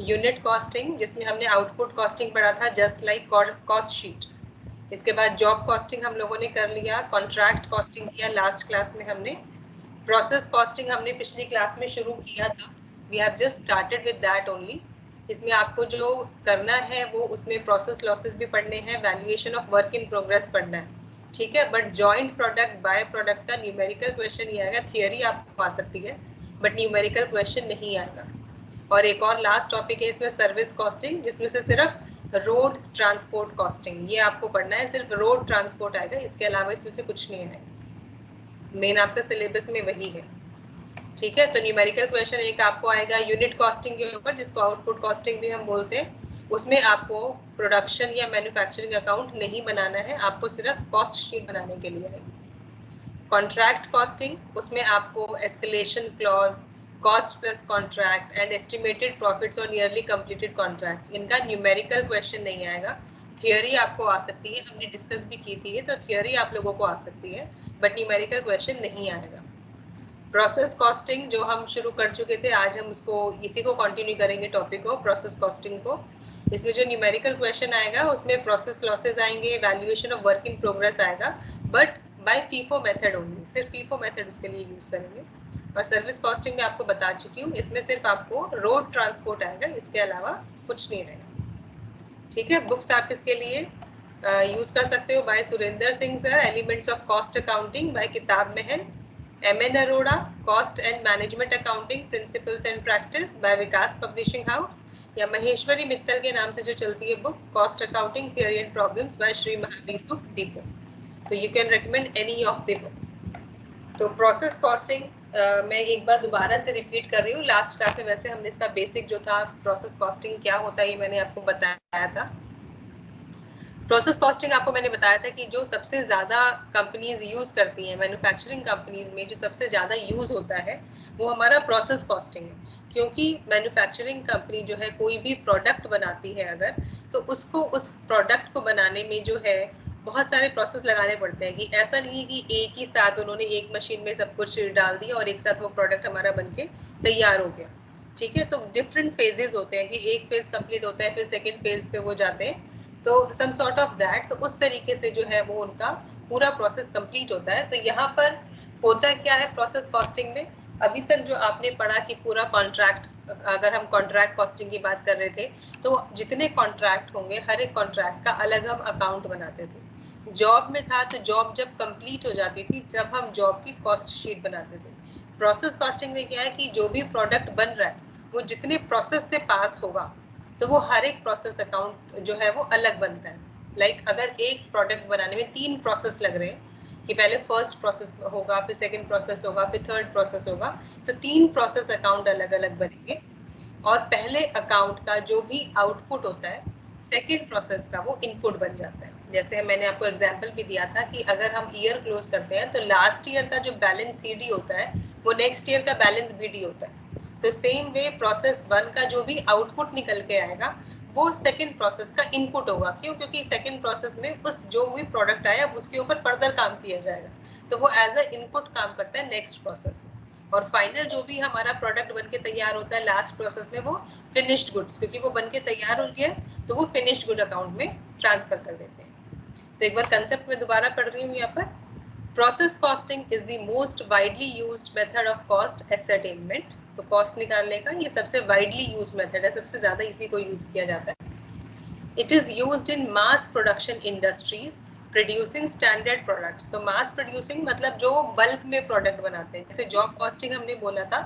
Unit costing जिसमें हमने output costing पढ़ा था जस्ट लाइक कॉस्ट शीट। इसके बाद जॉब कॉस्टिंग हम लोगों ने कर लिया, कॉन्ट्रैक्ट कॉस्टिंग किया लास्ट क्लास में हमने, प्रोसेस कॉस्टिंग हमने पिछली क्लास में शुरू किया था, we have just started with that only. इसमें आपको जो करना है वो उसमें प्रोसेस लॉसेस भी पढ़ने हैं, valuation of work in progress पढ़ना है, ठीक है। Butt joint product by product का न्यूमेरिकल क्वेश्चन ही आएगा, थियरी आपको आ सकती है बट न्यूमेरिकल क्वेश्चन नहीं आएगा। और एक और लास्ट टॉपिक है इसमें सर्विस कॉस्टिंग, जिसमें से सिर्फ रोड ट्रांसपोर्ट कॉस्टिंग ये आपको पढ़ना है, सिर्फ रोड ट्रांसपोर्ट आएगा, इसके अलावा इसमें से कुछ नहीं है, मेन आपका सिलेबस में वही है, ठीक है। तो न्यूमेरिकल क्वेश्चन एक आपको आएगा यूनिट कॉस्टिंग के ऊपर, जिसको आउटपुट कॉस्टिंग भी हम बोलते हैं। उसमें आपको प्रोडक्शन या मैन्युफैक्चरिंग अकाउंट नहीं बनाना है, आपको सिर्फ कॉस्ट शीट बनाने के लिए है। कॉन्ट्रैक्ट कॉस्टिंग, उसमें आपको escalation clause, cost plus contract and estimated profits on yearly completed contracts, इनका न्यूमेरिकल क्वेश्चन नहीं आएगा, थियोरी आपको आ सकती है, हमने डिस्कस भी की थी, तो थियोरी आप लोगों को आ सकती है बट न्यूमेरिकल क्वेश्चन नहीं आएगा। प्रोसेस कॉस्टिंग जो हम शुरू कर चुके थे, आज हम उसको इसी को कंटिन्यू करेंगे टॉपिक को, प्रोसेस कॉस्टिंग को। इसमें जो न्यूमेरिकल क्वेश्चन आएगा उसमें प्रोसेस लॉसेस आएंगे, valuation of work in progress आएगा, but by FIFO method only, सिर्फ फीफो मेथड उसके लिए यूज करेंगे। और सर्विस कॉस्टिंग में आपको बता चुकी हूँ, इसमें सिर्फ आपको रोड ट्रांसपोर्ट आएगा, इसके अलावा कुछ नहीं रहेगा, ठीक है। बुक्स आप इसके लिए यूज कर सकते हो by Surendra Singh sir, elements of cost accounting by Kitab Mahal, M.N. Arora, cost and management accounting principles and practice by Vikas publishing house, या महेश्वरी मित्तल के नाम से जो चलती है book, cost accounting theory and problems by Shri Mahavir book depot. तो you can recommend any of the book. तो process costing मैं एक बार दोबारा से रिपीट कर रही हूँ, लास्ट क्लास में वैसे हमने इसका बेसिक जो था प्रोसेस कॉस्टिंग क्या होता है ये मैंने आपको बताया था। प्रोसेस कॉस्टिंग आपको मैंने बताया था कि जो सबसे ज़्यादा कंपनीज यूज़ करती हैं, मैन्युफैक्चरिंग कंपनीज में जो सबसे ज़्यादा यूज़ होता है वो हमारा प्रोसेस कॉस्टिंग है, क्योंकि मैन्युफैक्चरिंग कंपनी जो है कोई भी प्रोडक्ट बनाती है अगर, तो उसको उस प्रोडक्ट को बनाने में जो है बहुत सारे प्रोसेस लगाने पड़ते हैं, कि ऐसा नहीं है कि एक ही साथ उन्होंने एक मशीन में सब कुछ डाल दिया और एक साथ वो प्रोडक्ट हमारा बनके तैयार हो गया, ठीक है। तो डिफरेंट फेजेस होते हैं कि एक फेज कंप्लीट होता है फिर सेकेंड फेज पे वो जाते हैं, तो सम सॉर्ट ऑफ दैट, तो उस तरीके से जो है वो उनका पूरा प्रोसेस कंप्लीट होता है। तो यहाँ पर होता क्या है प्रोसेस कॉस्टिंग में, अभी तक जो आपने पढ़ा कि पूरा कॉन्ट्रैक्ट, अगर हम कॉन्ट्रैक्ट कॉस्टिंग की बात कर रहे थे तो जितने कॉन्ट्रैक्ट होंगे हर एक कॉन्ट्रैक्ट का अलग हम अकाउंट बनाते थे। जॉब में था तो जॉब जब कंप्लीट हो जाती थी जब हम जॉब की कॉस्ट शीट बनाते थे। प्रोसेस कॉस्टिंग में क्या है कि जो भी प्रोडक्ट बन रहा है वो जितने प्रोसेस से पास होगा तो वो हर एक प्रोसेस अकाउंट जो है वो अलग बनता है। लाइक अगर एक प्रोडक्ट बनाने में 3 प्रोसेस लग रहे हैं कि पहले फर्स्ट प्रोसेस होगा, फिर सेकंड प्रोसेस होगा, फिर थर्ड प्रोसेस होगा, तो 3 प्रोसेस अकाउंट अलग अलग बनेंगे और पहले अकाउंट का जो भी आउटपुट होता है सेकेंड प्रोसेस का वो इनपुट बन जाता है। जैसे मैंने आपको एग्जांपल भी दिया था कि अगर हम ईयर क्लोज करते हैं तो लास्ट ईयर का जो बैलेंस सीडी होता है वो नेक्स्ट ईयर का बैलेंस बीडी होता है। तो सेम वे प्रोसेस 1 का जो भी आउटपुट निकल के आएगा वो सेकंड प्रोसेस का इनपुट होगा। क्यों? क्योंकि सेकंड प्रोसेस में उस जो भी प्रोडक्ट आया उसके ऊपर फर्दर काम किया जाएगा, तो वो एज अ इनपुट काम करता है नेक्स्ट प्रोसेस में। और फाइनल जो भी हमारा प्रोडक्ट बनके तैयार होता है लास्ट प्रोसेस में वो फिनिश्ड गुड्स, क्योंकि वो बनके तैयार हो गया तो वो फिनिश्ड गुड अकाउंट में ट्रांसफर कर देते हैं। तो एक बार कंसेप्ट में दोबारा पढ़ रही हूँ यहाँ पर। Process costing is the most widely used method of cost ascertainment. तो कॉस्ट निकालने का ये सबसे वाइडली यूज्ड मेथड है, सबसे ज्यादा इसी को यूज किया जाता है। It is used in mass production industries producing standard products. तो मास प्रोड्यूसिंग मतलब जो बल्क में प्रोडक्ट बनाते हैं। जैसे जॉब कॉस्टिंग हमने बोला था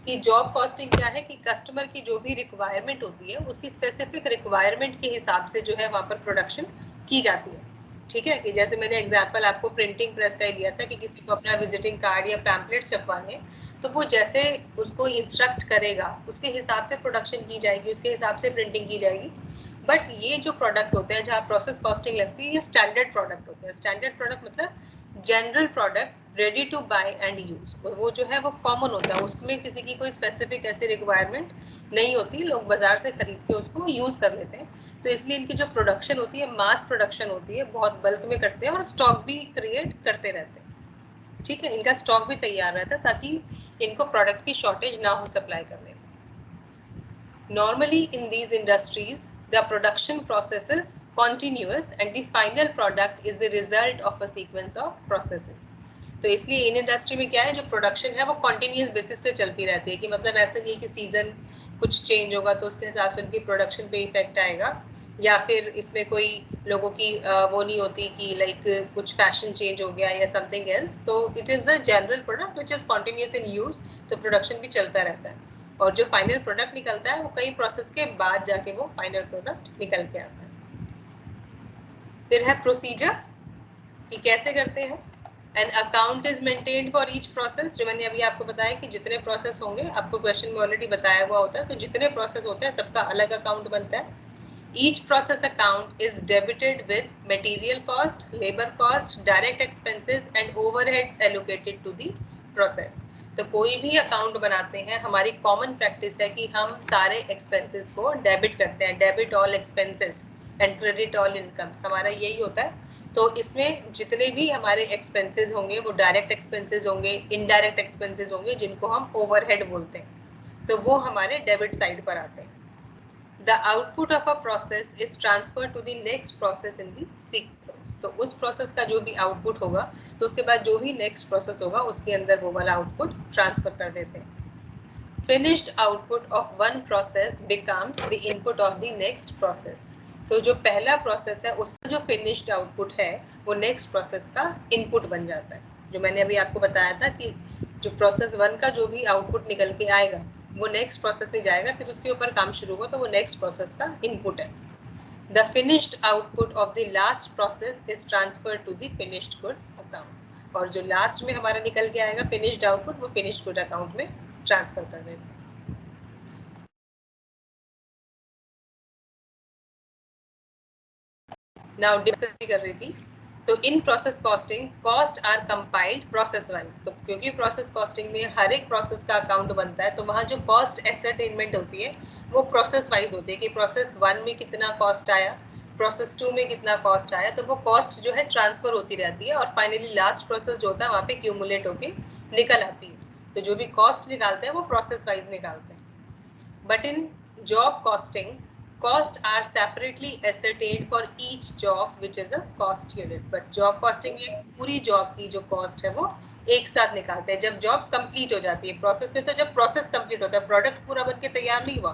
कि जॉब कॉस्टिंग क्या है कि कस्टमर की जो भी रिक्वायरमेंट होती है उसकी स्पेसिफिक रिक्वायरमेंट के हिसाब से जो है वहाँ पर प्रोडक्शन की जाती है, ठीक है। कि जैसे मैंने एग्जांपल आपको प्रिंटिंग प्रेस का ही दिया था कि किसी को अपना विजिटिंग कार्ड या पैम्पलेट्स छपवाने, तो वो जैसे उसको इंस्ट्रक्ट करेगा उसके हिसाब से प्रोडक्शन की जाएगी, उसके हिसाब से प्रिंटिंग की जाएगी। बट ये जो प्रोडक्ट होते हैं जहाँ प्रोसेस कॉस्टिंग लगती है ये स्टैंडर्ड प्रोडक्ट होते हैं। स्टैंडर्ड प्रोडक्ट मतलब general product ready to buy and use, वो जो है वो कॉमन होता है, उसमें किसी की कोई स्पेसिफिक ऐसी रिक्वायरमेंट नहीं होती, लोग बाजार से खरीद के उसको यूज कर लेते हैं। तो इसलिए इनकी जो प्रोडक्शन होती है मास प्रोडक्शन होती है, बहुत बल्क में करते हैं और स्टॉक भी क्रिएट करते रहते हैं, ठीक है। इनका स्टॉक भी तैयार रहता है ताकि इनको प्रोडक्ट की शॉर्टेज ना हो सप्लाई करने में। Normally in these industries, the production process is continuous and the final product is the result of a sequence of processes. तो इसलिए इन इंडस्ट्री में क्या है, जो प्रोडक्शन है वो कंटिन्यूस बेसिस पे चलती रहती है, कि मतलब ऐसा नहीं है कि सीजन कुछ चेंज होगा तो उसके हिसाब से उनकी प्रोडक्शन पे इफेक्ट आएगा, या फिर इसमें कोई लोगों की वो नहीं होती कि लाइक कुछ फैशन चेंज हो गया या समथिंग एल्स. तो it is the general product which is continuous in use, तो प्रोडक्शन भी चलता रहता है और जो फाइनल प्रोडक्ट निकलता है वो कई प्रोसेस के बाद जाके वो फाइनल प्रोडक्ट निकल के आता है. फिर है प्रोसीजर कि कैसे करते हैं. An account is maintained for each process. जो मैंने अभी आपको बताया कि जितने प्रोसेस होंगे, आपको क्वेश्चन में ऑलरेडी बताया हुआ होता है, तो जितने प्रोसेस होते हैं सबका अलग अकाउंट बनता है. Each process account is debited with material cost, labor cost, direct expenses and overheads allocated to the process. तो कोई भी अकाउंट बनाते हैं, हमारी कॉमन प्रैक्टिस है कि हम सारे एक्सपेंसेस को डेबिट करते हैं. Debit all expenses and credit all incomes, हमारा यही होता है. तो इसमें जितने भी हमारे एक्सपेंसेस होंगे वो डायरेक्ट एक्सपेंसेस होंगे, इनडायरेक्ट एक्सपेंसेस होंगे, जिनको हम ओवरहेड बोलते हैं, तो वो हमारे डेबिट साइड पर आते हैं. The output of a process is transferred to the next process in the sequence. तो उस प्रोसेस का जो भी आउटपुट होगा, तो उसके बाद जो भी नेक्स्ट प्रोसेस होगा उसके अंदर वो वाला आउटपुट ट्रांसफर कर देते हैं. Finished output of one process becomes the input of the next process. तो जो पहला प्रोसेस है उसका जो फिनिश्ड आउटपुट है वो नेक्स्ट प्रोसेस का इनपुट बन जाता है. जो मैंने अभी आपको बताया था कि जो प्रोसेस 1 का जो भी आउटपुट निकल के आएगा वो नेक्स्ट प्रोसेस में जाएगा, फिर उसके ऊपर काम शुरू होगा, तो वो नेक्स्ट प्रोसेस का इनपुट है. The finished output of the last process is transferred to the finished goods account. और जो लास्ट में हमारा निकल के आएगा फिनिश्ड आउटपुट, वो फिनिश्ड गुड अकाउंट में ट्रांसफर कर देते हैं. नाउ डिस्कस भी कर रही थी. तो in process costing cost are compiled process wise. तो क्योंकि प्रोसेस कॉस्टिंग में हर एक प्रोसेस का अकाउंट बनता है, तो वहाँ जो कॉस्ट एसरटेनमेंट होती है वो प्रोसेस वाइज होती है कि प्रोसेस 1 में कितना कॉस्ट आया, प्रोसेस 2 में कितना कॉस्ट आया, तो वो कॉस्ट जो है ट्रांसफर होती रहती है और फाइनली लास्ट प्रोसेस जो होता है वहाँ पे क्यूमुलेट होके निकल आती है. तो जो भी कॉस्ट निकालते हैं वो प्रोसेस वाइज निकालते हैं. But in job costing, costs are separately ascertained for each job, which is a cost unit. But job costing में पूरी job की जो cost है वो एक साथ निकालते हैं जब job complete हो जाती है. प्रोसेस में तो जब प्रोसेस complete होता है, प्रोडक्ट पूरा बन के तैयार नहीं हुआ,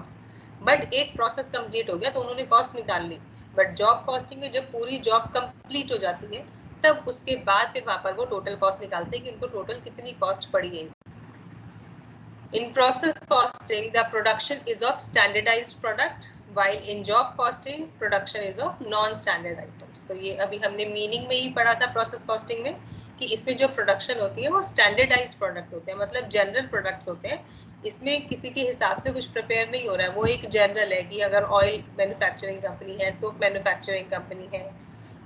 बट एक प्रोसेस complete हो गया तो उन्होंने कॉस्ट निकाल ली. बट जॉब कॉस्टिंग में जब पूरी जॉब कंप्लीट हो जाती है तब उसके बाद फिर वहां पर वो टोटल कॉस्ट निकालते हैं कि उनको टोटल कितनी कॉस्ट पड़ी है. In process costing, the production is of standardized product, while in job costing, production is of non-standard items. तो ये अभी हमने मीनिंग में ही पढ़ा था प्रोसेस कॉस्टिंग में कि इसमें जो प्रोडक्शन होती है वो स्टैंडर्डाइज्ड प्रोडक्ट होते हैं, मतलब जनरल प्रोडक्ट्स होते हैं. इसमें किसी के हिसाब से कुछ प्रिपेयर नहीं हो रहा है, वो एक जनरल है कि अगर ऑयल मैन्युफैक्चरिंग कंपनी है, सोप मैन्युफैक्चरिंग कंपनी है,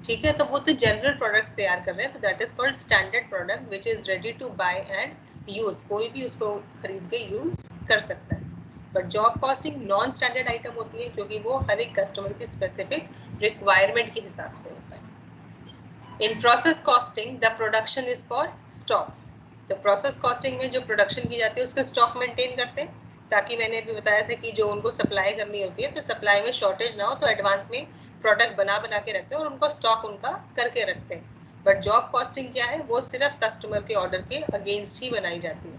ठीक है, तो वो तो जनरल प्रोडक्ट्स तैयार कर रहे हैं, तो that is called standard product which is ready to buy and use. कोई भी उसको खरीद के यूज कर सकता है. But job costing non standard item होती है क्योंकि वो हर एक कस्टमर की स्पेसिफिक रिक्वायरमेंट के हिसाब से होता है. इन process costing the production is for stocks. तो प्रोसेस कॉस्टिंग में जो प्रोडक्शन की जाती है उसका स्टॉक मेंटेन करते हैं, ताकि मैंने अभी बताया था कि जो उनको सप्लाई करनी होती है तो सप्लाई में शॉर्टेज ना हो, तो एडवांस में प्रोडक्ट बना के रखते हैं और उनको स्टॉक उनका करके रखते हैं. बट जॉब कॉस्टिंग क्या है, वो सिर्फ कस्टमर के ऑर्डर के अगेंस्ट ही बनाई जाती है.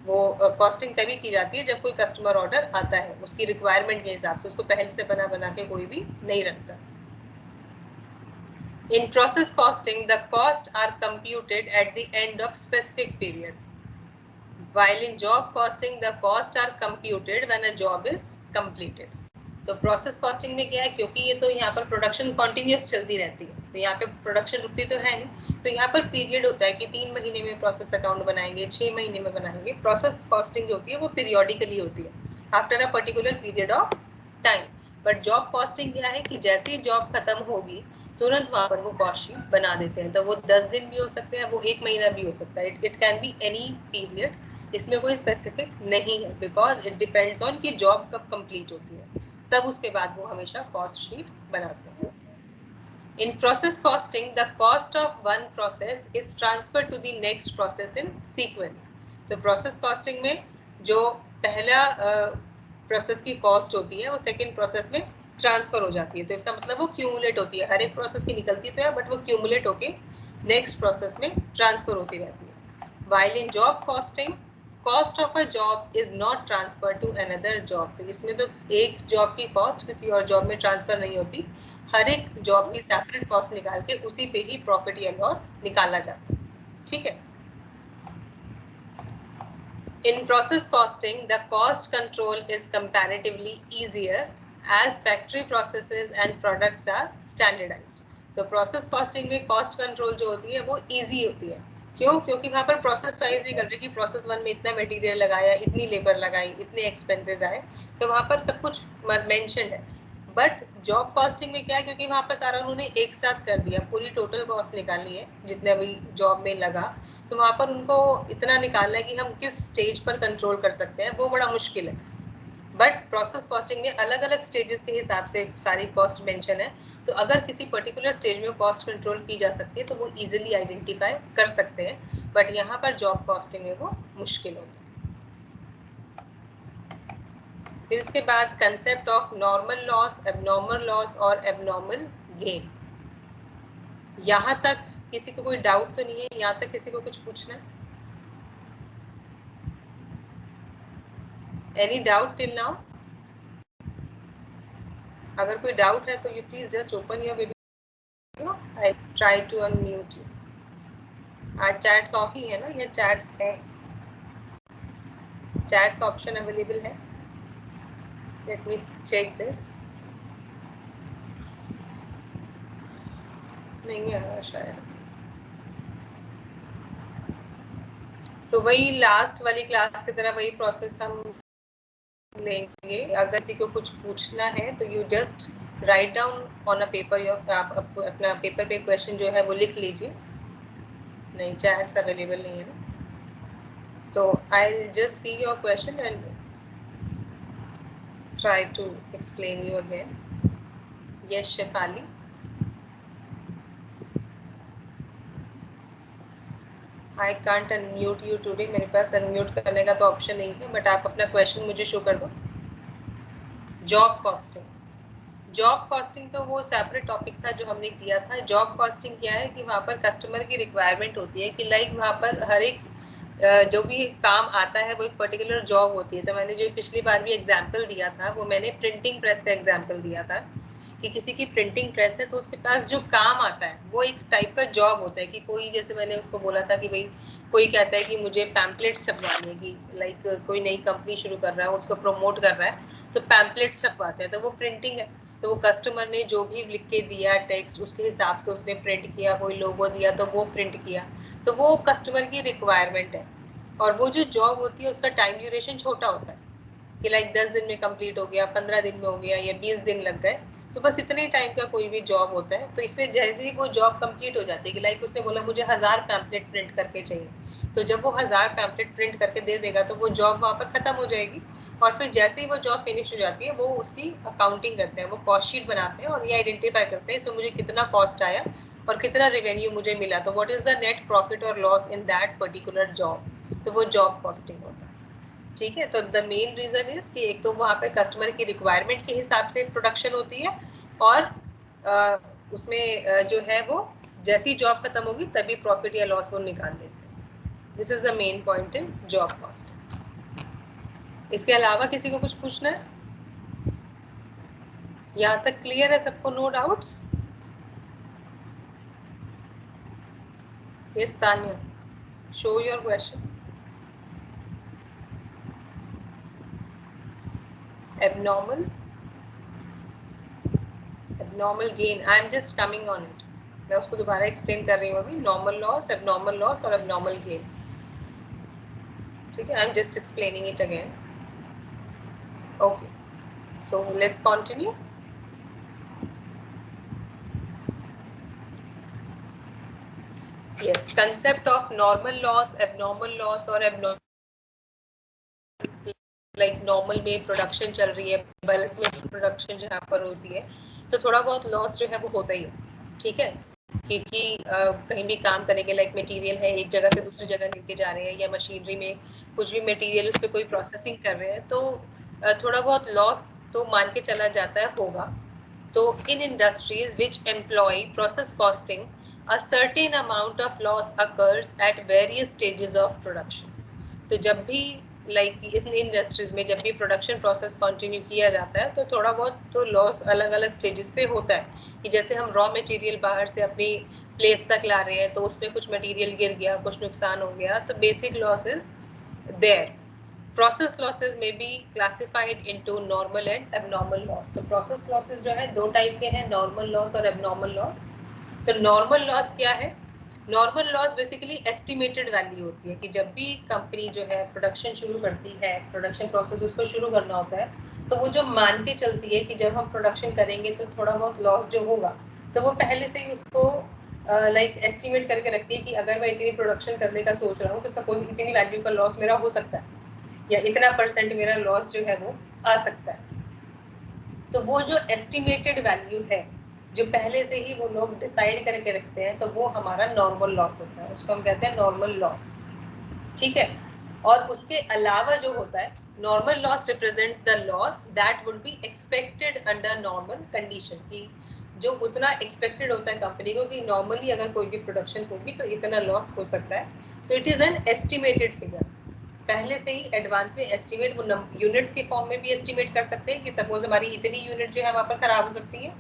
वो कॉस्टिंग तभी की जाती है जब कोई कस्टमर ऑर्डर आता है, उसकी रिक्वायरमेंट के हिसाब से, उसको पहले से बना के कोई भी नहीं रखता. In process costing, the costs are computed at the end of specific period, while in job costing, the costs are computed when a job is completed. तो प्रोसेस कॉस्टिंग में क्या है, क्योंकि ये तो यहाँ पर प्रोडक्शन कॉन्टिन्यूस चलती रहती है, तो यहाँ पे प्रोडक्शन रुकती तो है नहीं, तो यहाँ पर पीरियड होता है कि 3 महीने में प्रोसेस अकाउंट बनाएंगे, 6 महीने में बनाएंगे. प्रोसेस कॉस्टिंग जो होती है वो पीरियोडिकली होती है, after a particular period of time. But job costing क्या है कि जैसे ही जॉब खत्म होगी तुरंत वहां पर वो कॉस्ट शीट बना देते हैं. तो वो 10 दिन भी हो सकते हैं, वो 1 महीना भी हो सकता है. It can be any period, इसमें कोई स्पेसिफिक नहीं है, बिकॉज इट डिपेंड्स ऑन कि जॉब कब कंप्लीट होती है, तब उसके बाद वो हमेशा कॉस्ट शीट बनाते हैं. In process costing, the cost of one process is transferred to the next process in sequence. तो process costing में जो पहला प्रोसेस की कॉस्ट होती है वो सेकेंड प्रोसेस में ट्रांसफर हो जाती है। तो इसका मतलब वो क्यूमुलेट होती है, हर एक प्रोसेस की निकलती तो है बट वो क्यूमुलेट होके नेक्स्ट प्रोसेस में ट्रांसफर होती रहती है। While in job costing cost of a job is not transfer to another job. तो इसमें तो एक जॉब की कॉस्ट किसी और जॉब में ट्रांसफर नहीं होती, हर एक जॉब की सेपरेट कॉस्ट निकाल के उसी पे ही प्रॉफिट या लॉस निकाला जाता है। ठीक है। In process costing, the cost control is comparatively easier as factory processes and products are standardized. तो process costing में cost control जो होती है वो easy होती है। क्यों? क्योंकि वहाँ पर process wise नहीं कर रहे कि process 1 में इतना material लगाया, इतनी labor लगाई, इतने expenses आए, तो वहाँ पर सब कुछ mentioned है। बट जॉब कॉस्टिंग में क्या है, क्योंकि वहाँ पर सारा उन्होंने एक साथ कर दिया, पूरी टोटल कॉस्ट निकाली है जितने भी जॉब में लगा, तो वहाँ पर उनको इतना निकालना है कि हम किस स्टेज पर कंट्रोल कर सकते हैं, वो बड़ा मुश्किल है। बट प्रोसेस कॉस्टिंग में अलग अलग स्टेजेस के हिसाब से सारी कॉस्ट मेंशन है, तो अगर किसी पर्टिकुलर स्टेज में कॉस्ट कंट्रोल की जा सकती है तो वो इजीली आइडेंटिफाई कर सकते हैं, बट यहाँ पर जॉब कॉस्टिंग में वो मुश्किल होता है। फिर इसके बाद concept of normal loss, abnormal loss और एबनॉर्मल गेन। यहाँ तक किसी को कोई डाउट तो नहीं है? यहाँ तक किसी को कुछ पूछना है? Any doubt till now? अगर कोई डाउट है तो you please just open your video, I try to unmute you. आज चैट्स ऑफ ही है ना, या चैट्स है? चैट्स ऑप्शन अवेलेबल है? Let me check this. नहीं है शायद। तो वही लास्ट वाली क्लास की तरह वही प्रोसेस हम लेंगे। अगर किसी को कुछ पूछना है तो you just write down on a paper, आप अपना पेपर पे क्वेश्चन जो है वो लिख लीजिए। नहीं, चैट्स अवेलेबल नहीं है ना, तो I will just see your question and try to explain you again. Yes, Shefali. I can't unmute you today. मेरे पास unmute करने का तो ऑप्शन नहीं है, बट आप अपना क्वेश्चन मुझे शो कर दो। जॉब कॉस्टिंग, जॉब कॉस्टिंग तो वो सेपरेट टॉपिक था जो हमने किया था। जॉब कॉस्टिंग क्या है कि वहाँ पर कस्टमर की रिक्वायरमेंट होती है कि लाइक वहाँ पर हर एक जो भी काम आता है वो एक पर्टिकुलर जॉब होती है। तो मैंने जो पिछली बार भी एग्जाम्पल दिया था वो मैंने प्रिंटिंग प्रेस का एग्जाम्पल दिया था कि किसी की प्रिंटिंग प्रेस है तो उसके पास जो काम आता है वो एक टाइप का जॉब होता है। कि कोई, जैसे मैंने उसको बोला था कि भाई कोई कहता है कि मुझे पैम्पलेट्स छपवानी है, कि लाइक कोई नई कंपनी शुरू कर रहा है, उसको प्रमोट कर रहा है, तो पैम्पलेट्स छपवाते हैं, तो वो प्रिंटिंग है। तो वो कस्टमर ने जो भी लिख के दिया टेक्स्ट, उसके हिसाब से उसने प्रिंट किया, कोई लोगो दिया तो वो प्रिंट किया, तो वो कस्टमर की रिक्वायरमेंट है। और वो जो जॉब होती है उसका टाइम ड्यूरेशन छोटा होता है कि लाइक 10 दिन में कंप्लीट हो गया, 15 दिन में हो गया, या 20 दिन लग गए, तो बस इतने टाइम का कोई भी जॉब होता है। तो इसमें जैसे ही वो जॉब कंप्लीट हो जाती है कि लाइक उसने बोला मुझे 1000 पैम्पलेट प्रिंट करके चाहिए, तो जब वो 1000 पैम्पलेट प्रिंट करके दे देगा तो वो जॉब वहाँ पर खत्म हो जाएगी। और फिर जैसे ही वो जॉब फिनिश हो जाती है वो उसकी अकाउंटिंग करते हैं, वो कॉस्ट शीट बनाते हैं और ये आइडेंटिफाई करते हैं इसमें मुझे कितना कॉस्ट आया और कितना रेवेन्यू मुझे मिला, तो what is the net profit और loss in that particular job, तो वो जॉब कॉस्टिंग होता है। ठीक है। तो द मेन रीजन इज कि एक तो वहाँ पे कस्टमर की रिक्वायरमेंट के हिसाब से प्रोडक्शन होती है, और उसमें जो है वो जैसी जॉब खत्म होगी तभी प्रॉफिट या लॉस वो निकाल लेते हैं। This is the main point in job cost. इसके अलावा किसी को कुछ पूछना है? यहाँ तक क्लियर है सबको? No doubts? Yes Tanya, show your question. Abnormal, abnormal gain, I am just coming on it, मैं उसको दोबारा एक्सप्लेन कर रही हूँ अभी। नॉर्मल लॉस और एबनॉर्मल गेन। ठीक है, I am just explaining it again. Okay, so let's continue. Yes, concept of normal loss, abnormal loss और abnormal, like normal में प्रोडक्शन चल रही है, बल्क में प्रोडक्शन जहाँ पर होती है तो थोड़ा बहुत लॉस जो है वो होता ही है। ठीक है, क्योंकि कहीं भी काम करने के लाइक मटेरियल है एक जगह से दूसरी जगह लेके जा रहे हैं, या मशीनरी में कुछ भी मटेरियल उस पर कोई प्रोसेसिंग कर रहे हैं, तो थोड़ा बहुत लॉस तो मान के चला जाता है होगा। तो in industries which employ process costing a certain amount of loss occurs at various stages of production। तो जब भी इस इंडस्ट्रीज में जब भी प्रोडक्शन प्रोसेस कंटिन्यू किया जाता है तो थोड़ा बहुत तो लॉस अलग अलग स्टेजेस पे होता है कि जैसे हम रॉ मटेरियल बाहर से अपनी प्लेस तक ला रहे हैं तो उसमें कुछ मटेरियल गिर गया, कुछ नुकसान हो गया, तो basic loss is there. Process losses में be classified into normal and abnormal loss. तो प्रोसेस लॉसेस जो है दो टाइप के हैं, नॉर्मल लॉस और एबनॉर्मल लॉस। तो नॉर्मल लॉस क्या है? Normal loss basically estimated value होती है कि जब भी कंपनी जो है प्रोडक्शन शुरू करती है, प्रोडक्शन प्रोसेस उसको शुरू करना होता है, तो वो जो मान के चलती है कि जब हम प्रोडक्शन करेंगे तो थोड़ा बहुत लॉस जो होगा, तो वो पहले से ही उसको एस्टिमेट करके रखती है कि अगर मैं इतनी प्रोडक्शन करने का सोच रहा हूँ तो सपोज इतनी वैल्यू का लॉस मेरा हो सकता है या इतना परसेंट मेरा लॉस जो है वो आ सकता है। तो वो जो एस्टिमेटेड वैल्यू है जो पहले से ही वो लोग डिसाइड करके रखते हैं, तो वो हमारा नॉर्मल लॉस होता है, उसको हम कहते हैं नॉर्मल लॉस। ठीक है। और उसके अलावा जो होता है, normal loss represents the loss that would be expected under normal condition, की जो उतना एक्सपेक्टेड होता है कंपनी को कि नॉर्मली अगर कोई भी प्रोडक्शन होगी तो इतना लॉस हो सकता है। So it is an estimated figure, पहले से ही एडवांस में एस्टिमेट, वो यूनिट्स के फॉर्म में भी एस्टिमेट कर सकते हैं कि सपोज हमारी इतनी यूनिट जो है वहाँ पर खराब हो सकती है,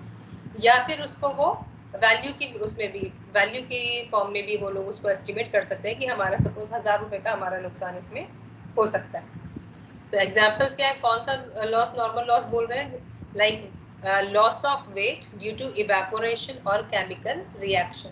या फिर उसको वो वैल्यू की उसमें भी वैल्यू के फॉर्म में भी वो लोग उसको एस्टिमेट कर सकते हैं कि हमारा सपोज 1000 रुपए का हमारा नुकसान इसमें हो सकता है। तो एग्जांपल्स क्या है, कौन सा लॉस नॉर्मल लॉस बोल रहे हैं? Like loss of weight due to evaporation और केमिकल रिएक्शन।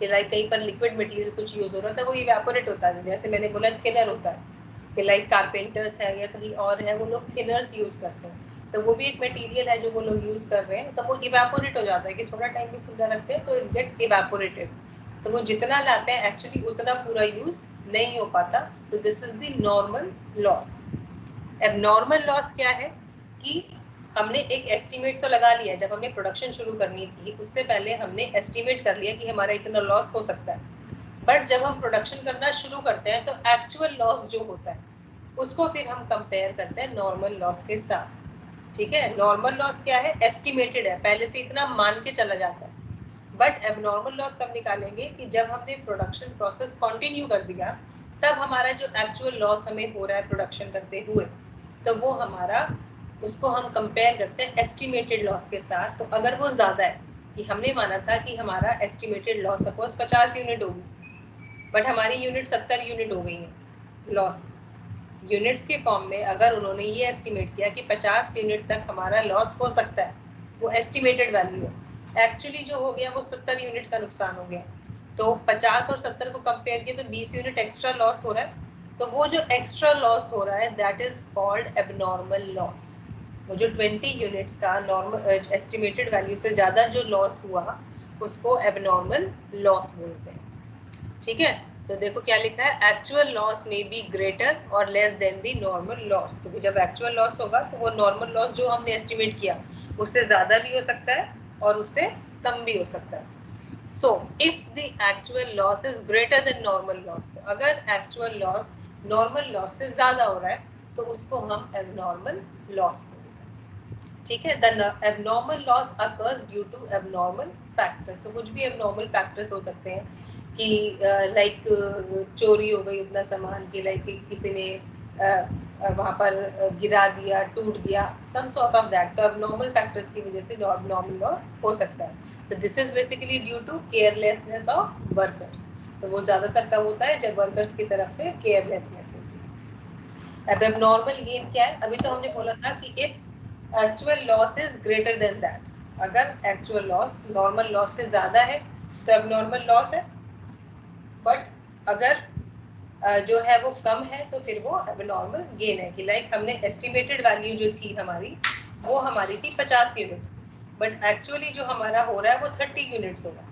लाइक कहीं पर लिक्विड मटेरियल कुछ यूज हो रहा था, वो इवेपोरेट होता है, जैसे मैंने बोला थिनर होता है कि लाइक कारपेंटर्स है या कहीं और है, वो लोग थिनर्स यूज करते हैं, तो वो भी एक मटेरियल है जो वो लोग यूज कर रहे हैं, तो वो इवेपोरेट हो जाता है कि थोड़ा टाइम भी खुला रखते हैं तो इट गेट्स इवेपोरेटेड, तो वो जितना लाते हैं एक्चुअली उतना पूरा यूज नहीं हो पाता। तो this is the normal loss. Abnormal loss क्या है कि हमने एक एस्टिमेट तो लगा लिया, जब हमने प्रोडक्शन शुरू करनी थी उससे पहले हमने एस्टिमेट कर लिया कि हमारा इतना लॉस हो सकता है, बट जब हम प्रोडक्शन करना शुरू करते हैं तो एक्चुअल लॉस जो होता है उसको फिर हम कंपेयर करते हैं नॉर्मल लॉस के साथ। ठीक है। नॉर्मल लॉस क्या है? एस्टिमेटेड है, पहले से इतना मान के चला जाता है। बट एबनॉर्मल लॉस कब निकालेंगे कि जब हमने प्रोडक्शन प्रोसेस कंटिन्यू कर दिया, तब हमारा जो एक्चुअल लॉस हमें हो रहा है प्रोडक्शन करते हुए, तो वो हमारा, उसको हम कंपेयर करते हैं एस्टिमेटेड लॉस के साथ। तो अगर वो ज्यादा है, कि हमने माना था कि हमारा एस्टिमेटेड लॉस सपोज 50 यूनिट होगी, बट हमारी यूनिट 70 यूनिट हो गई है लॉस। यूनिट्स के फॉर्म में अगर उन्होंने ये एस्टिमेट किया कि 50 यूनिट तक हमारा लॉस हो सकता है, वो एस्टिमेटेड वैल्यू है, एक्चुअली जो हो गया वो 70 यूनिट का नुकसान हो गया, तो 50 और 70 को कंपेयर किया तो 20 यूनिट एक्स्ट्रा लॉस हो रहा है, तो वो जो एक्स्ट्रा लॉस हो रहा है that is called abnormal loss. वो जो 20 यूनिट्स का नॉर्मल एस्टिमेटेड वैल्यू से ज्यादा जो लॉस हुआ उसको एबनॉर्मल लॉस बोलते हैं। ठीक है। तो देखो क्या लिखा है, एक्चुअल लॉस में बी ग्रेटर और less than the normal loss. तो जब एक्चुअल लॉस होगा तो वो नॉर्मल लॉस जो हमने एस्टिमेट किया उससे ज्यादा भी हो सकता है और उससे कम भी हो सकता है। So if the actual loss is greater than normal loss, तो अगर एक्चुअल लॉस नॉर्मल लॉस से ज्यादा हो रहा है तो उसको हम एबनॉर्मल लॉस बोलते हैं। ठीक है। The abnormal loss occurs due to abnormal factors. तो कुछ भी एबनॉर्मल फैक्टर्स हो सकते हैं कि लाइक चोरी हो गई उतना सामान की, लाइक किसी ने वहाँ पर गिरा दिया, टूट गया, सम सॉर्ट ऑफ दैट। तो एबनॉर्मल फैक्टर्स की वजह से एबनॉर्मल लॉस हो सकता है। तो this is basically due to carelessness of workers. तो वो ज्यादातर कब होता है? जब वर्कर्स की तरफ से केयरलेसनेस होती है। अब एबनॉर्मल गेन क्या है? अभी तो हमने बोला था कि if actual loss is greater than that, अगर एक्चुअल लॉस नॉर्मल लॉस से ज्यादा है तो एबनॉर्मल लॉस है, बट अगर जो है वो कम है तो फिर वो एबनॉर्मल गेन है। कि लाइक हमने एस्टिमेटेड वैल्यू जो थी हमारी, वो हमारी थी 50 यूनिट, बट एक्चुअली जो हमारा हो रहा है वो 30 यूनिट्स होगा।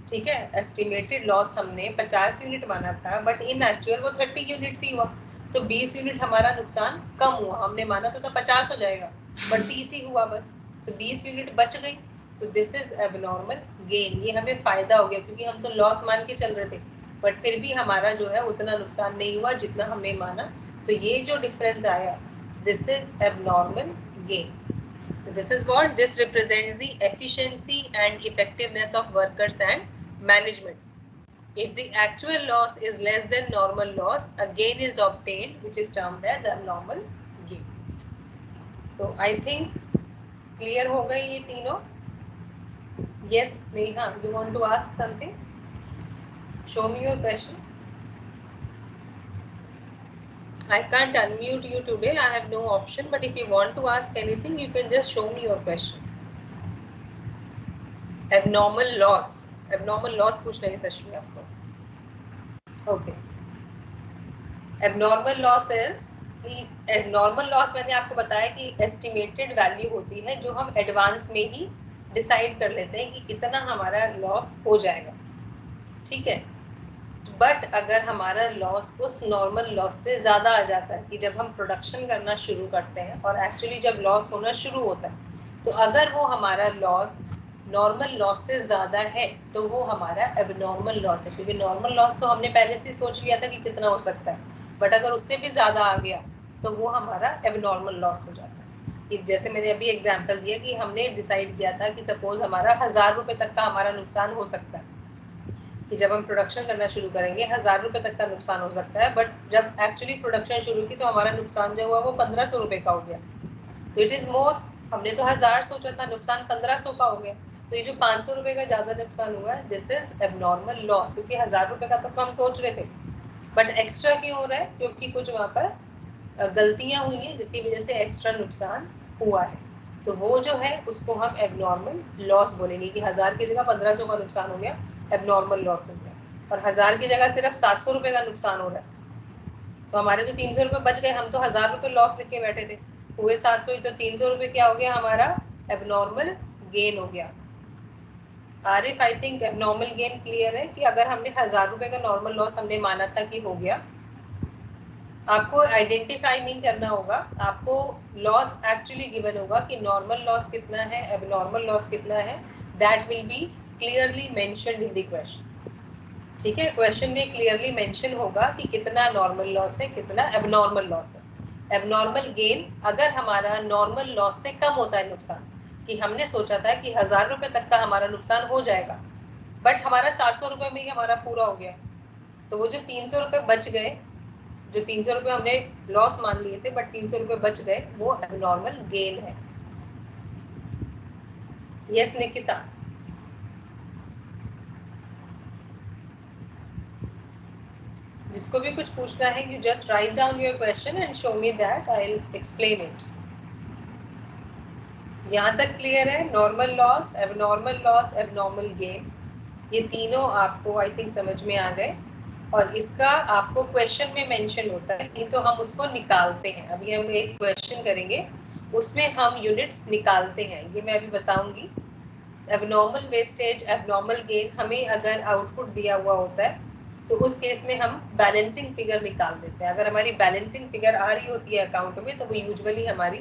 ठीक है। एस्टिमेटेड लॉस हमने 50 यूनिट माना था, बट इन एक्चुअल वो 30 यूनिट्स ही हुआ, तो 20 यूनिट हमारा नुकसान कम हुआ। हमने माना तो था 50 हो जाएगा, बट 30 ही हुआ बस, तो 20 यूनिट बच गई। तो दिस इज एबनॉर्मल गेन। ये हमें फायदा हो गया क्योंकि हम तो लॉस मान के चल रहे थे, बट फिर भी हमारा जो है उतना नुकसान नहीं हुआ जितना हमने माना। तो ये जो डिफरेंस आया This is abnormal gain. This is what? This represents the efficiency and effectiveness of workers and management. If the actual loss is less than normal loss, a gain is obtained, which is termed as abnormal gain. So I think clear हो गई ये तीनों? Yes, Neha, you want to ask something? Show me your question. I can't unmute you today. I have no option. But if you want to ask anything, you can just show me your question. Abnormal loss. Abnormal loss पूछ रही सच्ची आपको. Okay. Abnormal loss is normal loss मैंने आपको बताया कि estimated value होती है जो हम एडवांस में ही डिसाइड कर लेते हैं कि कितना हमारा लॉस हो जाएगा. ठीक है. बट अगर हमारा लॉस उस नॉर्मल लॉस से ज़्यादा आ जाता है कि जब हम प्रोडक्शन करना शुरू करते हैं और एक्चुअली जब लॉस होना शुरू होता है तो अगर वो हमारा लॉस नॉर्मल लॉस से ज़्यादा है तो वो हमारा एबनॉर्मल लॉस है. क्योंकि नॉर्मल लॉस तो हमने पहले से सोच लिया था कि कितना हो सकता है, बट अगर उससे भी ज़्यादा आ गया तो वो हमारा एबनॉर्मल लॉस हो जाता है. कि जैसे मैंने अभी एग्जाम्पल दिया कि हमने डिसाइड किया था कि सपोज हमारा 1000 रुपये तक का हमारा नुकसान हो सकता है कि जब हम प्रोडक्शन करना शुरू करेंगे 1000 रुपये तक का नुकसान हो सकता है. बट जब एक्चुअली प्रोडक्शन शुरू की तो हमारा नुकसान जो हुआ वो 1500 रुपये का हो गया. तो इट इज़ मोर. हमने तो 1000 सोचा था, नुकसान 1500 का हो गया. तो ये जो 500 रुपये का ज़्यादा नुकसान हुआ है, दिस इज एबनॉर्मल लॉस. क्योंकि 1000 रुपये का तो कम सोच रहे थे, बट एक्स्ट्रा क्यों हो रहा है? क्योंकि कुछ वहाँ पर गलतियाँ हुई हैं जिसकी वजह से एक्स्ट्रा नुकसान हुआ है. तो वो जो है उसको हम एबनॉर्मल लॉस बोलेंगे कि 1000 की जगह 1500 का नुकसान हो गया, एबनॉर्मल लॉस हो गया. और 1000 की जगह सिर्फ 700 रुपये का नुकसान हो रहा है तो हमारे तो 300 रुपये बच गए. हम तो 1000 रुपये लॉस लिख के बैठे थे, हुए 700 ही, तो 300 रुपये क्या हो गया? हमारा एबनॉर्मल गेन हो गया. Arif, I think abnormal gain clear है कि अगर हमने 1000 रुपये का नॉर्मल लॉस हमने माना था कि हो गया, आपको आइडेंटिफाई नहीं करना होगा. आपको लॉस एक्चुअली गिवन होगा कि नॉर्मल लॉस कितना है, एबनॉर्मल लॉस कितना है. That will be clearly mentioned in the question. ठीक है. क्वेश्चन में क्लियरली मेंशन होगा कि कितना नॉर्मल लॉस है, कितना एबनॉर्मल लॉस है. एबनॉर्मल गेन अगर हमारा नॉर्मल लॉस से कम होता है नुकसान, कि हमने सोचा था कि 1000 रुपये तक का हमारा नुकसान हो जाएगा, बट हमारा 700 रुपये में ही हमारा पूरा हो गया, तो वो जो 300 रुपये बच गए, जो 300 रुपये हमने लॉस मान लिए थे बट 300 रुपये बच गए, वो एबनॉर्मल गेन है. यस निकिता. जिसको भी कुछ पूछना है, you just write down your question and show me that. I'll explain it. यहाँ तक क्लियर है? नॉर्मल लॉस, एबनॉर्मल गेन, ये तीनों आपको आई थिंक समझ में आ गए. और इसका आपको क्वेश्चन में मेंशन होता है, नहीं तो हम उसको निकालते हैं. अभी हम एक क्वेश्चन करेंगे, उसमें हम यूनिट्स निकालते हैं. ये मैं अभी बताऊंगी. एबनॉर्मल वेस्टेज, एबनॉर्मल गेन, हमें अगर आउटपुट दिया हुआ होता है तो उस केस में हम बैलेंसिंग फिगर निकाल देते हैं. अगर हमारी बैलेंसिंग फिगर आ रही होती है अकाउंट में तो वो यूजुअली हमारी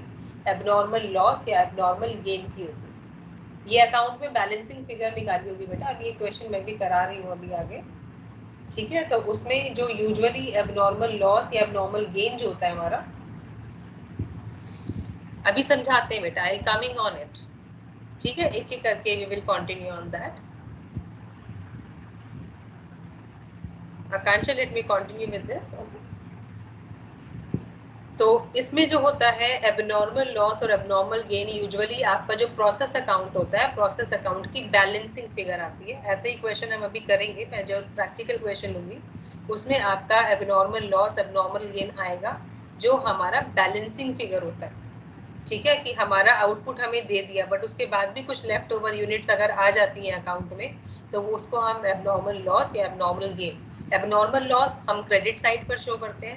एबनॉर्मल लॉस या एबनॉर्मल गेन की होती है. ये अकाउंट में बैलेंसिंग फिगर निकाली होगी बेटा. अभी ये क्वेश्चन मैं भी करा रही हूँ अभी आगे. ठीक है. तो उसमें जो यूजुअली एबनॉर्मल लॉस या एबनॉर्मल गेन जो होता है हमारा, अभी समझाते हैं बेटा. I coming on it. ठीक है. एक एक करके we will continue on that. Akansha, let me continue with this. Okay. तो इसमें जो होता है एबनॉर्मल लॉस और एबनॉर्मल गेन, यूजुअली आपका जो प्रोसेस अकाउंट होता है, प्रोसेस अकाउंट की बैलेंसिंग फिगर आती है. ऐसे ही क्वेश्चन हम अभी करेंगे. मैं जो प्रैक्टिकल क्वेश्चन लूंगी उसमें आपका एबनॉर्मल लॉस, एबनॉर्मल गेन आएगा जो हमारा बैलेंसिंग फिगर होता है. ठीक है. कि हमारा आउटपुट हमें दे दिया बट उसके बाद भी कुछ लेफ्ट ओवर यूनिट्स अगर आ जाती हैं अकाउंट में तो उसको हम एबनॉर्मल लॉस या एबनॉर्मल गेन. एबनॉर्मल लॉस हम क्रेडिट साइड पर शो करते हैं,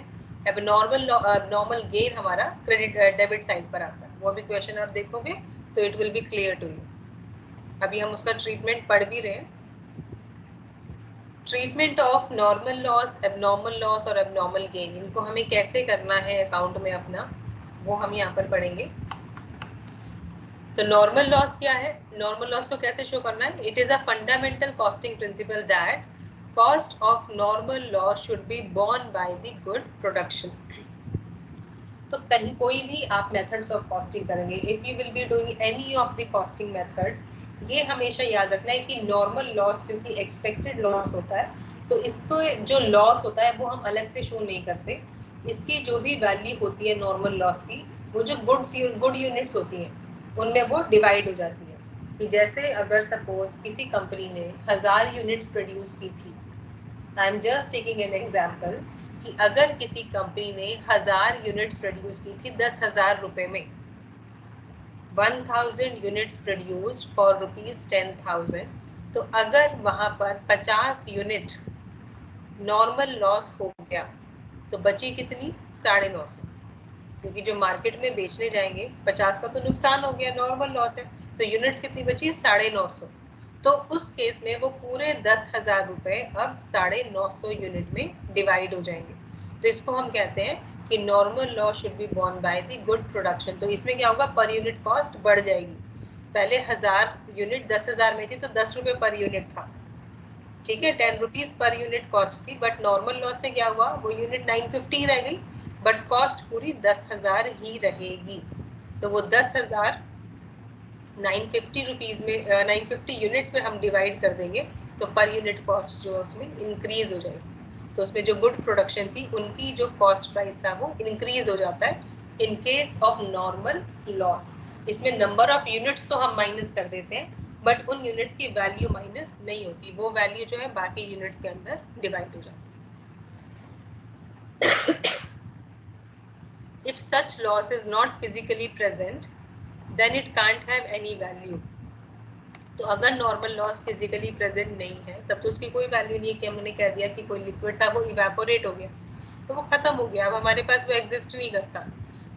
एबनॉर्मल गेन हमारा क्रेडिट डेबिट साइड पर आता है. वो भी क्वेश्चन आप देखोगे तो it will be clear to you. अभी हम उसका ट्रीटमेंट पढ़ भी रहे हैं. Treatment of normal loss, abnormal loss और एबनॉर्मल गेन, इनको हमें कैसे करना है अकाउंट में अपना, वो हम यहाँ पर पढ़ेंगे. तो नॉर्मल लॉस क्या है? नॉर्मल लॉस को कैसे शो करना है? It is a fundamental costing principle that cost of normal loss should be borne by the good production. तो कहीं कोई भी आप मेथड्स ऑफ कॉस्टिंग करेंगे, if you will be doing any of the costing method, ये हमेशा याद रखना है कि नॉर्मल लॉस, क्योंकि एक्सपेक्टेड लॉस होता है, तो इसको जो लॉस होता है वो हम अलग से शो नहीं करते। इसकी जो भी वैल्यू होती है नॉर्मल लॉस की, वो जो गुड यूनिट्स होती हैं उनमें वो डिवाइड हो जाती है। कि जैसे अगर सपोज किसी कंपनी ने 1000 यूनिट्स प्रोड्यूस की थी, आई am just taking an example, कि अगर किसी कंपनी ने 1000 यूनिट्स प्रोड्यूस की थी 10,000 रुपए में, 1000 यूनिट्स प्रोड्यूस्ड फॉर ₹10,000, तो अगर वहां पर 50 यूनिट नॉर्मल लॉस हो गया तो बची कितनी? 950, क्योंकि जो मार्केट में बेचने जाएंगे 50 का तो नुकसान हो गया, नॉर्मल लॉस है, तो यूनिट्स कितनी बची? 950। तो उस केस में वो पूरे 10,000 रुपए अब 950 यूनिट में डिवाइड हो जाएंगे। तो इसको हम कहते हैं कि normal loss should be borne by the good production. तो इसमें क्या होगा? पर यूनिट कॉस्ट बढ़ जाएगी। पहले 1000 यूनिट 10,000 में थी तो 10 रुपए पर यूनिट था, ठीक है, 10 रुपीज पर यूनिट कॉस्ट थी, बट नॉर्मल लॉस से क्या हुआ? वो यूनिट 950 रह गई, बट कॉस्ट पूरी 10,000 ही रहेगी। तो वो 10,000 950 रुपीज में 950 यूनिट्स में हम डिवाइड कर देंगे, तो पर यूनिट कॉस्ट जो है उसमें इंक्रीज हो जाएगी। तो उसमें जो गुड प्रोडक्शन थी उनकी जो कॉस्ट प्राइस था वो इंक्रीज हो जाता है in case of normal loss. इसमें नंबर ऑफ यूनिट्स तो हम माइनस कर देते हैं, बट उन यूनिट्स की वैल्यू माइनस नहीं होती, वो वैल्यू जो है बाकी यूनिट्स के अंदर डिवाइड हो जाती है। If such loss is not physically present, then it can't have any value. तो अगर नॉर्मल लॉस फिजिकली प्रेजेंट नहीं है तब तो उसकी कोई वैल्यू नहीं है, कि हमने कह दिया कि कोई लिक्विड था वो इवेपोरेट हो गया तो वो खत्म हो गया, अब हमारे पास वो एग्जिस्ट नहीं करता।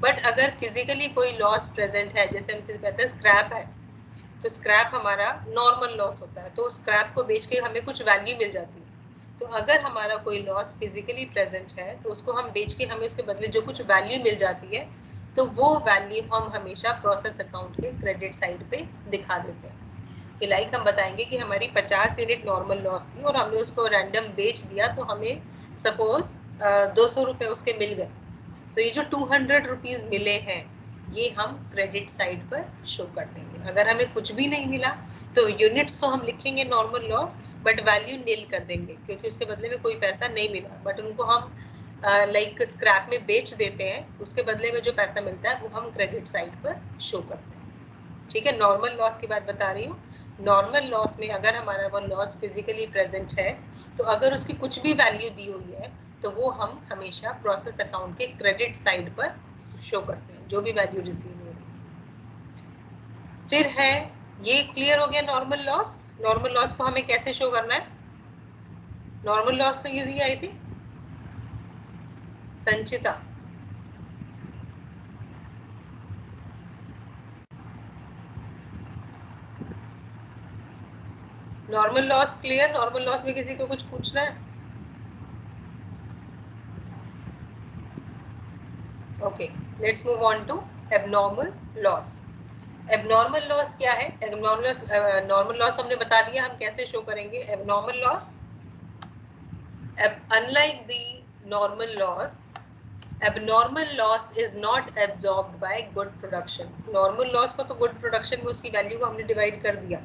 बट अगर फिजिकली कोई लॉस प्रेजेंट है, जैसे हम कहते हैं स्क्रैप है, तो स्क्रैप हमारा नॉर्मल लॉस होता है, तो स्क्रैप को बेच के हमें कुछ वैल्यू मिल जाती है। तो अगर हमारा कोई लॉस फिजिकली प्रेजेंट है तो उसको हम बेच के हमें उसके बदले जो कुछ वैल्यू मिल जाती है, तो वो वैल्यू हम हमेशा प्रोसेस अकाउंट के क्रेडिट साइड पे दिखा देते हैं। कि लाइक हम बताएंगे कि हमारी 50 यूनिट नॉर्मल लॉस थी और हमने उसको रैंडम बेच दिया, तो हमें सपोज 200 रुपए उसके मिल गए, तो ये जो 200 रुपीज मिले हैं ये हम क्रेडिट साइड पर शो कर देंगे। अगर हमें कुछ भी नहीं मिला तो यूनिट्स तो हम लिखेंगे नॉर्मल लॉस, बट वैल्यू नील कर देंगे, क्योंकि उसके बदले में कोई पैसा नहीं मिला, बट उनको हम लाइक स्क्रैप में बेच देते हैं, उसके बदले में जो पैसा मिलता है वो हम क्रेडिट साइड पर शो करते हैं। ठीक है, नॉर्मल लॉस की बात बता रही हूँ। नॉर्मल लॉस में अगर हमारा वो लॉस फिजिकली प्रेजेंट है, तो अगर उसकी कुछ भी वैल्यू दी हुई है तो वो हम हमेशा प्रोसेस अकाउंट के क्रेडिट साइड पर शो करते हैं, जो भी वैल्यू रिसीव हो रही है। फिर है, ये क्लियर हो गया नॉर्मल लॉस। नॉर्मल लॉस को हमें कैसे शो करना है? नॉर्मल लॉस तो इजी आई थी। Sanchita, normal loss clear? Normal loss में किसी को कुछ पूछना है? Okay, let's move on to abnormal loss. Abnormal loss क्या है? नॉर्मल लॉस हमने बता दिया हम कैसे शो करेंगे abnormal loss. Unlike the normal loss, abnormal loss is not absorbed by good production. Normal loss को तो good production में उसकी वैल्यू को हमने डिवाइड कर दिया,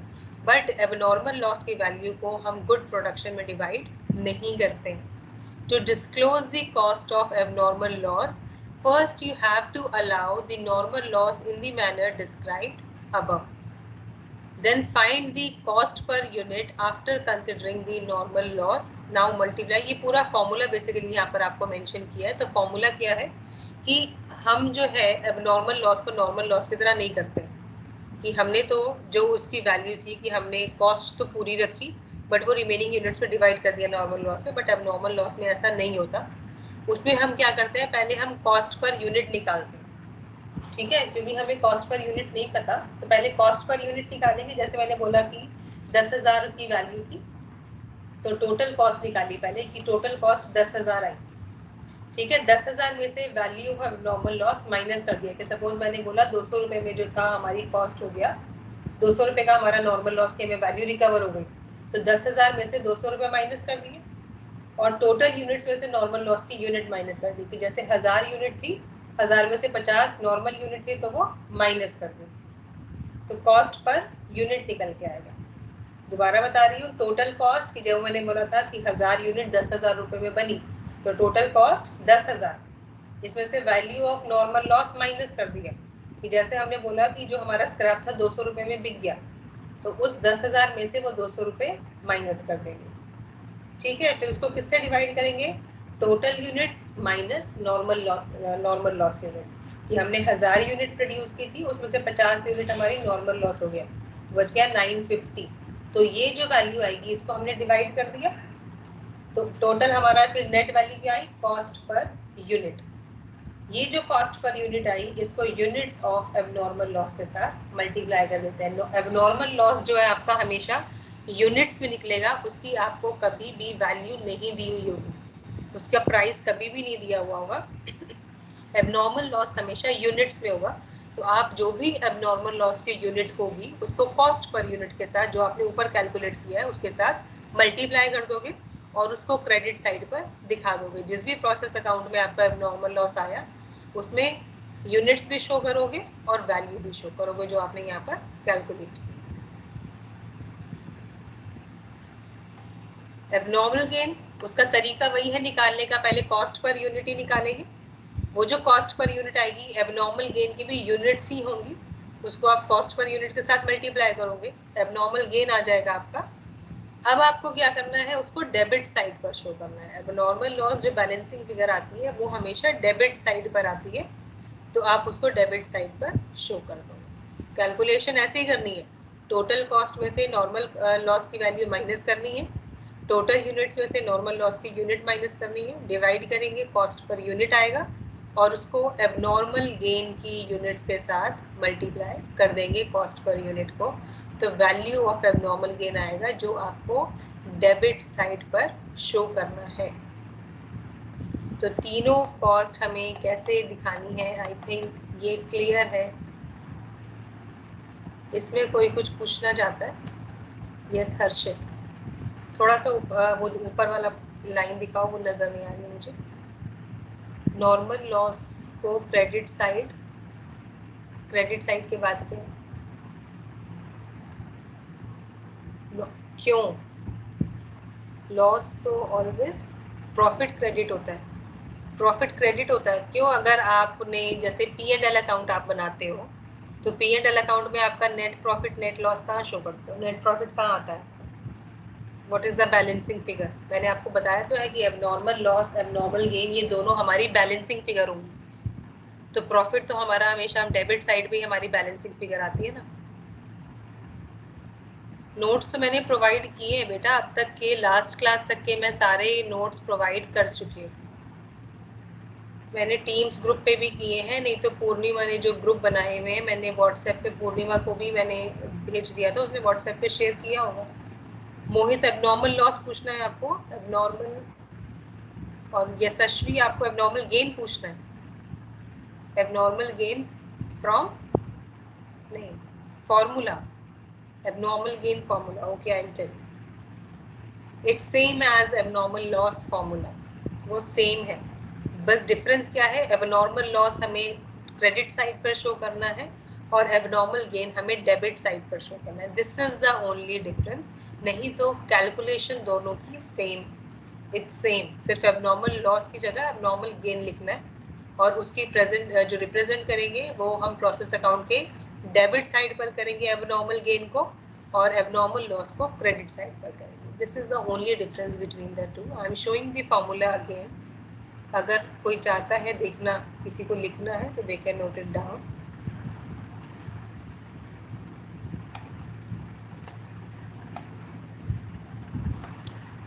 बट abnormal loss की वैल्यू को हम good production में डिवाइड नहीं करते। To disclose the cost of abnormal loss, first you have to allow the normal loss in the manner described above. Then find the cost per unit after considering the normal loss. Now multiply. ये पूरा formula basically यहाँ पर आपको mention किया है। तो formula क्या है कि हम जो है एबनॉर्मल लॉस को नॉर्मल लॉस की तरह नहीं करते, कि हमने तो जो उसकी वैल्यू थी कि हमने कॉस्ट तो पूरी रखी, बट वो रिमेनिंग यूनिट्स में डिवाइड कर दिया नॉर्मल लॉस में। बट एबनॉर्मल लॉस में ऐसा नहीं होता। उसमें हम क्या करते हैं, पहले हम कॉस्ट पर यूनिट निकालते हैं, ठीक है, क्योंकि हमें कॉस्ट पर यूनिट नहीं पता, तो पहले कॉस्ट पर यूनिट निकालेंगे। जैसे मैंने बोला कि 10,000 की वैल्यू थी, तो टोटल कॉस्ट निकाली पहले कि टोटल कॉस्ट 10,000 आई, ठीक है। 10,000 में से value of normal loss minus कर दिया, कि सपोज मैंने बोला 200 रुपए में जो था हमारी कॉस्ट हो गया 200 रुपए का हमारा नॉर्मल लॉस की हमें वैल्यू रिकवर हो गई, तो 10,000 में से 200 रुपए माइनस कर दिए और टोटल यूनिट्स में से नॉर्मल लॉस की यूनिट माइनस कर दी, कि जैसे 1000 यूनिट थी, 1000 में से 50 नॉर्मल यूनिट थे तो वो माइनस कर दें, तो कॉस्ट पर यूनिट निकल के आएगा। दोबारा बता रही हूँ, टोटल कॉस्ट की जब मैंने बोला था कि 1000 यूनिट 10,000 रुपए में बनी, तो टोटल कॉस्ट 10,000, इसमें से value of normal loss minus कर दिया, कि जैसे हमने बोला कि जो हमारा स्क्रैप था 200 रुपए में बिक गया, तो उस 10,000 में से वो 200 रुपए माइनस कर देंगे। ठीक है, फिर उसको किससे डिवाइड करेंगे, total units minus normal loss unit, कि हमने 1000 यूनिट प्रोड्यूस की थी, उसमें से 50 यूनिट हमारी नॉर्मल लॉस हो गया, बच गया 950। तो ये जो वैल्यू आएगी इसको हमने डिवाइड कर दिया, तो टोटल हमारा फिर नेट वैल्यू क्या आई, कॉस्ट पर यूनिट। ये जो कॉस्ट पर यूनिट आई, इसको यूनिट्स ऑफ एबनॉर्मल लॉस के साथ मल्टीप्लाई कर देते हैं। एबनॉर्मल लॉस जो है आपका हमेशा यूनिट्स में निकलेगा, उसकी आपको कभी भी वैल्यू नहीं दी हुई होगी, उसका प्राइस कभी भी नहीं दिया हुआ होगा। एबनॉर्मल लॉस हमेशा यूनिट्स में होगा, तो आप जो भी एबनॉर्मल लॉस की यूनिट होगी उसको कॉस्ट पर यूनिट के साथ, जो आपने ऊपर कैलकुलेट किया है उसके साथ मल्टीप्लाई कर दोगे और उसको क्रेडिट साइड पर दिखा दोगे। जिस भी प्रोसेस अकाउंट में आपका एबनॉर्मल लॉस आया उसमें यूनिट्स भी शो करोगे और वैल्यू भी शो करोगे जो आपने यहाँ पर कैलकुलेट की। एबनॉर्मल गेन, उसका तरीका वही है निकालने का, पहले कॉस्ट पर यूनिट ही निकालेंगे, वो जो कॉस्ट पर यूनिट आएगी एबनॉर्मल गेन की भी यूनिट्स ही होंगी, उसको आप कॉस्ट पर यूनिट के साथ मल्टीप्लाई करोगे, एबनॉर्मल गेन आ जाएगा आपका। अब आपको क्या करना है, उसको डेबिट साइड पर शो करना है। एबनॉर्मल लॉस जो बैलेंसिंग फिगर आती है वो हमेशा डेबिट साइड पर आती है, तो आप उसको डेबिट साइड पर शो कर दो। कैलकुलेशन ऐसे ही करनी है, टोटल कॉस्ट में से नॉर्मल लॉस की वैल्यू माइनस करनी है, टोटल यूनिट्स में से नॉर्मल लॉस की यूनिट माइनस करनी है, डिवाइड करेंगे, कॉस्ट पर यूनिट आएगा और उसको एबनॉर्मल गेन की यूनिट्स के साथ मल्टीप्लाई कर देंगे कॉस्ट पर यूनिट को, तो वैल्यू ऑफ एबनॉर्मल गेन आएगा जो आपको डेबिट साइड पर शो करना है। तो तीनों कॉस्ट हमें कैसे दिखानी है, आई थिंक ये क्लियर है। इसमें कोई कुछ पूछना चाहता है? यस हर्षित, थोड़ा सा वो ऊपर वाला लाइन दिखाओ, वो नजर नहीं आ रही मुझे। नॉर्मल लॉस को क्रेडिट साइड के बाद क्या, क्यों लॉस तो ऑलवेज प्रॉफिट क्रेडिट होता है, प्रॉफिट क्रेडिट होता है क्यों, अगर आपने जैसे P&L अकाउंट आप बनाते हो तो P&L अकाउंट में आपका नेट प्रॉफिट नेट लॉस कहाँ शो करते हो, नेट प्रॉफिट कहाँ आता है, what is the balancing figure. मैंने आपको बताया तो है कि एबनॉर्मल लॉस एबनॉर्मल गेन ये दोनों हमारी बैलेंसिंग फिगर होंगी, तो प्रॉफिट तो हमारा हमेशा हम डेबिट साइड पे ही हमारी बैलेंसिंग फिगर आती है ना। नोट्स तो मैंने प्रोवाइड किए हैं बेटा, अब तक के लास्ट क्लास तक के मैं सारे नोट्स प्रोवाइड कर चुकी हूँ, मैंने टीम्स ग्रुप पे भी किए हैं, नहीं तो पूर्णिमा ने जो ग्रुप बनाए हुए हैं मैंने व्हाट्सएप पे पूर्णिमा को भी मैंने भेज दिया था, उसने व्हाट्सएप पे शेयर किया होगा। मोहित एबनॉर्मल लॉस पूछना है आपको, एबनॉर्मल, और यशस्वी आपको एबनॉर्मल गेन पूछना है, एबनॉर्मल गेन फ्रॉम नहीं formula, abnormal gain formula, okay I will tell you, it's same as abnormal loss formula, वो सेम है, बस डिफरेंस क्या है, एबनॉर्मल लॉस हमें क्रेडिट साइड पर शो करना है और एबनॉर्मल गेन हमें डेबिट साइड पर शो करना है, this is the only difference, नहीं तो कैलकुलेशन दोनों की सेम, इट्स सेम, सिर्फ एबनॉर्मल लॉस की जगह एबनॉर्मल गेन लिखना है और उसकी प्रेजेंट जो रिप्रेजेंट करेंगे वो हम प्रोसेस अकाउंट के डेबिट साइड पर करेंगे एबनॉर्मल गेन को और एबनॉर्मल लॉस को क्रेडिट साइड पर करेंगे, this is the only difference between the two. I am showing the formula again, अगर कोई चाहता है देखना, किसी को लिखना है तो they can note it down.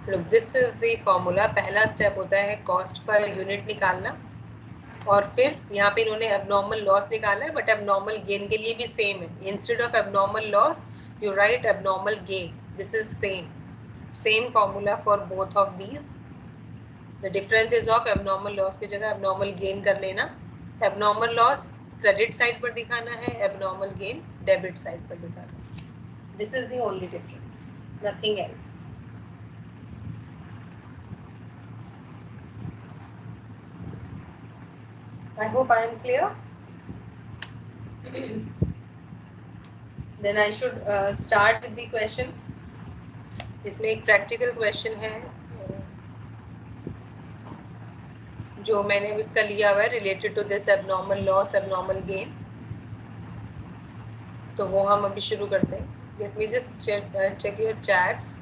Look this is the formula, पहला स्टेप होता है कॉस्ट पर यूनिट निकालना और फिर यहाँ पे इन्होंने एबनॉर्मल लॉस निकाला है, बट एबनॉर्मल गेन के लिए भी सेम है, instead of abnormal loss you right abnormal gain, this is same formula for both of these, the difference is of abnormal loss की जगह एबनॉर्मल गेन कर लेना, एबनॉर्मल लॉस क्रेडिट साइड पर दिखाना है, एबनॉर्मल गेन डेबिट साइड पर दिखाना, this is the only difference, nothing else. I hope I am clear. Then I should start with the question. इसमें एक प्रैक्टिकल क्वेश्चन है जो मैंने इसका लिया हुआ है related to this abnormal loss abnormal gain, तो वो हम अभी शुरू करते हैं. Let me just check your chats.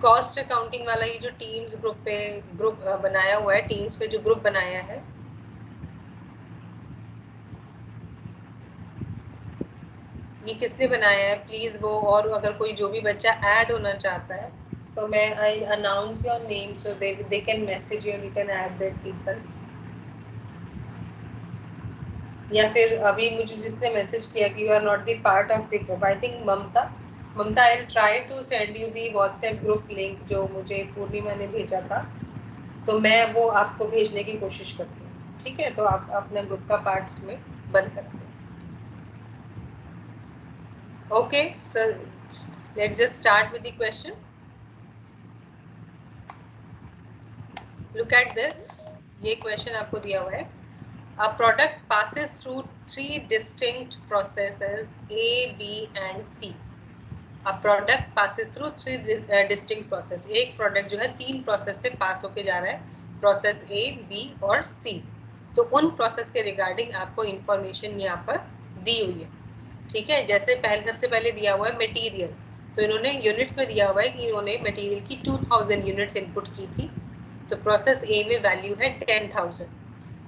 Cost accounting वाला ये जो टीम्स ग्रुप बनाया हुआ है, टीम्स पे जो ग्रुप बनाया है, ये किसने बनाया है प्लीज वो, और अगर कोई जो भी बच्चा ऐड होना चाहता है तो मैं I announce your name so they can message you, you can add that people. या फिर अभी मुझे जिसने मैसेज किया कि you are not the part of the group, I think Mamta I will try to send you the WhatsApp group link जो मुझे पूर्णिमा ने भेजा था, तो मैं वो आपको भेजने की कोशिश करती हूँ. ठीक है, तो आप अपना ग्रुप का पार्ट उसमें बन सकते हैं. Okay sir, let's just start with the question. Look at this. ये क्वेश्चन आपको दिया हुआ है. A product passes through 3 distinct processes A, B and C. A product passes through 3 distinct process. एक प्रोडक्ट जो है 3 प्रोसेस से पास होके जा रहा है, प्रोसेस A, B और C. तो उन प्रोसेस के रिगार्डिंग आपको इंफॉर्मेशन यहाँ पर दी हुई है. ठीक है, जैसे सबसे पहले दिया हुआ है मटेरियल, तो इन्होंने यूनिट्स में दिया हुआ है कि इन्होंने मटेरियल की 2000 यूनिट्स इनपुट की थी, तो प्रोसेस ए में वैल्यू है 10,000.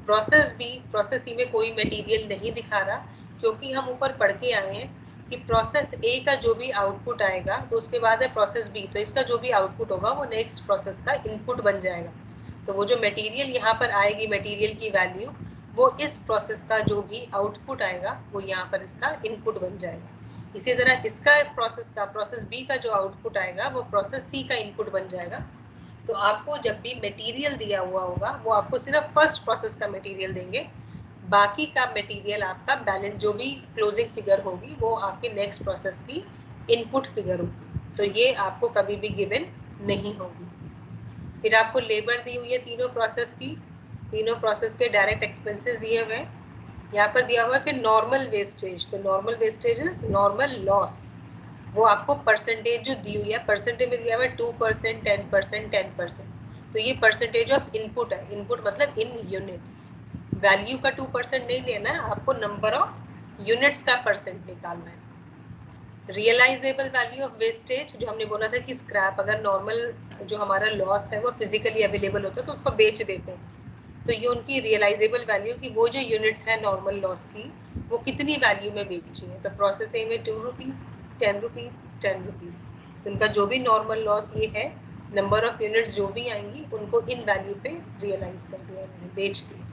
प्रोसेस सी में कोई मटेरियल नहीं दिखा रहा, क्योंकि हम ऊपर पढ़ के आए हैं कि प्रोसेस ए का जो भी आउटपुट आएगा तो उसके बाद है प्रोसेस बी, तो इसका जो भी आउटपुट होगा वो नेक्स्ट प्रोसेस का इनपुट बन जाएगा. तो वो जो मटेरियल यहाँ पर आएगी, मटेरियल की वैल्यू, वो इस प्रोसेस का जो भी आउटपुट आएगा वो यहाँ पर इसका इनपुट बन जाएगा. इसी तरह इसका प्रोसेस बी का जो आउटपुट आएगा वो प्रोसेस सी का इनपुट बन जाएगा. तो आपको जब भी मटेरियल दिया हुआ होगा वो आपको सिर्फ फर्स्ट प्रोसेस का मटेरियल देंगे, बाकी का मटेरियल आपका बैलेंस जो भी क्लोजिंग फिगर होगी वो आपके नेक्स्ट प्रोसेस की इनपुट फिगर होगी. तो ये आपको कभी भी गिवन नहीं होगी. फिर आपको लेबर दी हुई है तीनों प्रोसेस की, तीनों प्रोसेस के डायरेक्ट एक्सपेंसेस दिए हुए हैं. यहाँ पर दिया हुआ है फिर नॉर्मल वेस्टेज, तो normal wastage is normal loss. वो आपको परसेंटेज जो दी हुई है, परसेंटेज में दिया हुआ है 2%, 10%, 10%. तो ये परसेंटेज ऑफ इनपुट है. इनपुट मतलब इन यूनिट्स. वैल्यू का 2% नहीं लेना है आपको, नंबर ऑफ यूनिट्स का परसेंट निकालना है. रियलाइजेबल वैल्यू ऑफ वेस्टेज, जो हमने बोला था कि स्क्रैप, अगर नॉर्मल जो हमारा लॉस है वो फिजिकली अवेलेबल होता है तो उसको बेच देते हैं, तो ये उनकी रियलाइजेबल वैल्यू की वो जो यूनिट्स है नॉर्मल लॉस की वो कितनी वैल्यू में बेची है. तो प्रोसेस ए में 2 रुपीज़, 10 रुपीज़, 10 रुपीज़. उनका जो भी नॉर्मल लॉस ये है, नंबर ऑफ यूनिट्स जो भी आएंगी उनको इन वैल्यू पे रियलाइज कर दिया, बेच दिया.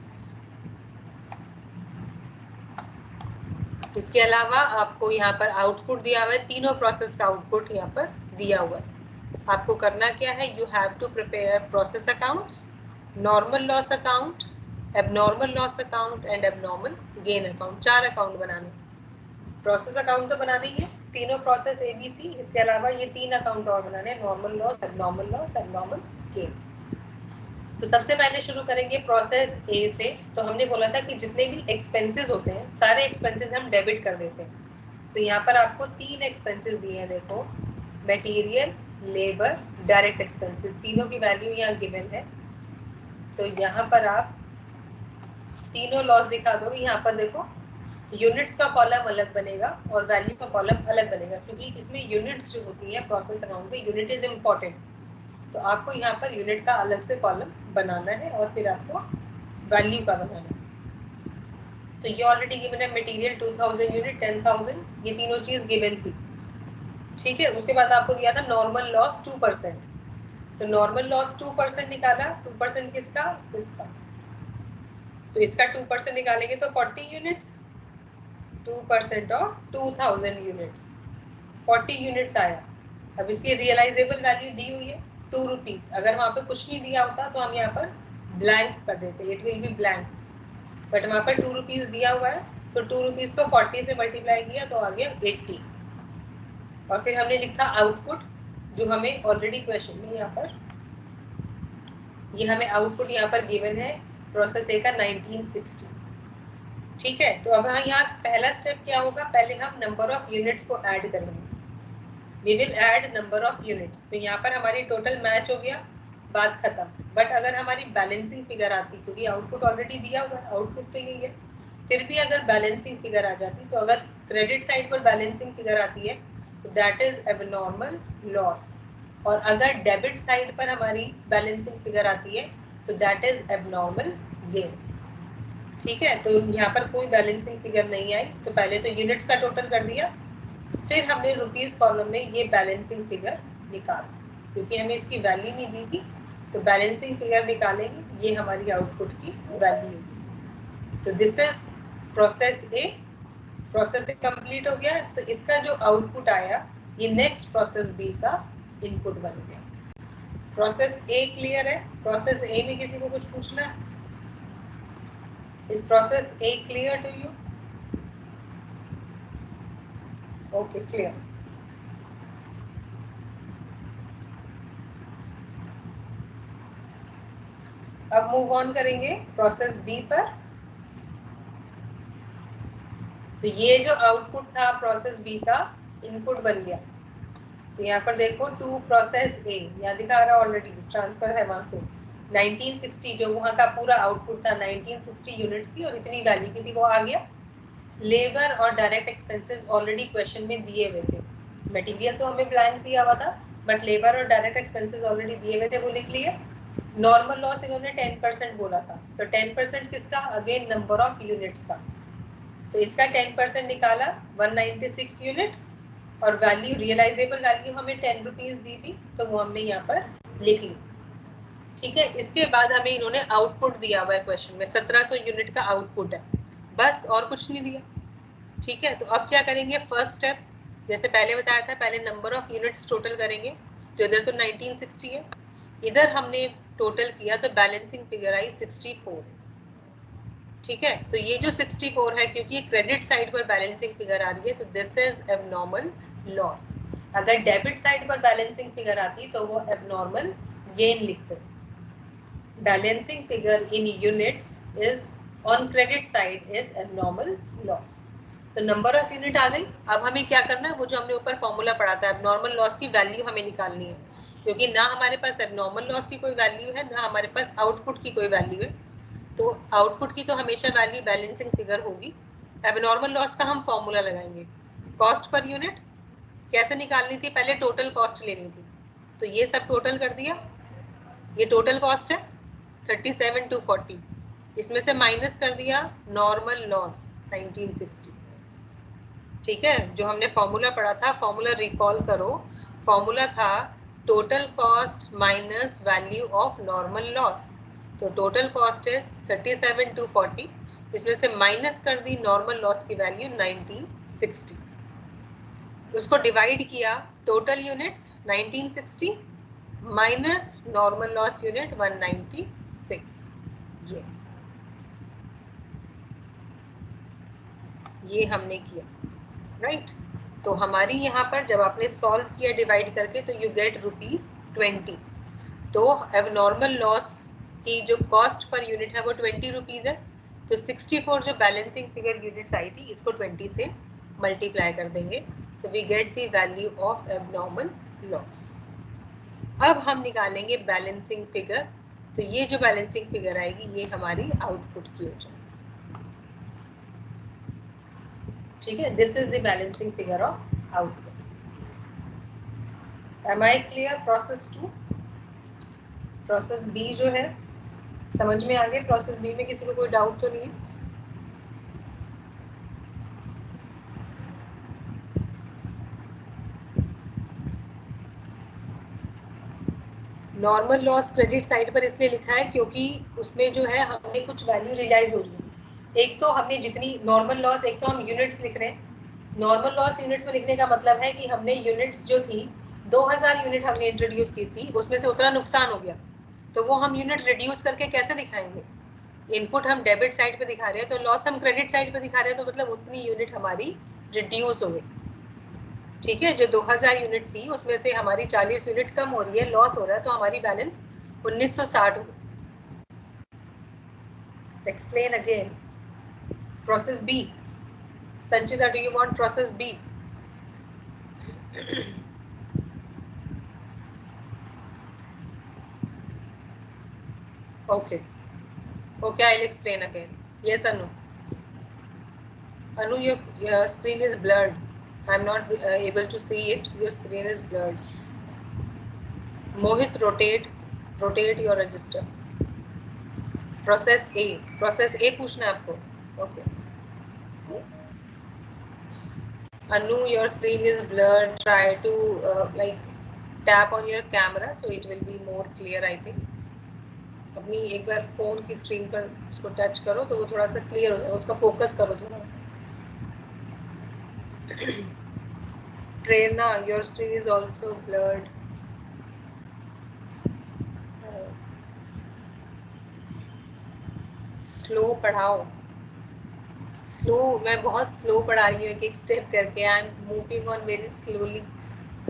इसके अलावा आपको यहाँ पर आउटपुट दिया हुआ है, तीनों प्रोसेस का आउटपुट यहाँ पर दिया हुआ है. आपको करना क्या है, you have to prepare process accounts, normal loss account, abnormal loss account and abnormal gain account. 4 account बनाने. प्रोसेस अकाउंट तो बनानी है, तीनों प्रोसेस ABC, इसके अलावा ये 3 अकाउंट और बनाने हैं, नॉर्मल लॉस, एबनॉर्मल गेन. तो सबसे पहले शुरू करेंगे प्रोसेस ए से. तो हमने बोला था कि जितने भी एक्सपेंसेस होते हैं सारे एक्सपेंसेस हम डेबिट कर देते हैं. तो यहाँ पर आपको 3 एक्सपेंसेस दिए हैं, देखो, मटेरियल, लेबर, डायरेक्ट एक्सपेंसेस, तीनों की वैल्यू यहाँ गिवन है. तो यहाँ पर आप तीनों लॉस दिखा दोगे. यहाँ पर देखो यूनिट्स का कॉलम अलग बनेगा और वैल्यू का कॉलम अलग बनेगा, क्योंकि इसमें यूनिट्स जो होती है प्रोसेस अकाउंट में, यूनिट इज इम्पोर्टेंट. तो आपको यहाँ पर यूनिट का अलग से कॉलम बनाना है और फिर आपको वैल्यू का बनाना है. तो ये ऑलरेडी गिवन है, मटेरियल 2000 यूनिट, 10,000, ये तीनों चीज गिवन थी. ठीक है, उसके बाद आपको दिया था नॉर्मल लॉस 2%. तो नॉर्मल लॉस 2% निकाला. 2% किसका, इसका. तो इसका 2% निकालेंगे तो 40 यूनिट्स. 2% ऑफ 2000 यूनिट्स, 40 यूनिट्स आया. अब इसकी रियलाइजेबल वैल्यू दी हुई है 2 रुपीज. अगर वहां पे कुछ नहीं दिया होता तो हम यहाँ पर ब्लैंक कर देते, it will B blank. But वहां पर 2 रुपीज दिया हुआ है, तो 2 रुपीज को 40 से मल्टीप्लाई किया तो आ गया 80। और फिर हमने लिखा आउटपुट, जो हमें ऑलरेडी क्वेश्चन में यहाँ पर ये हमें आउटपुट यहाँ पर गिवन है प्रोसेस ए का 1960। ठीक है, तो अब यहाँ पहला स्टेप क्या होगा, पहले हम नंबर ऑफ यूनिट्स को ऐड करेंगे। We will add number of units. तो यहाँ पर हमारी टोटल मैच हो गया, बात खत्म। बट अगर हमारी बैलेंसिंग फिगर आती, क्योंकि आउटपुट ऑलरेडी दिया हुआ है, आउटपुट तो यही है, फिर भी अगर बैलेंसिंग फिगर आ जाती, तो अगर क्रेडिट साइड पर बैलेंसिंग फिगर आती है तो दैट इज एबनॉर्मल लॉस, और अगर डेबिट साइड पर हमारी बैलेंसिंग फिगर आती है तो दैट इज एबनॉर्मल गेन। ठीक है, तो यहाँ पर कोई बैलेंसिंग फिगर नहीं आई, तो पहले तो यूनिट्स का टोटल कर दिया, फिर हमने रुपीस कॉलम में ये बैलेंसिंग फिगर निकाल, क्योंकि हमें इसकी वैल्यू नहीं दी थी, तो बैलेंसिंग फिगर निकालेंगे, ये हमारी आउटपुट की वैल्यू होगी। तो this is process A. Process A complete हो गया, तो इसका जो आउटपुट आया ये नेक्स्ट प्रोसेस बी का इनपुट बन गया। प्रोसेस ए क्लियर है? प्रोसेस ए में किसी को कुछ पूछना है? Is process A clear to you? Okay, clear. अब मूव ऑन करेंगे प्रोसेस बी पर। तो ये जो आउटपुट था प्रोसेस बी का इनपुट बन गया। तो यहाँ पर देखो टू प्रोसेस ए, यहाँ दिखा रहा ऑलरेडी ट्रांसफर है वहां से 1960, जो वहां का पूरा आउटपुट था 1960 यूनिट्स थी और इतनी वैल्यू की थी, वो आ गया। लेबर और डायरेक्ट एक्सपेंसेस ऑलरेडी क्वेश्चन में दिए हुए थे, मटेरियल तो हमें ब्लैंक दिया हुआ था, बट लेबर और डायरेक्ट एक्सपेंसेस ऑलरेडी दिए हुए थे, वो लिख लिए। नॉर्मल लॉस इन्होंने 10% बोला था, तो 10% किसका? अगेन नंबर ऑफ यूनिट्स का। तो इसका 10% निकाला 196 यूनिट, और वैल्यू रियलाइजेबल वैल्यू हमें 10 रुपीज दी थी, तो वो हमने यहाँ पर लिख ली। ठीक है, इसके बाद हमें इन्होंने आउटपुट दिया हुआ है क्वेश्चन में, 1700 यूनिट का आउटपुट है, बस और कुछ नहीं दिया। ठीक है, तो अब क्या करेंगे, फर्स्ट स्टेप जैसे पहले बताया था, पहले नंबर ऑफ यूनिट्स टोटल करेंगे। तो इधर तो 1960 है, इधर हमने टोटल किया तो बैलेंसिंग फिगर आई 64। ठीक है, तो ये जो 64 है, क्योंकि क्रेडिट साइड पर बैलेंसिंग फिगर आ रही है, तो दिस इज एबनॉर्मल लॉस। अगर डेबिट साइड पर बैलेंसिंग फिगर आती तो वो एबनॉर्मल गेन लिखते। Balancing figure in units is on credit side is abnormal loss. तो नंबर ऑफ यूनिट आ गई। अब हमें क्या करना है, वो जो हमने ऊपर फॉर्मूला पढ़ा था, एबनॉर्मल लॉस की वैल्यू हमें निकालनी है, क्योंकि ना हमारे पास एबनॉर्मल लॉस की कोई वैल्यू है, ना हमारे पास आउटपुट की कोई वैल्यू है। तो आउटपुट की तो हमेशा वैल्यू बैलेंसिंग फिगर होगी। एबनॉर्मल लॉस का हम फॉर्मूला लगाएंगे, कॉस्ट पर यूनिट। कैसे निकालनी थी, पहले टोटल कॉस्ट लेनी थी, तो ये सब टोटल कर दिया, ये टोटल कॉस्ट है 37,240, इसमें से माइनस कर दिया नॉर्मल लॉस 1960। ठीक है, जो हमने फॉर्मूला पढ़ा था, फॉर्मूला रिकॉल करो, फॉर्मूला था total cost minus value of normal loss. तो टोटल कॉस्ट इज 37,240, इसमें से माइनस कर दी नॉर्मल लॉस की वैल्यू 1960, उसको डिवाइड किया total units 1960 minus normal loss unit 196। ये हमने किया, राइट। तो हमारी यहाँ पर जब आपने सॉल्व किया डिवाइड करके, तो यू गेट ₹20। तो एबनॉर्मल लॉस की जो कॉस्ट पर यूनिट है वो 20 रुपीज है, तो 64 जो बैलेंसिंग फिगर यूनिट्स आई थी, इसको 20 से मल्टीप्लाई कर देंगे, तो we get the value of abnormal loss. अब हम निकालेंगे बैलेंसिंग फिगर, तो ये जो बैलेंसिंग फिगर आएगी ये हमारी आउटपुट की हो जाएगी। ठीक है, this is the balancing figure of output. Am I clear? Process 2, process B जो है समझ में आ गया? प्रोसेस बी में किसी को कोई डाउट तो नहीं है? नॉर्मल लॉस क्रेडिट साइड पर इसलिए लिखा है क्योंकि उसमें जो है हमें कुछ वैल्यू रियलाइज हो रही है। एक तो हमने जितनी नॉर्मल लॉस, एक तो हम यूनिट्स लिख रहे हैं, नॉर्मल लॉस यूनिट्स में लिखने का मतलब है कि हमने यूनिट्स जो थी 2000 यूनिट हमने इंट्रोड्यूस की थी, उसमें से उतना नुकसान हो गया, तो वो हम यूनिट रिड्यूस करके कैसे दिखाएंगे? इनपुट हम डेबिट साइड पे दिखा रहे हैं तो लॉस हम क्रेडिट साइड पे दिखा रहे हैं, तो मतलब उतनी यूनिट हमारी रिड्यूस हो गई। ठीक है, जो 2000 यूनिट थी उसमें से हमारी 40 यूनिट कम हो रही है, लॉस हो रहा है, तो हमारी बैलेंस 1960 हो गई। Explain again process B. Sanchita, do you want process B? okay okay, I'll explain again. Yes, Anu, your screen is blurred. I'm not able to see it. Your screen is blurred. Mohit, rotate your register. Process A पूछना है आपको? Okay. Anu, your screen is blurred. Try to like tap on your camera so it will be more clear, I think. अपनी एक बार phone की screen पर उसको touch करो तो वो थोड़ा सा क्लियर हो जाए, उसका फोकस करो थोड़ा सा। Prerna, your screen is also blurred. Slow पढ़ाओ, स्लो, मैं बहुत स्लो पढ़ा रही हूँ एक एक स्टेप करके। I am moving on very slowly.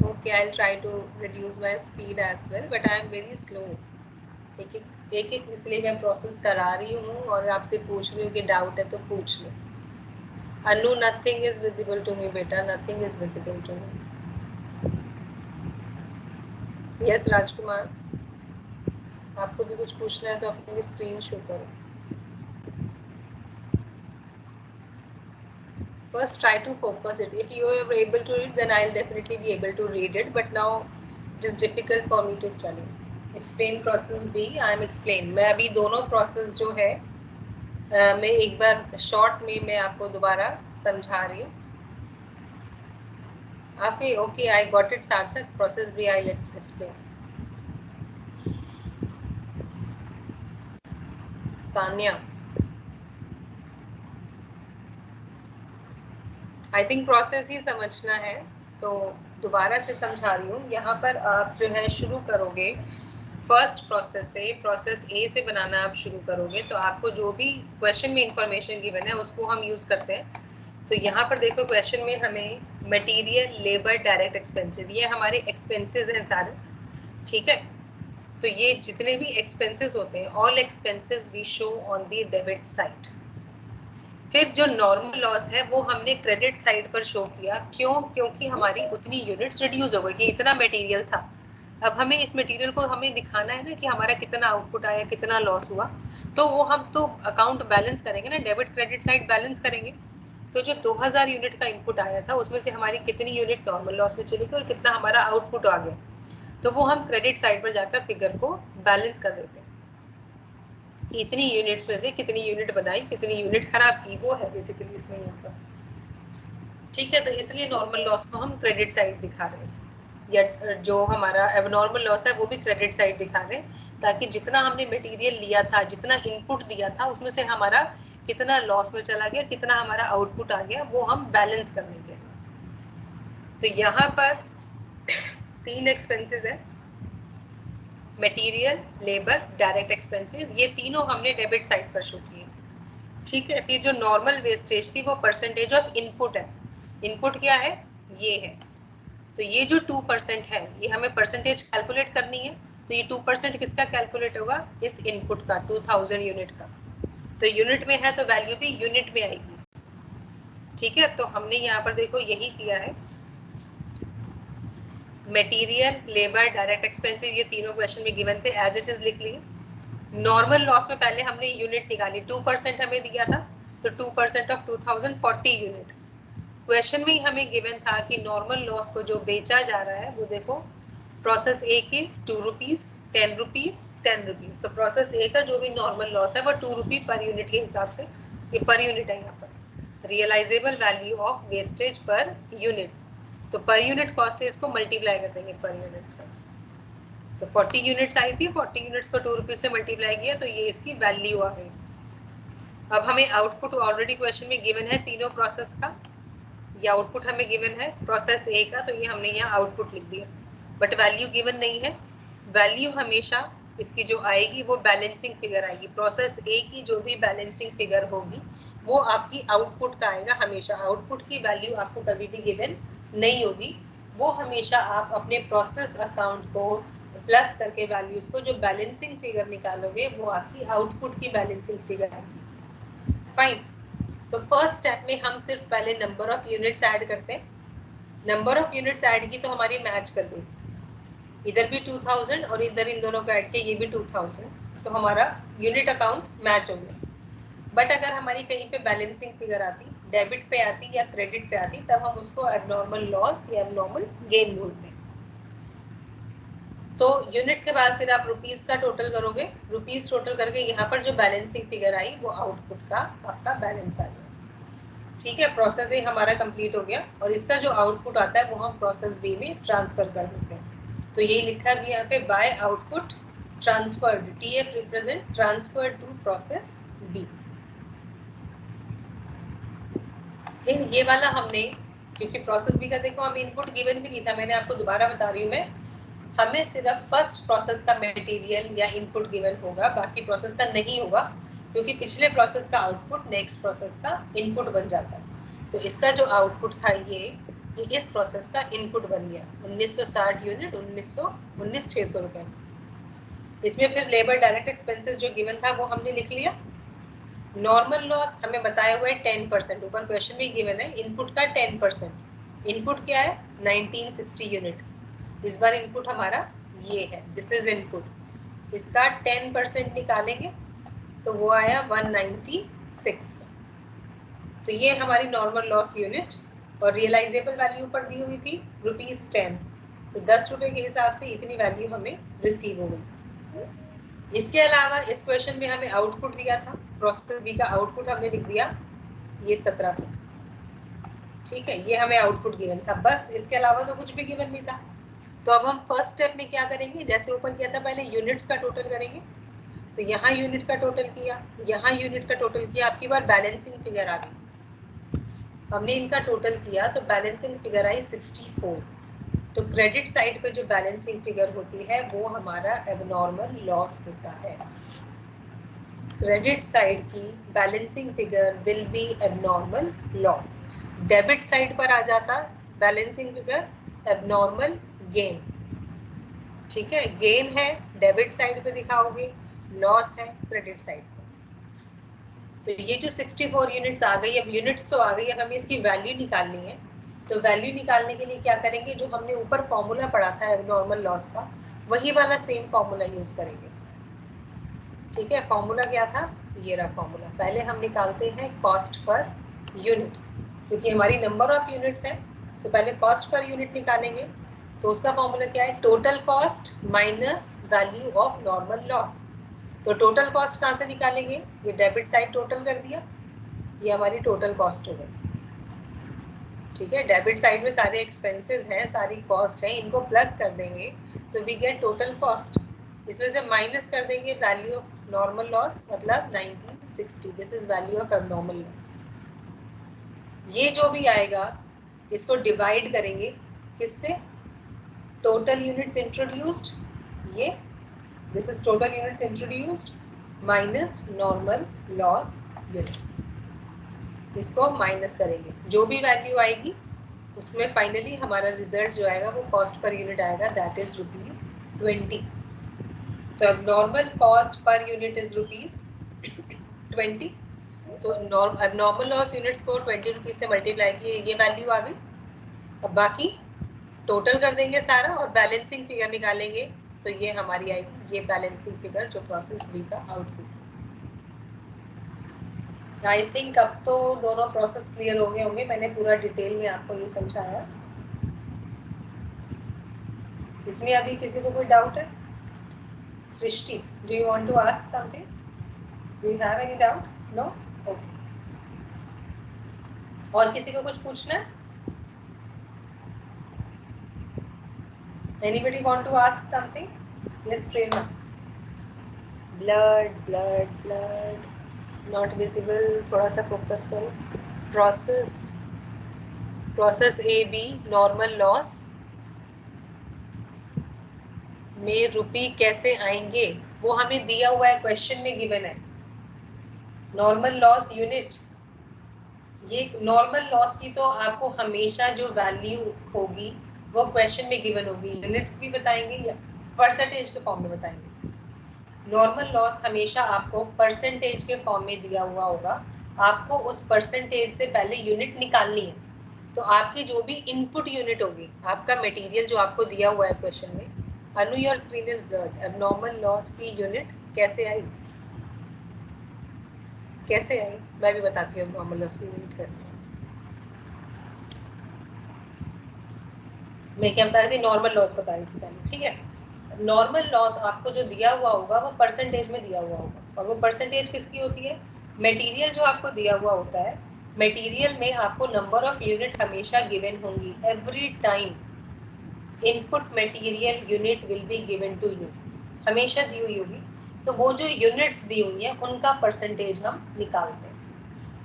Okay, I will try to reduce my speed as well, but I am very slow. एक एक इसलिए मैं प्रोसेस करा रही हूँ और आपसे पूछ रही हूँ कि डाउट है तो पूछ लो। Anu, nothing is visible to me बेटा, nothing is visible to me. Yes Rajkumar, आपको भी कुछ पूछना है तो अपनी स्क्रीन शो करो। First try to focus it. If you are able to read, then I'll definitely be able to read it, but now it is difficult for me to study. Explain process B. I am explain. मैं अभी दोनों process जो है मैं एक बार short में मैं आपको दोबारा समझा रही हूँ। Okay, I got it सार्थक. Process B I let's explain. Tanya, I think process ही समझना है तो दोबारा से समझा रही हूँ। यहाँ पर आप जो है शुरू करोगे फर्स्ट प्रोसेस से, प्रोसेस ए से बनाना आप शुरू करोगे तो आपको जो भी क्वेश्चन में इंफॉर्मेशन गिवन है उसको हम यूज करते हैं। तो यहाँ पर देखो क्वेश्चन में हमें मटेरियल, लेबर, डायरेक्ट एक्सपेंसेस, ये हमारे एक्सपेंसेस हैं सारे। ठीक है, तो ये जितने भी एक्सपेंसेस होते हैं, all expenses we show on the debit side. फिर जो नॉर्मल लॉस है वो हमने क्रेडिट साइड पर शो किया। क्यों? क्योंकि हमारी उतनी यूनिट्स रिड्यूस हो गई कि इतना मटेरियल था। अब हमें इस मटेरियल को हमें दिखाना है ना कि हमारा कितना आउटपुट आया, कितना लॉस हुआ, तो वो हम तो अकाउंट बैलेंस करेंगे ना, डेबिट क्रेडिट साइड बैलेंस करेंगे। तो जो 2000 यूनिट का इनपुट आया था उसमें से हमारी कितनी यूनिट नॉर्मल लॉस में चली गई और कितना हमारा आउटपुट आ गया, तो वो हम क्रेडिट साइड पर जाकर फिगर को बैलेंस कर देते हैं कि इतनी यूनिट्स में से कितनी यूनिट बनाई, कितनी यूनिट खराब की, वो है बेसिकली इसमें यहाँ पर। ठीक है, तो इसलिए नॉर्मल लॉस को हम क्रेडिट साइड दिखा रहे हैं, या जो हमारा एबनॉर्मल लॉस है वो भी क्रेडिट साइड दिखा रहे हैं, ताकि जितना हमने मटेरियल लिया था, जितना इनपुट दिया था, उसमें से हमारा कितना लॉस में चला गया, कितना हमारा आउटपुट आ गया, वो हम बैलेंस करने के लिए। तो यहाँ पर 3 एक्सपेंसेस है, मटेरियल, लेबर, डायरेक्ट एक्सपेंसेस, ये तीनों हमने डेबिट साइड पर शो किए। ठीक है, फिर जो नॉर्मल वेस्टेज थी वो परसेंटेज ऑफ इनपुट है। इनपुट क्या है? ये है। तो ये जो 2% है, ये हमें परसेंटेज कैलकुलेट करनी है। तो ये 2% किसका कैलकुलेट होगा? इस इनपुट का, 2000 यूनिट का। तो यूनिट में है तो वैल्यू भी यूनिट में आएगी। ठीक है, तो हमने यहाँ पर देखो यही किया है। मटेरियल, लेबर, डायरेक्ट एक्सपेंसेस, ये तीनों क्वेश्चन में गिवन थे, एज इट इज लिख लिए। नॉर्मल लॉस में पहले हमने यूनिट निकाली, 2% हमें दिया था, तो 2% ऑफ 2000 40 यूनिट। क्वेश्चन में हमें गिवन था कि नॉर्मल लॉस को जो बेचा जा रहा है वो देखो, प्रोसेस ए की 2 रुपीज, 10 रुपीज, 10 रुपीज। तो प्रोसेस ए का जो भी नॉर्मल लॉस है वो 2 रुपी पर यूनिट के हिसाब से, ये पर यूनिट है यहाँ पर, realisable value of wastage per unit. तो पर यूनिट कॉस्ट है, इसको मल्टीप्लाई कर देंगे पर यूनिट से। तो 40 यूनिट्स आई थी, 40 यूनिट्स को 2 रुपीज से मल्टीप्लाई किया तो ये इसकी वैल्यू आ गई। अब हमें आउटपुट ऑलरेडी क्वेश्चन में गिवन है तीनों प्रोसेस का, ये आउटपुट हमें गिवन है प्रोसेस ए का, तो ये हमने यहाँ आउटपुट लिख दिया, बट वैल्यू गिवन नहीं है। वैल्यू हमेशा इसकी जो आएगी वो बैलेंसिंग फिगर आएगी। प्रोसेस ए की जो भी बैलेंसिंग फिगर होगी वो आपकी आउटपुट का आएगा हमेशा। आउटपुट की वैल्यू आपको कभी भी गिवन नहीं होगी, वो हमेशा आप अपने प्रोसेस अकाउंट को प्लस करके वैल्यूज को जो बैलेंसिंग फिगर निकालोगे वो आपकी आउटपुट की बैलेंसिंग फिगर आएगी। फाइन। तो फर्स्ट स्टेप में हम सिर्फ पहले नंबर ऑफ यूनिट्स ऐड करते हैं। नंबर ऑफ यूनिट्स ऐड की तो हमारी मैच कर दी, इधर भी 2000 और इधर इन दोनों को ऐड किया, ये भी 2000, तो हमारा यूनिट अकाउंट मैच हो गया। बट अगर हमारी कहीं पे बैलेंसिंग फिगर आती, डेबिट पे आती या क्रेडिट पे आती, तब हम उसको एबनॉर्मल लॉस या एबनॉर्मल गेन बोलते हैं। तो यूनिट्स के बाद फिर आप रुपीस का टोटल करोगे, रुपीस टोटल करके यहाँ पर जो बैलेंसिंग फिगर आई वो आउटपुट का आपका बैलेंस आ गया। ठीक है, प्रोसेस ए हमारा कंप्लीट हो गया और इसका जो आउटपुट आता है वो हम प्रोसेस बी में ट्रांसफर कर देते हैं। तो यही लिखा है यहाँ पे, by output transferred, TF represent transferred to process B. ये वाला हमने, क्योंकि प्रोसेस बी का देखो हमें इनपुट गिवन भी नहीं था, मैंने आपको दोबारा बता रही हूँ मैं, हमें सिर्फ फर्स्ट प्रोसेस का मटेरियल या इनपुट गिवन होगा, बाकी प्रोसेस का नहीं होगा, क्योंकि पिछले प्रोसेस का आउटपुट नेक्स्ट प्रोसेस का इनपुट बन जाता है। तो इसका जो आउटपुट था ये इस प्रोसेस का इनपुट बन गया 1960 यूनिट 19,600 रुपए। इसमें फिर लेबर डायरेक्ट एक्सपेंसेस जो गिवन था वो हमने लिख लिया। नॉर्मल लॉस हमें बताया हुआ है 10%, ऊपर क्वेश्चन में गिवन है इनपुट का 10%। इनपुट क्या है 1960 यूनिट, इस बार इनपुट हमारा ये है, दिस इज इनपुट। इसका 10% निकालेंगे तो वो आया 196। तो ये हमारी नॉर्मल लॉस यूनिट, और रियलाइजेबल वैल्यू पर दी हुई थी ₹10, तो 10 रुपए के हिसाब से इतनी वैल्यू हमें रिसीव हो गई। इसके अलावा इस क्वेश्चन में हमें आउटपुट दिया था, प्रोसेस बी का आउटपुट हमने लिख दिया ये 1700। ठीक है, ये हमें आउटपुट गिवन था, बस इसके अलावा तो कुछ भी गिवन नहीं था। तो अब हम फर्स्ट स्टेप में क्या करेंगे, जैसे ऊपर किया था पहले यूनिट्स का टोटल करेंगे। तो यहाँ यूनिट का टोटल किया, यहाँ यूनिट का टोटल किया, आपकी बार बैलेंसिंग फिगर आ गई। हमने इनका टोटल किया तो बैलेंसिंग फिगर आई 64। तो क्रेडिट साइड पे जो बैलेंसिंग फिगर होती है वो हमारा एबनॉर्मल लॉस होता है। क्रेडिट साइड की balancing figure will be abnormal loss. Debit side पर आ जाता बैलेंसिंग फिगर एबनॉर्मल गेन। ठीक है, गेन है डेबिट साइड पे दिखाओगे, लॉस है क्रेडिट साइड पे। तो ये जो 64 यूनिट्स आ गई, अब यूनिट्स तो आ गई, अब हमें इसकी वैल्यू निकालनी है। तो वैल्यू निकालने के लिए क्या करेंगे, जो हमने ऊपर फॉर्मूला पढ़ा था एबनॉर्मल लॉस का, वही वाला सेम फॉर्मूला यूज करेंगे। ठीक है, फॉर्मूला क्या था, ये रहा फॉर्मूला। पहले हम निकालते हैं कॉस्ट पर यूनिट, क्योंकि हमारी नंबर ऑफ यूनिट्स है तो पहले कॉस्ट पर यूनिट निकालेंगे। तो उसका फॉर्मूला क्या है, total cost minus value of normal loss. तो टोटल कॉस्ट कहाँ से निकालेंगे, ये डेबिट साइड टोटल कर दिया, ये हमारी टोटल कॉस्ट हो गई। ठीक है, डेबिट साइड में सारे एक्सपेंसेस हैं, सारी कॉस्ट है, इनको प्लस कर देंगे तो वी गेट टोटल कॉस्ट। इसमें से माइनस कर देंगे वैल्यू ऑफ नॉर्मल लॉस, मतलब 1960, this is value of abnormal loss. ये जो भी आएगा इसको डिवाइड करेंगे किससे, टोटल यूनिट्स इंट्रोड्यूस्ड, ये this is total units introduced minus normal loss units. इसको माइनस करेंगे, जो भी वैल्यू आएगी उसमें फाइनली हमारा रिजल्ट जो आएगा वो कॉस्ट पर यूनिट आएगा, दैट इज ₹20। तो अब normal cost per unit is ₹20। तो नॉर्मल लॉस यूनिट्स को 20 रुपीज से मल्टीप्लाई किए, ये वैल्यू आ गई। अब बाकी टोटल कर देंगे सारा और बैलेंसिंग फिगर निकालेंगे, तो ये हमारी आएगी ये बैलेंसिंग फिगर जो प्रोसेस बी का आउटपुट। आई थिंक अब तो दोनों प्रोसेस क्लियर हो गए होंगे, मैंने पूरा डिटेल में आपको ये समझाया। इसमें अभी किसी को कोई डाउट है? Srishti, do you want to ask something, do you have any doubt? No, okay. और किसी को कुछ पूछना है? Anybody want to ask something? Yes Prerna. Blurred blurred blurred not visible, थोड़ा सा फोकस करो। Process A B normal loss में रुपी कैसे आएंगे? वो हमें दिया हुआ है, क्वेश्चन में गिवन है। नॉर्मल लॉस यूनिट, ये नॉर्मल लॉस की तो आपको हमेशा जो वैल्यू होगी वो क्वेश्चन में गिवन होगी, यूनिट्स भी बताएंगे या परसेंटेज के फॉर्म में बताएंगे। नॉर्मल लॉस हमेशा आपको परसेंटेज के फॉर्म में दिया हुआ होगा, आपको उस परसेंटेज से पहले यूनिट निकालनी है। तो आपकी जो भी इनपुट यूनिट होगी, आपका मटेरियल जो आपको दिया हुआ है क्वेश्चन में, Anu your screen is blurred, abnormal loss की यूनिट कैसे आई, कैसे आई, मैं भी बताती हूँ नॉर्मल लॉस की यूनिट कैसे आई। मैं क्या बता रही थी, नॉर्मल लॉस बता रही थी पहले, ठीक है। नॉर्मल लॉस आपको जो दिया हुआ होगा वो परसेंटेज में दिया हुआ होगा, और वो परसेंटेज किसकी होती है, मटेरियल जो आपको दिया हुआ होता है, मटेरियल में आपको नंबर ऑफ यूनिट हमेशा गिवन होंगी, every time input material unit will be given to you, हमेशा दी हुई होगी। तो वो जो यूनिट्स दी हुई है उनका परसेंटेज हम निकालते हैं,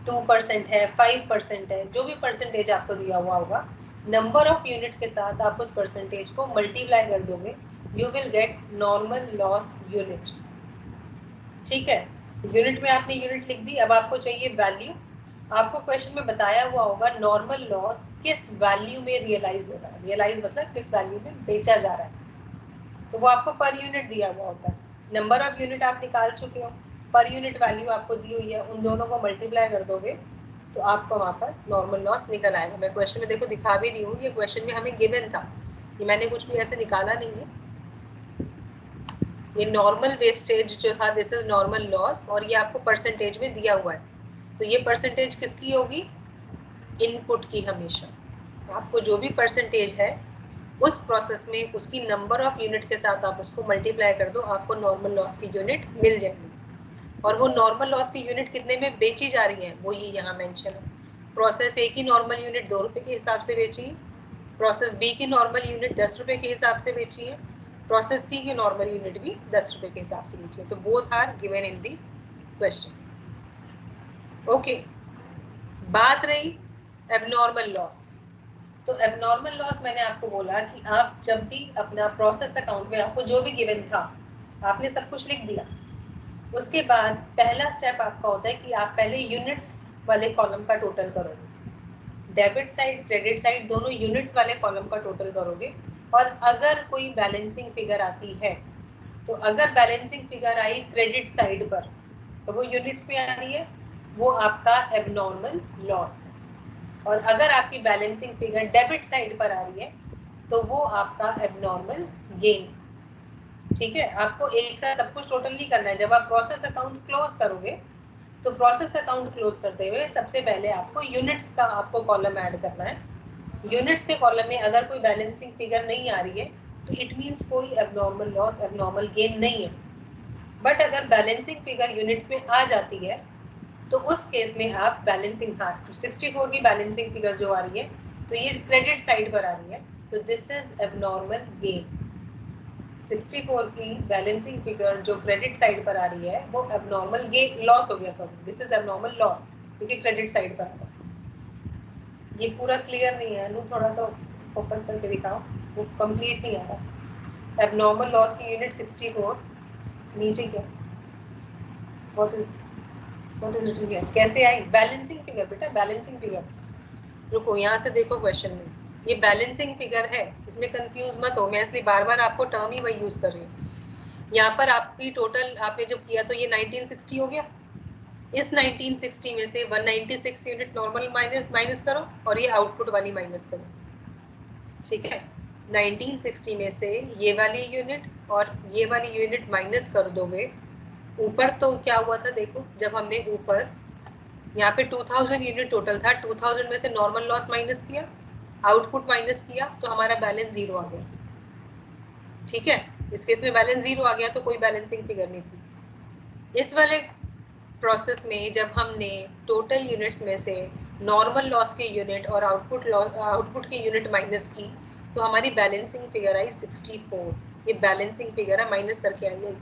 2% है, 5% है, जो भी परसेंटेज आपको दिया हुआ होगा, नंबर ऑफ यूनिट के साथ आप उस परसेंटेज को मल्टीप्लाई कर दोगे, you will get normal loss unit. ठीक है, यूनिट में आपने यूनिट लिख दी, अब आपको चाहिए वैल्यू। आपको क्वेश्चन में बताया हुआ होगा नॉर्मल लॉस किस वैल्यू में रियलाइज हो रहा है, रियलाइज मतलब किस वैल्यू में बेचा जा रहा है, तो वो आपको पर यूनिट दिया हुआ होता है। नंबर ऑफ यूनिट आप निकाल चुके हो, पर यूनिट वैल्यू आपको दी हुई है, उन दोनों को मल्टीप्लाई कर दोगे तो आपको वहाँ पर नॉर्मल लॉस निकल आएगा। मैं क्वेश्चन में देखो दिखा भी रही हूँ, ये क्वेश्चन में हमें गिवन था, ये मैंने कुछ भी ऐसे निकाला नहीं है। ये नॉर्मल वेस्टेज जो था, दिस इज नॉर्मल लॉस, और ये आपको परसेंटेज में दिया हुआ है। तो ये परसेंटेज किसकी होगी, इनपुट की। हमेशा आपको जो भी परसेंटेज है उस प्रोसेस में उसकी नंबर ऑफ यूनिट के साथ आप उसको मल्टीप्लाई कर दो, आपको नॉर्मल लॉस की यूनिट मिल जाएगी। और वो नॉर्मल लॉस की यूनिट कितने में बेची जा रही है वो ये यहाँ मेंशन है। प्रोसेस ए की नॉर्मल यूनिट 2 रुपए के हिसाब से बेची है, प्रोसेस बी की नॉर्मल यूनिट 10 रुपए के हिसाब से बेची है, प्रोसेस सी की नॉर्मल यूनिट भी 10 रुपए के हिसाब से बेची है। तो both are given in the question. Okay, बात रही एबनॉर्मल लॉस। तो एबनॉर्मल लॉस मैंने आपको बोला कि आप जब भी अपना प्रोसेस अकाउंट में आपको जो भी गिवन था आपने सब कुछ लिख दिया, उसके बाद पहला स्टेप आपका होता है कि आप पहले यूनिट्स वाले कॉलम का टोटल करोगे, डेबिट साइड क्रेडिट साइड दोनों यूनिट्स वाले कॉलम का टोटल करोगे। और अगर कोई बैलेंसिंग फिगर आती है, तो अगर बैलेंसिंग फिगर आई क्रेडिट साइड पर तो वो यूनिट्स में आ रही है, वो आपका एबनॉर्मल लॉस है। और अगर आपकी बैलेंसिंग फिगर डेबिट साइड पर आ रही है तो वो आपका एबनॉर्मल गेन। ठीक है, आपको एक साथ सब कुछ टोटल नहीं करना है। जब आप प्रोसेस अकाउंट क्लोज करोगे तो प्रोसेस अकाउंट क्लोज करते हुए सबसे पहले आपको यूनिट्स का आपको कॉलम ऐड करना है। यूनिट्स के कॉलम में अगर कोई बैलेंसिंग फिगर नहीं आ रही है तो इट मीन्स कोई एबनॉर्मल लॉस एबनॉर्मल गेन नहीं है। बट अगर बैलेंसिंग फिगर यूनिट्स में आ जाती है तो उस केस में आप बैलेंसिंग, हाँ 64 की बैलेंसिंग फिगर जो आ रही है तो ये क्रेडिट साइड पर आ रही है, तो दिस इज एबनॉर्मल गेन। 64 की बैलेंसिंग फिगर जो क्रेडिट साइड पर आ रही है वो एबनॉर्मल गेन लॉस हो गया, sorry this is abnormal loss क्योंकि क्रेडिट साइड पर आ रहा है। ये पूरा क्लियर नहीं है अनु, थोड़ा सा फोकस करके दिखाओ, वो कंप्लीट नहीं आ रहा। एबनॉर्मल लॉस की यूनिट 64, नीचे क्या, व्हाट इज रिटन हियर, कैसे आई बैलेंसिंग फिगर, बेटा बैलेंसिंग फिगर। रुको यहाँ से देखो क्वेश्चन में, ये बैलेंसिंग फिगर है, इसमें कंफ्यूज मत हो, मैं इसलिए बार बार आपको टर्म ही वही यूज कर रही हूँ। यहाँ पर आपकी टोटल आपने जब किया तो ये 1960 हो गया, इस 1960 में से 196 यूनिट नॉर्मल माइनस करो और ये आउटपुट वाली माइनस करो। ठीक है, 1960 में से ये वाली यूनिट और ये वाली यूनिट माइनस कर दोगे। ऊपर तो क्या हुआ था देखो, जब हमने ऊपर यहाँ पे 2000 यूनिट टोटल था, 2000 में से नॉर्मल लॉस माइनस किया, आउटपुट माइनस किया, तो हमारा बैलेंस 0 आ गया। ठीक है, इस केस में बैलेंस 0 आ गया तो कोई बैलेंसिंग फिगर नहीं थी। इस वाले प्रोसेस में जब हमने टोटल यूनिट्स में से नॉर्मल लॉस की यूनिट और आउटपुट की यूनिट माइनस की तो हमारी बैलेंसिंग फिगर आई 64। ये बैलेंसिंग फिगर है, माइनस करके आई है।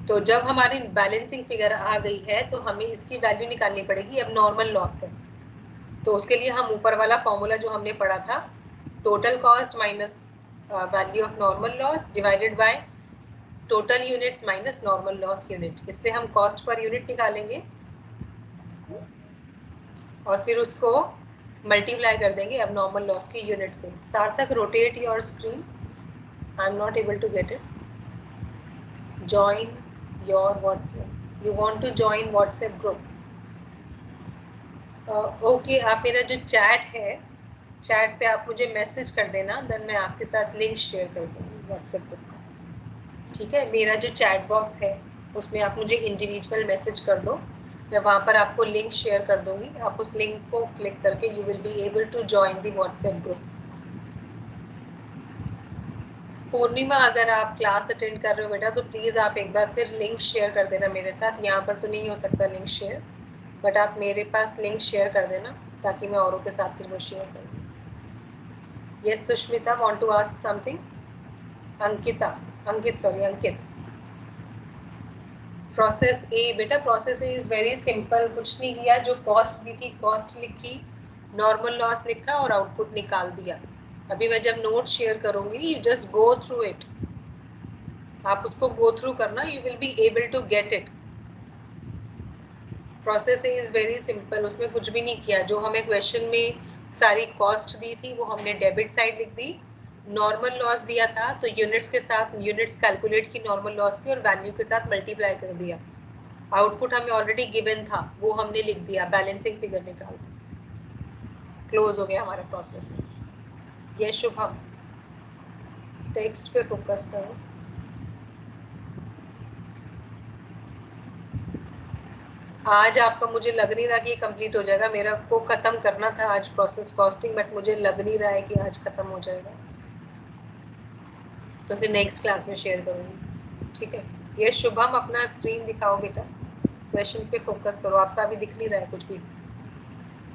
तो जब हमारी बैलेंसिंग फिगर आ गई है तो हमें इसकी वैल्यू निकालनी पड़ेगी, अब नॉर्मल लॉस है तो उसके लिए हम ऊपर वाला फॉर्मूला जो हमने पढ़ा था, total cost minus value of normal loss divided by total units minus normal loss unit, इससे हम कॉस्ट पर यूनिट निकालेंगे और फिर उसको मल्टीप्लाई कर देंगे अब नॉर्मल लॉस की यूनिट से। Sarthak, rotate your screen, I am not able to get it. Join your WhatsApp, you want to join WhatsApp group. Okay, आप मेरा जो चैट है, चैट पे आप मुझे मैसेज कर देना, देन मैं आपके साथ लिंक शेयर कर दूँगी व्हाट्सएप ग्रुप का, ठीक है। मेरा जो चैट बॉक्स है उसमें आप मुझे इंडिविजुअल मैसेज कर दो, मैं वहाँ पर आपको लिंक शेयर कर दूंगी, आप उस लिंक को क्लिक करके you will be able to join the WhatsApp group. Purnima, अगर आप क्लास अटेंड कर रहे हो बेटा तो प्लीज़ आप एक बार फिर लिंक शेयर कर देना मेरे साथ। यहाँ पर तो नहीं हो सकता लिंक शेयर, बट आप मेरे पास लिंक शेयर कर देना ताकि मैं औरों के साथ फिर वो शेयर करूँ। Yes Sushmita, want to ask something? Ankit. Process A, बेटा process A is very simple, कुछ नहीं किया, जो कॉस्ट दी थी कॉस्ट लिखी, नॉर्मल लॉस लिखा और आउटपुट निकाल दिया। अभी मैं जब नोट शेयर करूंगी, you just go through it, आप उसको गो थ्रू करना, you will be able to get it. Process A is very simple, उसमें कुछ भी नहीं किया, जो हमें क्वेश्चन में सारी कॉस्ट दी थी वो हमने डेबिट साइड लिख दी, नॉर्मल लॉस दिया था तो यूनिट्स के साथ यूनिट्स कैलकुलेट की नॉर्मल लॉस की और वैल्यू के साथ मल्टीप्लाई कर दिया। आउटपुट हमें ऑलरेडी गिवन था, वो हमने लिख दिया, बैलेंसिंग फिगर निकाल दिया, क्लोज हो गया हमारा प्रोसेस। ये शुभम, टेक्स्ट पे फोकस करो। आज आपका मुझे लग नहीं रहा कि ये कंप्लीट हो जाएगा, मेरा को खत्म करना था आज प्रोसेस कॉस्टिंग, बट मुझे लग नहीं रहा है कि आज खत्म हो जाएगा, तो फिर नेक्स्ट क्लास में शेयर करूंगी, ठीक है। ये शुभम, अपना स्क्रीन दिखाओ बेटा, क्वेश्चन पे फोकस करो, आपका अभी दिख नहीं रहा है कुछ भी,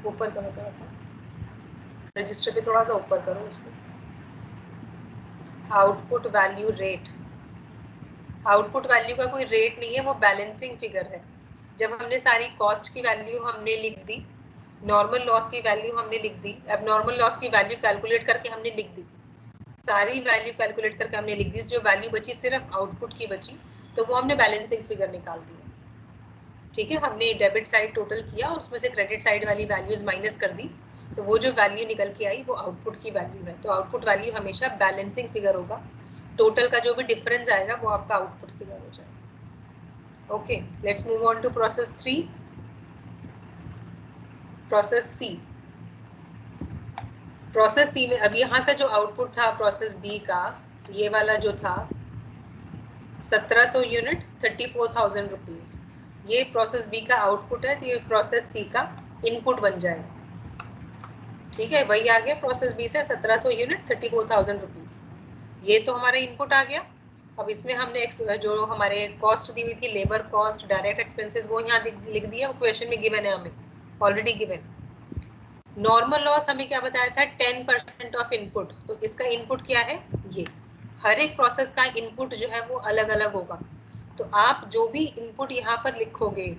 ऊपर करो थोड़ा सा, रजिस्टर पे थोड़ा सा ऊपर करो उसको। Output value rate, output value का कोई रेट नहीं है, वो बैलेंसिंग फिगर है। जब हमने सारी कॉस्ट की वैल्यू हमने लिख दी, नॉर्मल लॉस की वैल्यू हमने लिख दी, अब नॉर्मल लॉस की वैल्यू कैलकुलेट करके हमने लिख दी, सारी वैल्यू कैलकुलेट करके हमने लिख दी, जो वैल्यू बची सिर्फ आउटपुट की बची, तो वो हमने बैलेंसिंग फिगर निकाल दी, ठीक है। हमने डेबिट साइड टोटल किया और उसमें से क्रेडिट साइड वाली वैल्यूज माइनस कर दी, तो वो जो वैल्यू निकल के आई वो आउटपुट की वैल्यू है। तो आउटपुट वैल्यू हमेशा बैलेंसिंग फिगर होगा, टोटल का जो भी डिफरेंस आएगा वो आपका आउटपुट फिगर हो जाएगा। Okay, let's move on to process 3, process C. Process C में अब यहाँ का जो आउटपुट था प्रोसेस बी का, ये वाला जो था 1700 यूनिट 34,000 रुपीज, ये प्रोसेस बी का आउटपुट है, तो ये प्रोसेस सी का इनपुट बन जाएगा, ठीक है। वही आ गया प्रोसेस बी से 1700 यूनिट 34,000 रुपीज, ये तो हमारा इनपुट आ गया। अब इसमें हमने जो हमारे कॉस्ट दी हुई थी, लेबर कॉस्ट, डायरेक्ट एक्सपेंसेस, वो यहाँ लिख दिया, क्वेश्चन में गिवन है हमें, ऑलरेडी गिवन। नॉर्मल लॉस हमें क्या बताया था, 10% ऑफ इनपुट, तो इसका इनपुट क्या है, ये। हर एक प्रोसेस का इनपुट जो है वो अलग अलग होगा, तो आप जो भी इनपुट यहाँ पर लिखोगे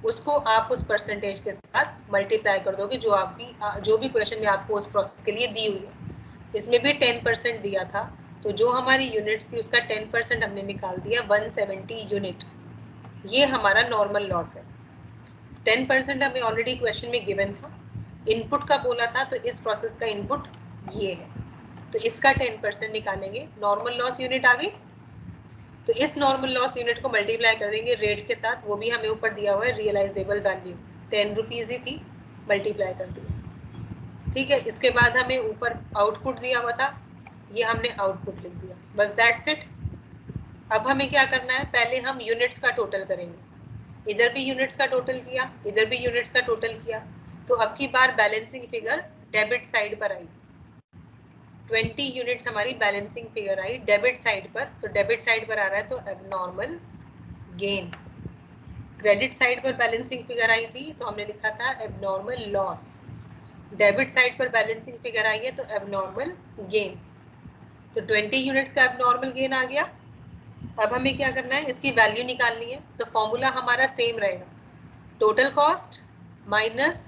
उसको आप उस परसेंटेज के साथ मल्टीप्लाई कर दोगे, जो भी क्वेश्चन में आपको उस प्रोसेस के लिए दी हुई है। इसमें भी 10% दिया था, तो जो हमारी यूनिट थी उसका 10% हमने निकाल दिया, 170 यूनिट, ये हमारा नॉर्मल लॉस है। 10% हमें ऑलरेडी क्वेश्चन में गिवन था, इनपुट का बोला था, तो इस प्रोसेस का इनपुट ये है, तो इसका 10% निकालेंगे, नॉर्मल लॉस यूनिट आ गई, तो इस नॉर्मल लॉस यूनिट को मल्टीप्लाई कर देंगे रेट के साथ, वो भी हमें ऊपर दिया हुआ है, रियलाइजेबल वैल्यू 10 रुपीज ही थी, मल्टीप्लाई कर दिया, ठीक है। इसके बाद हमें ऊपर आउटपुट दिया हुआ था, ये हमने आउटपुट लिख दिया, बस दैट्स इट। अब हमें क्या करना है, पहले हम यूनिट्स का टोटल करेंगे, इधर भी यूनिट्स का टोटल किया, इधर भी यूनिट्स का टोटल किया, तो अब की बार बैलेंसिंग फिगर डेबिट साइड पर आई, 20 यूनिट्स हमारी balancing figure I debit side पर, तो डेबिट साइड पर आ रहा है तो एबनॉर्मल गेन। क्रेडिट साइड पर बैलेंसिंग फिगर आई थी तो हमने लिखा था एबनॉर्मल लॉस, डेबिट साइड पर बैलेंसिंग फिगर आई है तो एबनॉर्मल गेन, तो 20 यूनिट्स का एबनॉर्मल गेन आ गया। अब हमें क्या करना है, इसकी वैल्यू निकालनी है, तो फॉर्मूला हमारा सेम रहेगा, total cost minus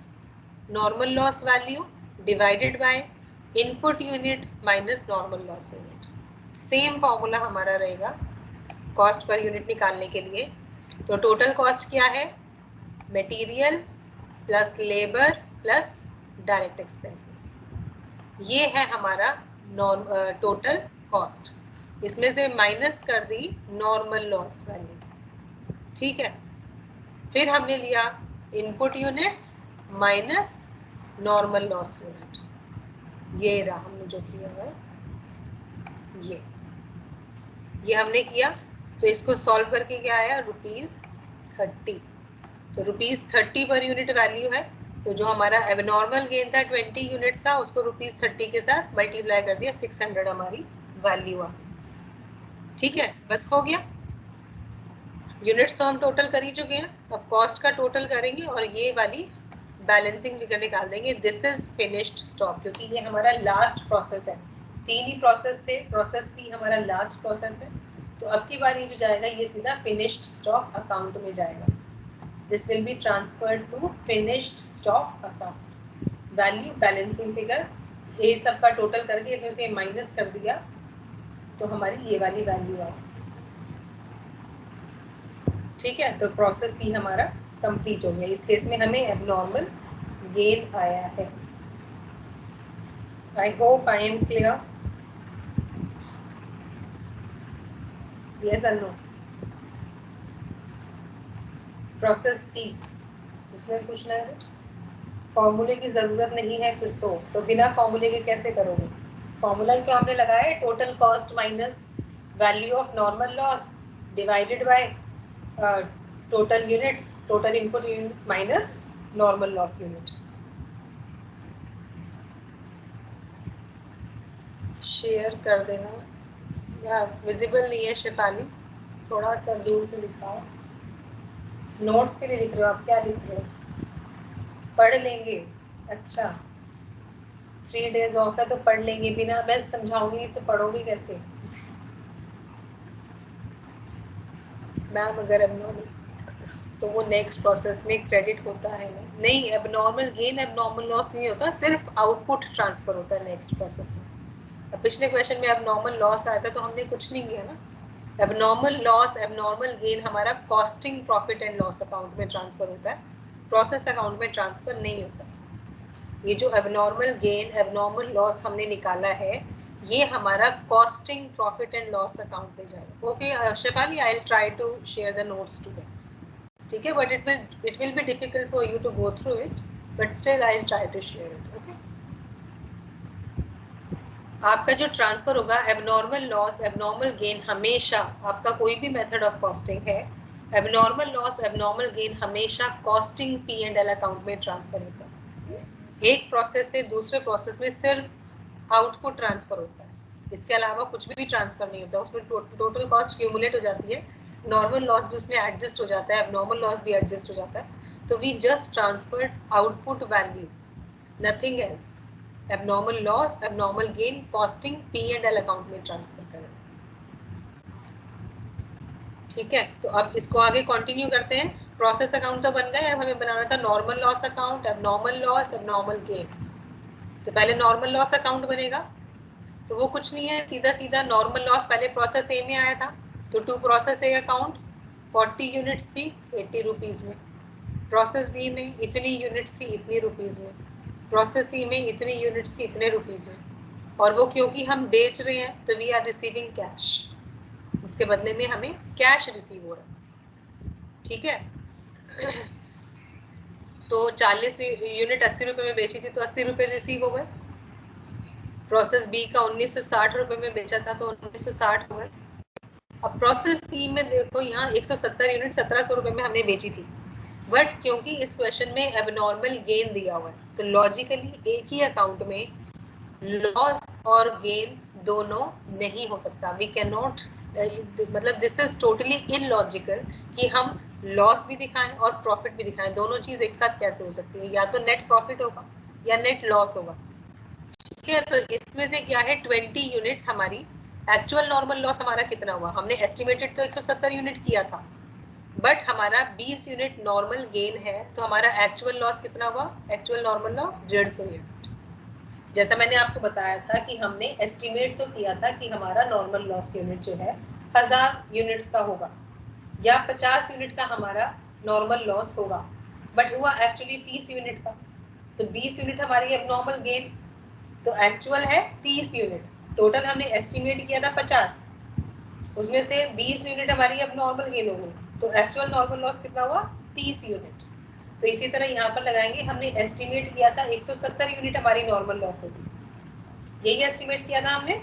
normal loss value divided by input unit minus normal loss unit, same formula हमारा रहेगा, कॉस्ट पर यूनिट निकालने के लिए। तो टोटल कॉस्ट क्या है? Material plus labour plus direct expenses, ये है हमारा टोटल कॉस्ट। इसमें से माइनस कर दी नॉर्मल लॉस वैल्यू, ठीक है। फिर हमने लिया input units minus normal loss unit, ये रहा हमने जो किया है, ये हमने किया। तो इसको सॉल्व करके क्या आया? ₹30। तो ₹30 पर यूनिट वैल्यू है। तो जो हमारा एबनॉर्मल गेन था 20 यूनिट्स का, उसको ₹30 के साथ मल्टीप्लाई कर दिया, 600 हमारी वैल्यू आ गई। ठीक है, बस हो गया। यूनिट्स तो हम टोटल कर ही चुके हैं, अब कॉस्ट का टोटल करेंगे और ये वाली बैलेंसिंग फिगर निकाल देंगे। दिस इज फिनिश्ड स्टॉक, क्योंकि ये हमारा लास्ट प्रोसेस है। 3 ही प्रोसेस थे, प्रोसेस सी हमारा लास्ट प्रोसेस है। तो अब की बार ये जो जाएगा ये सीधा फिनिश्ड स्टॉक अकाउंट में जाएगा। This will be transferred to finished stock account. Value balancing figure, ये सब का टोटल करके इसमें से माइनस कर दिया तो हमारी ये वाली वैल्यू आई। ठीक है, तो प्रोसेस सी हमारा कंप्लीट हो गया। इस केस में हमें एबनॉर्मल गेन आया है। I hope I am clear. Yes और नो? प्रोसेस सी, उसमें पूछना है कुछ? फॉर्मूले की जरूरत नहीं है फिर तो बिना फॉर्मूले के कैसे करोगे? फॉर्मूला क्यों हमने लगाया है? Total cost minus value of normal loss divided by total units, total input unit minus normal loss unit. Share कर देना, या विजिबल नहीं है शेफाली, थोड़ा सा दूर से दिखाओ। नोट्स के लिए लिख रहे हो आप? क्या लिख रहे हो? पढ़ लेंगे? अच्छा, 3 days ऑफ है तो पढ़ लेंगे, बिना मैं समझाऊंगी तो पढ़ोगे कैसे? मैम अगर एबनॉर्मल तो वो नेक्स्ट प्रोसेस में क्रेडिट होता है ना? नहीं, एबनॉर्मल गेन एबनॉर्मल लॉस नहीं होता, सिर्फ आउटपुट ट्रांसफर होता है नेक्स्ट प्रोसेस में। अब पिछले क्वेश्चन में एबनॉर्मल लॉस आया था तो हमने कुछ नहीं किया ना। एबनॉर्मल लॉस एबनॉर्मल गेन हमारा costing profit and loss account में ट्रांसफर होता है, प्रोसेस अकाउंट में ट्रांसफर नहीं होता। ये जो एबनॉर्मल गेन एबनॉर्मल लॉस हमने निकाला है, ये हमारा costing profit and loss account में जाएगा। Okay Shefali, I will try to share the notes today, ठीक है, but it will be difficult for you to go through it, but still I will try to share it. Okay, आपका जो transfer होगा abnormal loss abnormal gain, हमेशा आपका कोई भी method of costing है, एबनॉर्मल लॉस एबनॉर्मल गेन हमेशा costing P&L account में ट्रांसफर होता है। एक प्रोसेस से दूसरे प्रोसेस में सिर्फ आउटपुट ट्रांसफर होता है, इसके अलावा कुछ भी ट्रांसफर नहीं होता। उसमें टोटल कॉस्ट क्यूमुलेट हो जाती है, नॉर्मल लॉस भी उसमें एडजस्ट हो जाता है, एबनॉर्मल लॉस भी एडजस्ट हो जाता है। तो we just transferred output value, nothing else. Abnormal loss abnormal gain costing P&L account में ट्रांसफर करें। ठीक है, तो अब इसको आगे कंटिन्यू करते हैं। प्रोसेस अकाउंट तो बन गए, अब हमें बनाना था normal loss account, abnormal loss abnormal gain. तो पहले नॉर्मल लॉस अकाउंट बनेगा, तो वो कुछ नहीं है, सीधा सीधा नॉर्मल लॉस पहले प्रोसेस ए में आया था, तो to process A account 40 units थी 80 रुपीज में, प्रोसेस बी में इतनी यूनिट्स थी इतनी रुपीज में, प्रोसेस सी में इतनी यूनिट्स थी इतने रुपीज में, और वो क्योंकि हम बेच रहे हैं तो वी आर रिसीविंग कैश, उसके बदले में हमें कैश रिसीव हो रहा है। ठीक है, तो 40 यूनिट 80 रुपए में बेची थी तो 80 रुपए रिसीव हो गए। प्रोसेस बी का 1960 रुपए में बेचा था तो 1960 हो गए। अब प्रोसेस सी में देखो, यहाँ 170 यूनिट 1700 रुपए में हमने बेची थी, बट क्योंकि इस क्वेश्चन में एबनॉर्मल गेन दिया हुआ है तो लॉजिकली एक ही अकाउंट में लॉस और गेन दोनों नहीं हो सकता। वी कैन नॉट, मतलब दिस इज टोटली इलॉजिकल कि हम लॉस भी दिखाएं और प्रॉफिट भी दिखाएं, दोनों चीज एक साथ कैसे हो सकती है? या तो नेट प्रॉफिट होगा या नेट लॉस होगा। ठीक है, तो इसमें से क्या है 20 यूनिट्स हमारी, एक्चुअल नॉर्मल लॉस हमारा कितना हुआ? हमने एस्टिमेटेड तो 170 यूनिट किया था, बट हमारा 20 यूनिट नॉर्मल गेन है, तो हमारा एक्चुअल लॉस कितना हुआ? Actual normal loss 150 unit. जैसा मैंने आपको बताया था कि हमने एस्टिमेट तो किया था कि हमारा नॉर्मल लॉस यूनिट जो है 1000 यूनिट्स का होगा या 50 यूनिट का हमारा नॉर्मल लॉस होगा, बट हुआ एक्चुअली 30 यूनिट का, तो 20 यूनिट हमारी एबनॉर्मल गेन, तो एक्चुअल है 30 यूनिट, टोटल हमने एस्टिमेट किया था 50, उसमें से 20 यूनिट हमारी एबनॉर्मल गेन हो गई, तो एक्चुअल नॉर्मल लॉस कितना हुआ 30 यूनिट। तो इसी तरह यहाँ पर लगाएंगे, हमने एस्टिमेट किया था 170 यूनिट हमारी नॉर्मल लॉस होगी, यही एस्टिमेट किया था हमने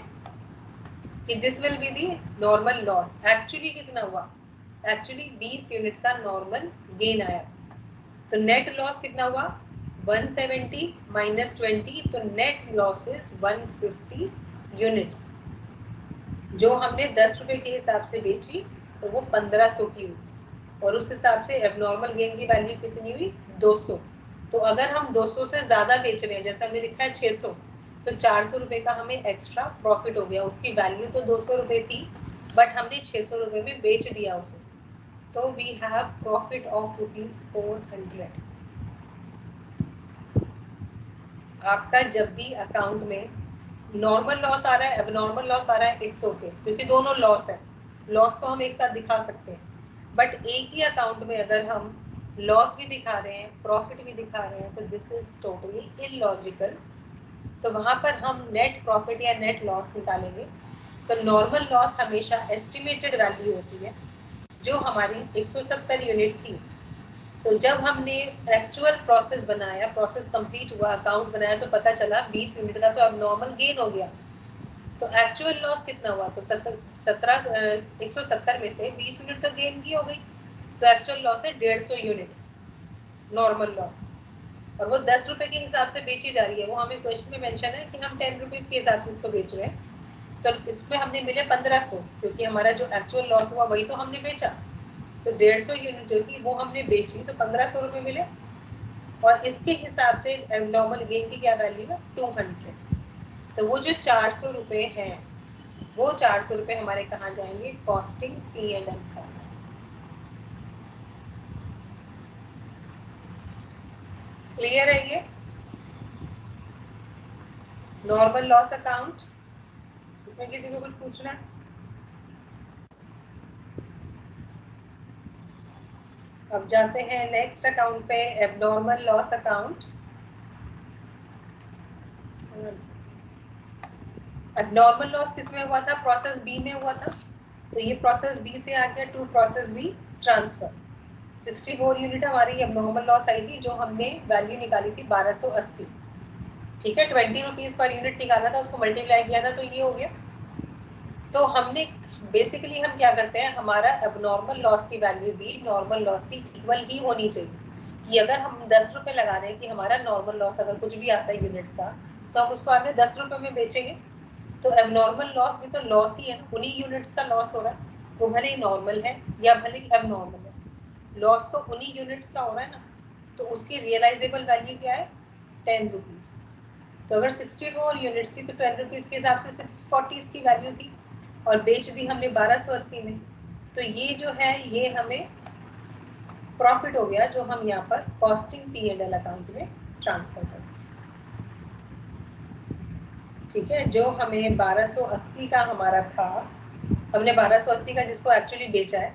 कि this will be the normal loss. Actually कितना हुआ, एक्चुअली 20 यूनिट का नॉर्मल गेन आया, तो नेट लॉस कितना हुआ 170 माइनस 20, तो नेट लॉस इज 150 यूनिट्स। जो हमने 10 रुपए के हिसाब से बेची तो वो 1500 की हुई, और उस हिसाब से एबनॉर्मल गेन की वैल्यू कितनी हुई 200। तो अगर हम 200 से ज्यादा बेच रहे हैं, जैसे हमने लिखा है 600, तो 400 रुपए का हमें एक्स्ट्रा प्रॉफिट हो गया। उसकी वैल्यू तो 200 रुपए थी, बट हमने 600 रुपए में बेच दिया उसे, तो वी हैव प्रॉफिट ऑफ ₹400। आपका जब भी अकाउंट में नॉर्मल लॉस आ रहा है, एबनॉर्मल लॉस आ रहा है, इट्स ओके, क्योंकि दोनों लॉस है, लॉस तो हम एक साथ दिखा सकते हैं, बट एक ही अकाउंट में अगर हम लॉस भी दिखा रहे हैं, प्रॉफिट भी दिखा रहे हैं, तो दिस इज टोटली इलॉजिकल। तो वहां पर हम नेट प्रॉफिट या नेट लॉस निकालेंगे, तो नॉर्मल लॉस हमेशा एस्टिमेटेड वैल्यू होती है, जो हमारी 170 यूनिट थी। तो जब हमने एक्चुअल प्रोसेस बनाया, प्रोसेस कंप्लीट हुआ, अकाउंट बनाया, तो पता चला 20 यूनिट का तो अब नॉर्मल गेन हो गया। तो एक्चुअल लॉस कितना हुआ, तो 170 में से 20 यूनिट तो गेन की हो गई, तो एक्चुअल लॉस है 150 यूनिट नॉर्मल लॉस, और वो 10 रुपए के हिसाब से बेची जा रही है। वो हमें क्वेश्चन में मेंशन है कि हम 10 रुपीज के हिसाब से इसको बेच रहे हैं, तो इसमें हमने मिले 1500, क्योंकि हमारा जो एक्चुअल लॉस हुआ वही तो हमने बेचा, तो 150 यूनिट जो थी वो हमने बेची, तो 1500 रुपए मिले, और इसके हिसाब से नॉर्मल गेन की क्या वैल्यू है 200। तो वो जो 400 रुपए है, वो 400 रुपए हमारे कहाँ जाएंगे, कॉस्टिंग P&L का। क्लियर है ये नॉर्मल लॉस अकाउंट? इसमें किसी को कुछ पूछना है? अब जाते हैं नेक्स्ट अकाउंट पे, abnormal loss account. Abnormal loss किसमें हुआ था, प्रोसेस बी में हुआ था, तो ये प्रोसेस बी से आ गया to process B transfer. 64 unit हमारी एबनॉर्मल लॉस आई थी, जो हमने वैल्यू निकाली थी 1280, ठीक है, 20 रुपीज पर यूनिट निकाला था, उसको मल्टीप्लाई किया था, तो ये हो गया। तो हमने बेसिकली हम क्या करते हैं, हमारा एबनॉर्मल लॉस की वैल्यू भी नॉर्मल लॉस की इक्वल ही होनी चाहिए, कि अगर हम 10 रुपए लगा रहे हैं कि हमारा नॉर्मल लॉस अगर कुछ भी आता है यूनिट्स का, तो हम उसको आगे 10 रुपए में बेचेंगे, तो एबनॉर्मल लॉस भी तो लॉस ही है, उन्हीं यूनिट्स का लॉस हो रहा है, वो भले ही नॉर्मल है या भले ही एबनॉर्मल है, लॉस तो उन्हीं यूनिट्स का हो रहा है ना, तो उसकी रियलाइजेबल वैल्यू क्या है 10 रुपीज। तो अगर 64 यूनिट्स थी तो 10 रुपीज के हिसाब से 640 की वैल्यू थी, और बेच दी हमने 1280 में, तो ये जो है ये हमें प्रॉफिट हो गया, जो हम यहाँ पर कॉस्टिंग P&L अकाउंट में ट्रांसफर कर दें। ठीक है, जो हमें 1280 का हमारा था, हमने 1280 का जिसको एक्चुअली बेचा है,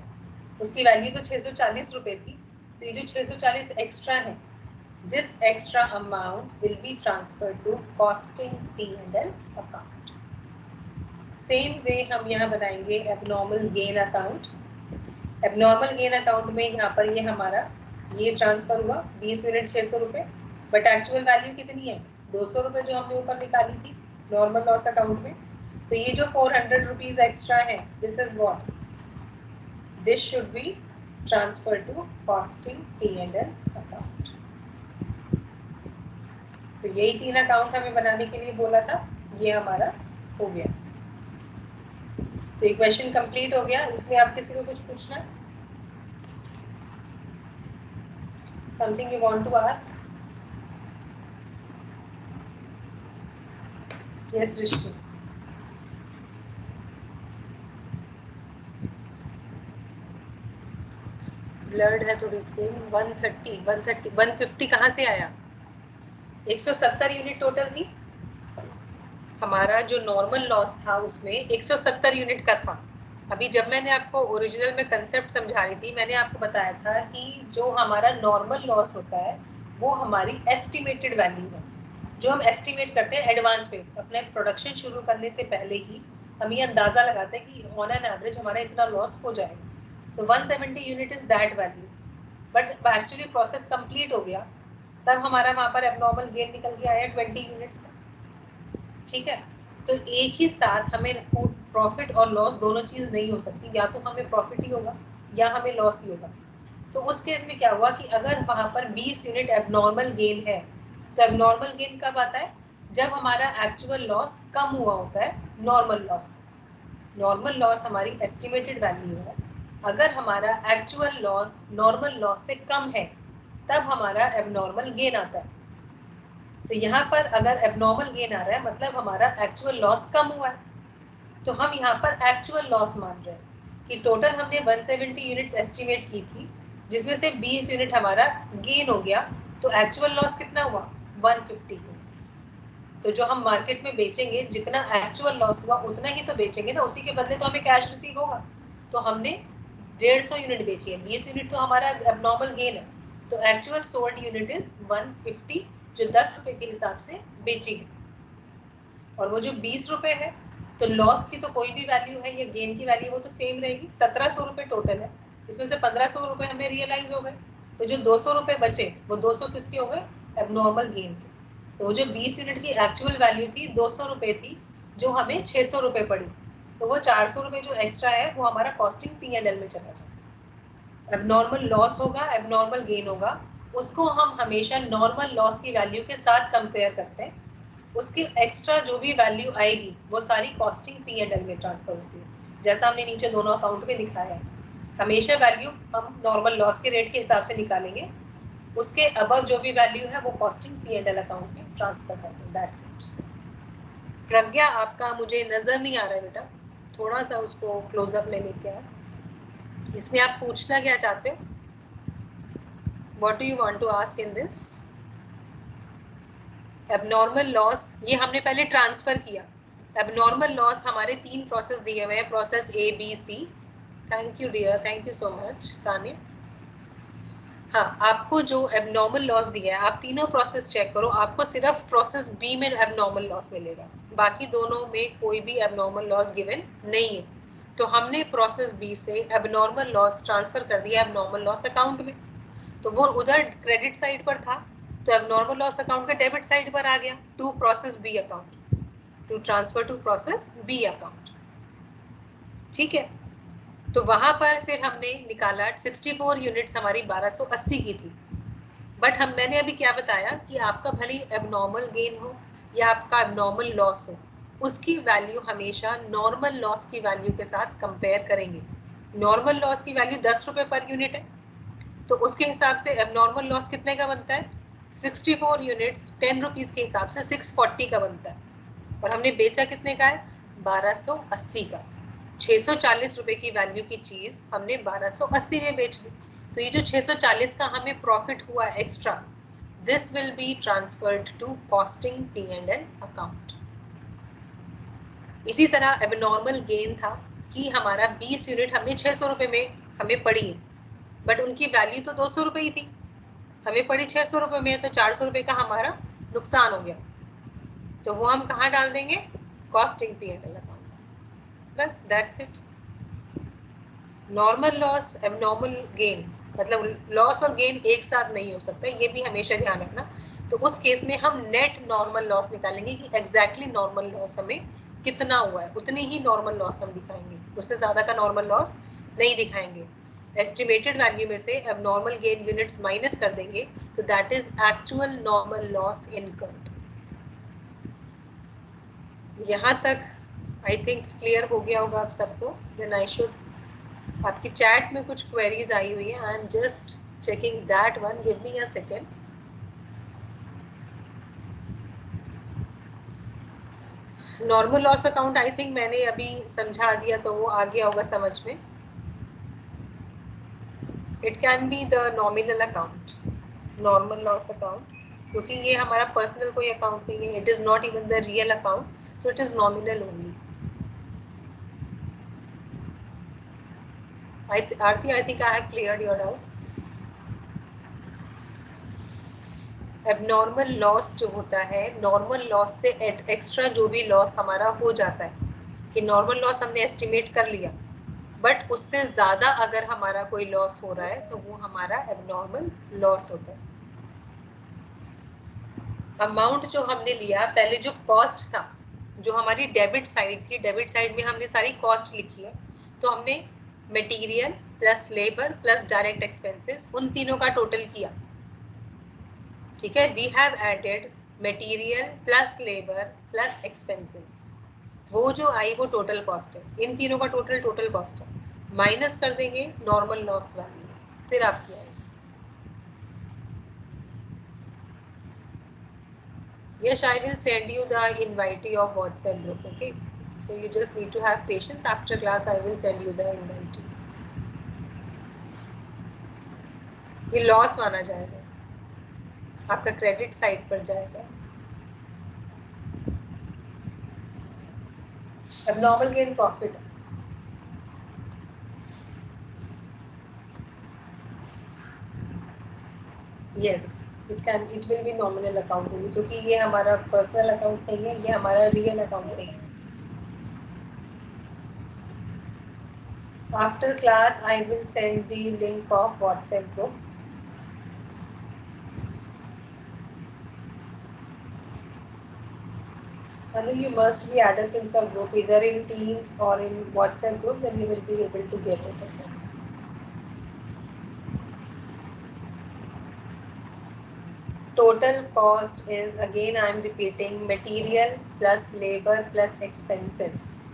उसकी वैल्यू तो 640 रुपए थी, तो ये जो 640 एक्स्ट्रा है, this extra amount will be transferred to costing P&L account. Same way हम यहाँ बनाएंगे abnormal gain account. Abnormal gain account में यहाँ पर ये हमारा ये ट्रांसफर हुआ 20 यूनिट 600 रुपए, बट एक्चुअल वैल्यू कितनी है 200 रुपए, जो हमने ऊपर निकाली थी नॉर्मल लॉस अकाउंट में। तो ये जो 400 रुपीज एक्स्ट्रा है, this is what, this should be transfer to costing P&L account. तो यही 3 अकाउंट हमें बनाने के लिए बोला था, ये हमारा हो गया। तो ये क्वेश्चन कंप्लीट हो गया। इसमें आप किसी को कुछ पूछना, something you want to ask? Yes Srishti. Blurred है थोड़ी स्क्रीन। 150 कहाँ से आया? 170 यूनिट टोटल थी हमारा, जो नॉर्मल लॉस था उसमें 170 यूनिट का था, अभी जब मैंने आपको ओरिजिनल में कंसेप्ट समझा रही थी, मैंने आपको बताया था कि जो हमारा नॉर्मल लॉस होता है वो हमारी एस्टिमेटेड वैल्यू है, जो हम एस्टिमेट करते हैं एडवांस में, अपने प्रोडक्शन शुरू करने से पहले ही हम ये अंदाजा लगाते हैं कि ऑन एन एवरेज हमारा इतना लॉस हो जाएगा, तो 170 unit is that value. But actually process complete हो गया तब हमारा वहां पर एबनॉर्मल गेन निकल के आया 20 यूनिट्स का। ठीक है, तो एक ही साथ हमें प्रॉफिट और लॉस दोनों चीज नहीं हो सकती, या तो हमें प्रॉफिट ही होगा या हमें लॉस ही होगा। तो उस केस में क्या हुआ कि अगर वहां पर 20 यूनिट एबनॉर्मल गेन है, तो एबनॉर्मल गेन कब आता है? जब हमारा एक्चुअल लॉस कम हुआ होता है नॉर्मल लॉस। नॉर्मल लॉस हमारी एस्टिमेटेड वैल्यू है, अगर हमारा एक्चुअल लॉस नॉर्मल लॉस से कम है तब हमारा एबनॉर्मल गेन आता है। तो यहाँ पर अगर एबनॉर्मल गेन आ रहा है मतलब हमारा एक्चुअल लॉस कम हुआ है, तो हम यहाँ पर एक्चुअल लॉस मान रहे हैं कि टोटल हमने 170 यूनिट्स एस्टिमेट की थी, जिसमें से 20 यूनिट हमारा गेन हो गया, तो एक्चुअल लॉस कितना हुआ? 150 यूनिट्स। तो जो हम मार्केट में बेचेंगे, जितना एक्चुअल लॉस हुआ उतना ही तो बेचेंगे ना, उसी के बदले तो हमें कैश रिसीव होगा। तो हमने 150 यूनिट बेची है, 20 यूनिट तो हमारा एबनॉर्मल गेन है, तो एक्चुअल सोल्ड यूनिट इज 150, जो 10 रुपए के हिसाब से बेची है। और वो जो 20 रुपए है, तो लॉस की तो कोई भी वैल्यू है या गेन की वैल्यू वो तो सेम रहेगी। 1700 रुपए टोटल है, इसमें से 1500 रुपए हमें रियलाइज हो गए, तो जो 200 रुपए बचे वो 200 किसके हो गए? एबनॉर्मल गेन के। तो वो जो 20 यूनिट की एक्चुअल वैल्यू थी 200 रुपए थी, जो हमें 600 रुपए पड़ी, तो वो 400 रुपए जो एक्स्ट्रा है वो हमारा कॉस्टिंग P&L में चला जाए। एबनॉर्मल लॉस होगा, एबनॉर्मल गेन होगा, उसको हम हमेशा नॉर्मल लॉस की वैल्यू के साथ कंपेयर करते हैं। उसकी एक्स्ट्रा जो भी वैल्यू आएगी वो सारी कॉस्टिंग P&L में ट्रांसफर होती है, जैसा हमने नीचे दोनों अकाउंट में दिखाया है। हमेशा वैल्यू हम नॉर्मल लॉस के रेट के हिसाब से निकालेंगे, उसके अबव जो भी वैल्यू है वो कॉस्टिंग P&L अकाउंट में ट्रांसफर कर दें। That's it. प्रज्ञा, आपका मुझे नजर नहीं आ रहा है बेटा, थोड़ा सा उसको क्लोजअप में लेके आए। इसमें आप पूछना क्या चाहते हो? What do you want to ask in this? Abnormal loss ये हमने पहले ट्रांसफर किया। एबनॉर्मल लॉस हमारे 3 प्रोसेस दिए हुए हैं, process A, B, C। Thank you dear, thank you so much Tania. हाँ, आपको जो एबनॉर्मल लॉस दिया है, आप तीनों प्रोसेस चेक करो, आपको सिर्फ प्रोसेस B में एबनॉर्मल लॉस मिलेगा, बाकी दोनों में कोई भी एबनॉर्मल लॉस गिवन नहीं है। तो हमने प्रोसेस B से एबनॉर्मल लॉस ट्रांसफर कर दिया एबनॉर्मल लॉस अकाउंट में, तो वो उधर क्रेडिट साइड पर था, तो एबनॉर्मल लॉस अकाउंट का डेबिट साइड पर आ गया, to process B account, to transfer to process B account. ठीक है, तो वहां पर फिर हमने निकाला 64 यूनिट्स हमारी 1280 की थी। बट मैंने अभी क्या बताया कि आपका भले एबनॉर्मल गेन हो या आपका एबनॉर्मल लॉस हो, उसकी वैल्यू हमेशा नॉर्मल लॉस की वैल्यू के साथ कंपेयर करेंगे। नॉर्मल लॉस की वैल्यू 10 रुपए पर यूनिट है, तो उसके हिसाब से एबनॉर्मल लॉस कितने का बनता है? 64 यूनिट्स 10 रुपीज के हिसाब से 640 का बनता है, और हमने बेचा कितने का है? 1280 का। 640 रुपए की वैल्यू की चीज हमने 1280 में बेच दी, तो ये जो 640 का हमें प्रॉफिट हुआ extra, this will be transferred to costing P&L account. इसी तरह एबनॉर्मल गेन था कि हमारा 20 यूनिट हमने 600 रुपए में हमें पड़ी है, बट उनकी वैल्यू तो 200 रुपए ही थी, हमें पड़ी 600 रुपए में, तो 400 रुपए का हमारा नुकसान हो गया, तो वो हम कहाँ डाल देंगे? Costing P&L account. बस that's it. Normal loss, abnormal gain, मतलब लॉस और गेन एक साथ नहीं हो सकता, ये भी हमेशा ध्यान रखना। तो उस केस में हम नेट नॉर्मल लॉस निकालेंगे कि एग्जैक्टली नॉर्मल लॉस हमें कितना हुआ है, उतने ही नॉर्मल लॉस हम दिखाएंगे, उससे ज्यादा का नॉर्मल लॉस नहीं दिखाएंगे। एस्टिमेटेड वैल्यू में से एबनॉर्मल गेन यूनिट्स माइनस कर देंगे, तो that is actual normal loss incurred. यहाँ तक आई थिंक क्लियर हो गया होगा आप सबको। देन आई शुड, आपकी चैट में कुछ क्वेरीज आई हुई है, I am just checking that one, give me a second. Normal loss account I think मैंने अभी समझा दिया, तो वो आ गया होगा समझ में। It can be the nominal account, normal loss account, क्योंकि ये हमारा पर्सनल कोई अकाउंट नहीं है, it is not even the real account, so it is nominal only. Aarti, I think I have cleared your doubt. Abnormal loss जो होता है, normal loss से एक्स्ट्रा जो भी लॉस हमारा हो जाता है, कि नॉर्मल लॉस हमने एस्टिमेट कर लिया, बट उससे ज़्यादा अगर हमारा कोई लॉस हो रहा है तो वो हमारा एबनॉर्मल लॉस होता है। अमाउंट जो हमने लिया, पहले जो कॉस्ट था, जो हमारी डेबिट साइड थी, डेबिट साइड में हमने सारी कॉस्ट लिखी है, तो हमने material plus labour plus direct expenses, उन तीनों का टोटल किया। ठीक है, we have added material plus labour plus expenses, वो जो आई वो टोटल कॉस्ट है, इन तीनों का टोटल कॉस्ट है, माइनस कर देंगे नॉर्मल लॉस वैल्यू, फिर आपकी आएगी। Yes, I will send you the invite of WhatsApp group. Okay, so you just need to have patience. After class, I will send you the invite. ये loss माना जाएगा, आपका credit side पर जाएगा। Abnormal gain profit. Yes, it will be nominal account only, क्योंकि ये हमारा personal account नहीं है, ये हमारा रियल अकाउंट नहीं है। After class, I will send the link of WhatsApp group. Anil, you must be added in some group, either in Teams or in WhatsApp group, then you will be able to get it. Okay? Total cost is, again I am repeating, material plus labor plus expenses.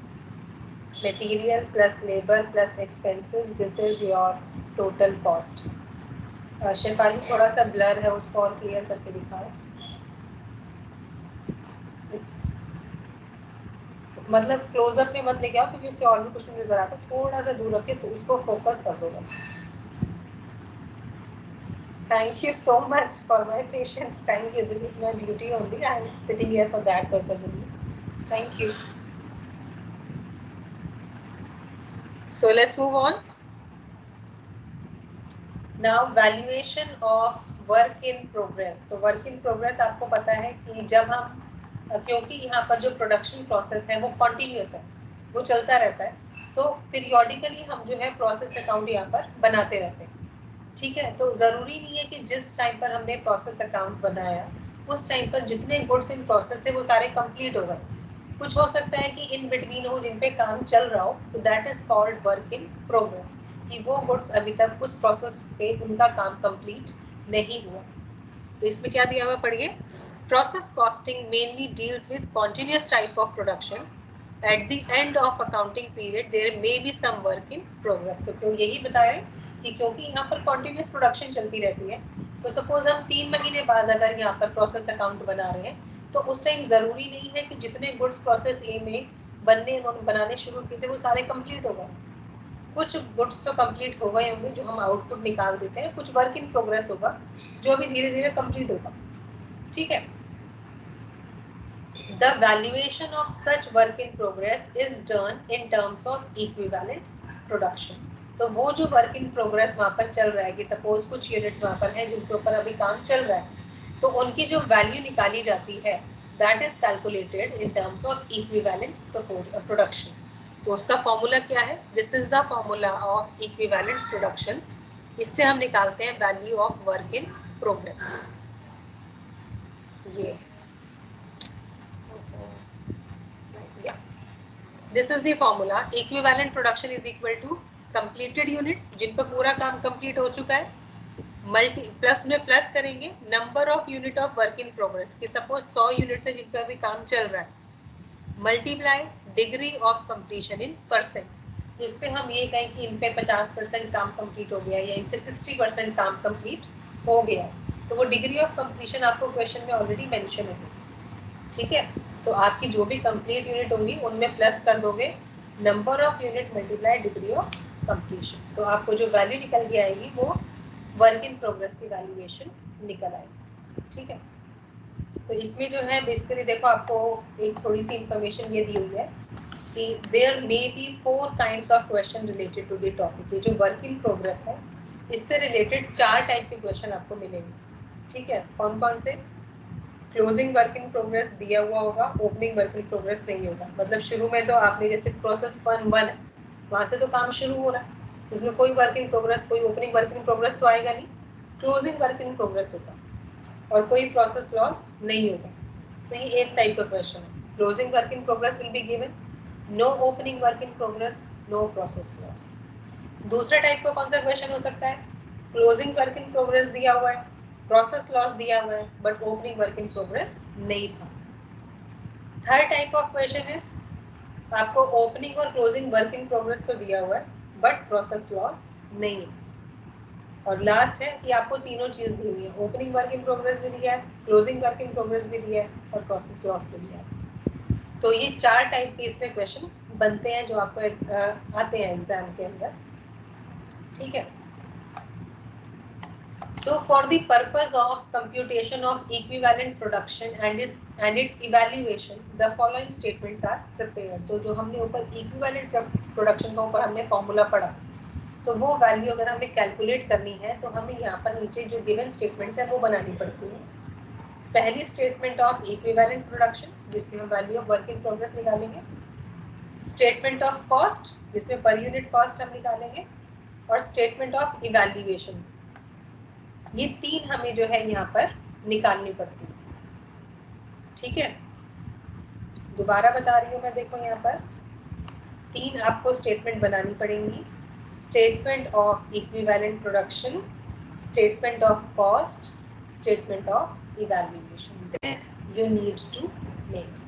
Material plus labor plus expenses, this is your total cost. Shefali थोड़ा सा blur है, उसको और clear करके दिखाओ। मतलब close up में मत लेके आओ, क्योंकि उससे और भी कुछ नहीं नजर आता, थोड़ा सा दूर रखे तो उसको फोकस कर दो बस। Thank you so much for my patience. Thank you. This is my duty only. I am sitting here for that purpose only. Thank you. So let's move on. Now valuation of work in progress. तो work in progress आपको पता है कि जब हम, क्योंकि यहाँ पर जो प्रोडक्शन प्रोसेस है वो कॉन्टिन्यूस है, वो चलता रहता है, तो पीरियोडिकली हम जो है प्रोसेस अकाउंट यहाँ पर बनाते रहते हैं। ठीक है, तो ज़रूरी नहीं है कि जिस टाइम पर हमने प्रोसेस अकाउंट बनाया उस टाइम पर जितने गुड्स इन प्रोसेस थे वो सारे कंप्लीट हो गए। कुछ हो सकता है कि इन बिटवीन हो, जिन पे काम चल रहा हो, तो that is called work in progress, कि वो गुड्स अभी तक उस प्रोसेस पे उनका काम कंप्लीट नहीं हुआ। तो इसमें क्या दिया हुआ पढ़िए, process costing mainly deals with continuous type of production. At the end of accounting period there may be some work in progress. तो क्यों यही बताया कि क्योंकि यहाँ पर कॉन्टिन्यूस प्रोडक्शन चलती रहती है, तो सपोज हम 3 महीने बाद अगर यहाँ पर प्रोसेस अकाउंट बना रहे हैं, तो उस टाइम जरूरी नहीं है कि जितने गुड्स प्रोसेस ए में बनाने शुरू किए थे वो सारे कंप्लीट हो गए। कुछ गुड्स तो कंप्लीट हो गए होंगे जो हम आउटपुट निकाल देते हैं, कुछ वर्क इन प्रोग्रेस होगा जो अभी धीरे धीरे कंप्लीट होगा। ठीक है, the valuation of such work in progress is done in terms of equivalent production. तो वो जो वर्क इन प्रोग्रेस वहाँ पर चल रहा है, कि सपोज कुछ यूनिट्स वहाँ पर हैं जिनके ऊपर अभी काम चल रहा है, तो उनकी जो वैल्यू निकाली जाती है that is calculated in terms of equivalent production. तो उसका फॉर्मूला क्या है, this is the formula of equivalent production. इससे हम निकालते हैं value of work in progress. ये this is the formula, equivalent production is equal to completed units जिन पर पूरा काम कंप्लीट हो चुका है, मल्टी प्लस में प्लस करेंगे number of unit of work in progress, कि सपोज 100 यूनिट से जिन पर अभी काम चल रहा है, multiply degree of completion in percent. इस पे हम ये कहें कि इन पे 50% काम कंप्लीट हो गया या इन पे 60% काम कंप्लीट हो गया, तो वो डिग्री ऑफ कंप्लीशन आपको क्वेश्चन में ऑलरेडी मेंशन है। ठीक है, तो आपकी जो भी कंप्लीट यूनिट होंगी उनमें प्लस कर दोगे number of unit multiply degree of completion, तो आपको जो वैल्यू निकल के आएगी वो वर्क इन प्रोग्रेस की वैल्यूएशन निकल आएगी। ठीक है, तो इसमें जो है बेसिकली देखो आपको एक थोड़ी सी इंफॉर्मेशन ये दी हुई है there may be 4 kinds of question related to the topic. ये जो वर्क इन प्रोग्रेस है इससे रिलेटेड 4 टाइप के क्वेश्चन आपको मिलेंगे। ठीक है, कौन कौन से? क्लोजिंग वर्क इन प्रोग्रेस दिया हुआ होगा, ओपनिंग वर्क इन प्रोग्रेस नहीं होगा। मतलब शुरू में तो आपने जैसे प्रोसेस 1 है वहां से तो काम शुरू हो रहा है, उसमें कोई वर्क इन प्रोग्रेस, कोई ओपनिंग वर्क इन प्रोग्रेस तो आएगा नहीं, क्लोजिंग वर्क इन प्रोग्रेस होगा और कोई प्रोसेस लॉस नहीं होगा। तो ये एक टाइप का क्वेश्चन है। Closing work in progress will be given, no opening work in progress, no process loss. दूसरा टाइप का कौन सा क्वेश्चन हो सकता है? क्लोजिंग वर्क इन प्रोग्रेस दिया हुआ है, प्रोसेस लॉस दिया हुआ है, but opening work in progress नहीं था। Third type of question is आपको ओपनिंग और क्लोजिंग वर्क इन प्रोग्रेस तो दिया हुआ है बट प्रोसेस लॉस नहीं है। और लास्ट है कि आपको तीनों चीज दी हुई है, ओपनिंग वर्क इन प्रोग्रेस भी दिया है, क्लोजिंग वर्क इन प्रोग्रेस भी दिया है और प्रोसेस लॉस भी दिया है। तो ये 4 टाइप के इसमें क्वेश्चन बनते हैं जो आपको आते हैं एग्जाम के अंदर। ठीक है, तो for the purpose of computation of equivalent production and its evaluation the following statements are prepared. तो जो हमने ऊपर इक्विवेलेंट प्रोडक्शन का ऊपर हमने फॉर्मूला पढ़ा, तो वो वैल्यू अगर हमें कैलकुलेट करनी है तो हमें यहाँ पर नीचे जो गिवन स्टेटमेंट्स है वो बनानी पड़ती है। पहली स्टेटमेंट ऑफ इक्विवेलेंट प्रोडक्शन जिसमें हम value of work in progress निकालेंगे, स्टेटमेंट ऑफ कॉस्ट जिसमें पर यूनिट कॉस्ट हम निकालेंगे, और स्टेटमेंट ऑफ इवैल्यूएशन। ये 3 हमें जो है यहाँ पर निकालनी पड़ती है। ठीक है, दोबारा बता रही हूँ मैं, देखो यहाँ पर 3 आपको स्टेटमेंट बनानी पड़ेंगी। Statement of equivalent production, statement of cost, statement of evaluation. This you need to make.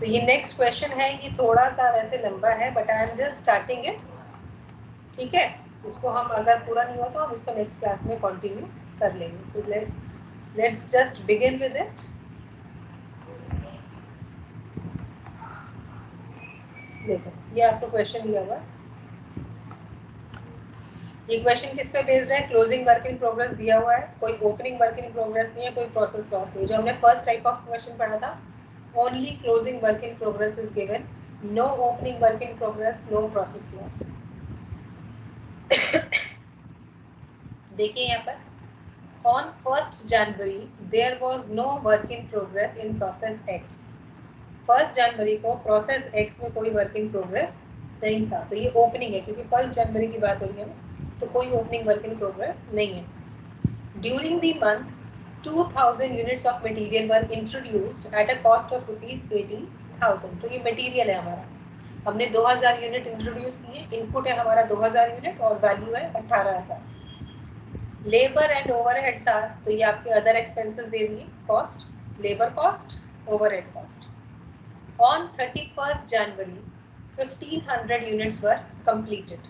तो ये नेक्स्ट क्वेश्चन है, ये थोड़ा सा वैसे लंबा है but I am just starting it. ठीक है, इसको हम अगर पूरा नहीं हो तो हम इसको नेक्स्ट क्लास में कंटिन्यू कर लेंगे। So let's just begin with it. देखो ये आपको क्वेश्चन दिया हुआ है, ये क्वेश्चन किस पे बेस्ड है? क्लोजिंग वर्क इन प्रोग्रेस दिया हुआ है, कोई ओपनिंग वर्क इन प्रोग्रेस नहीं है, कोई प्रोसेस लॉस नहीं है। जो हमने फर्स्ट टाइप ऑफ क्वेश्चन पढ़ा था, only closing work in progress is given, no opening work in progress, no process loss. देखिए यहाँ पर, on 1st January there was no work in progress in process X। 1st जनवरी को process X में कोई work in progress नहीं था, तो ये ओपनिंग है क्योंकि 1st जनवरी की बात हो रही है ना, तो कोई ओपनिंग वर्क इन प्रोग्रेस नहीं है। During the month 2000 units of material were introduced at a cost of ₹80,000। तो ये मटेरियल है हमारा, हमने 2000 यूनिट इंट्रोड्यूस किए, इनपुट है हमारा 2000 यूनिट और वैल्यू है 18,000। लेबर एंड ओवरहेड्स आर, तो ये आपके अदर एक्सपेंसेस दे दिए, cost, labour cost, overhead cost. On 31st January 1500 units were completed.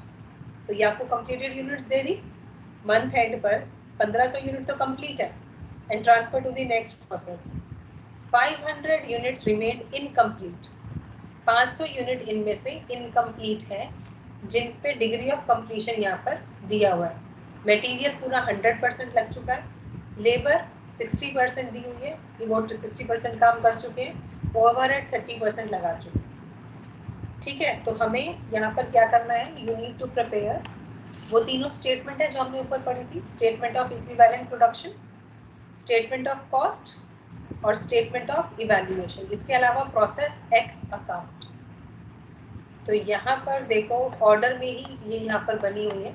तो ये आपको कंप्लीटेड यूनिट्स दे दी, मंथ एंड पर 1500 यूनिट तो कंप्लीट है and transfer to the next process. 500 units remained incomplete. 500 unit इनमें से इनकम्प्लीट है जिन पे डिग्री ऑफ कंप्लीशन यहाँ पर दिया हुआ है। मटेरियल पूरा 100% लग चुका है, लेबर 60% दी हुई है कि वो 60% काम कर चुके हैं, ओवरहेड 30% लगा चुके हैं। ठीक है, तो हमें यहाँ पर क्या करना है, यू नीड टू प्रिपेयर वो तीनों स्टेटमेंट है जो हमने ऊपर पढ़ी थी, statement of equivalent production, statement of cost और स्टेटमेंट ऑफ इवैल्यूएशन। इसके अलावा प्रोसेस एक्स अकाउंट। तो यहाँ पर देखो ऑर्डर में ही ये यहाँ पर बनी हुई है।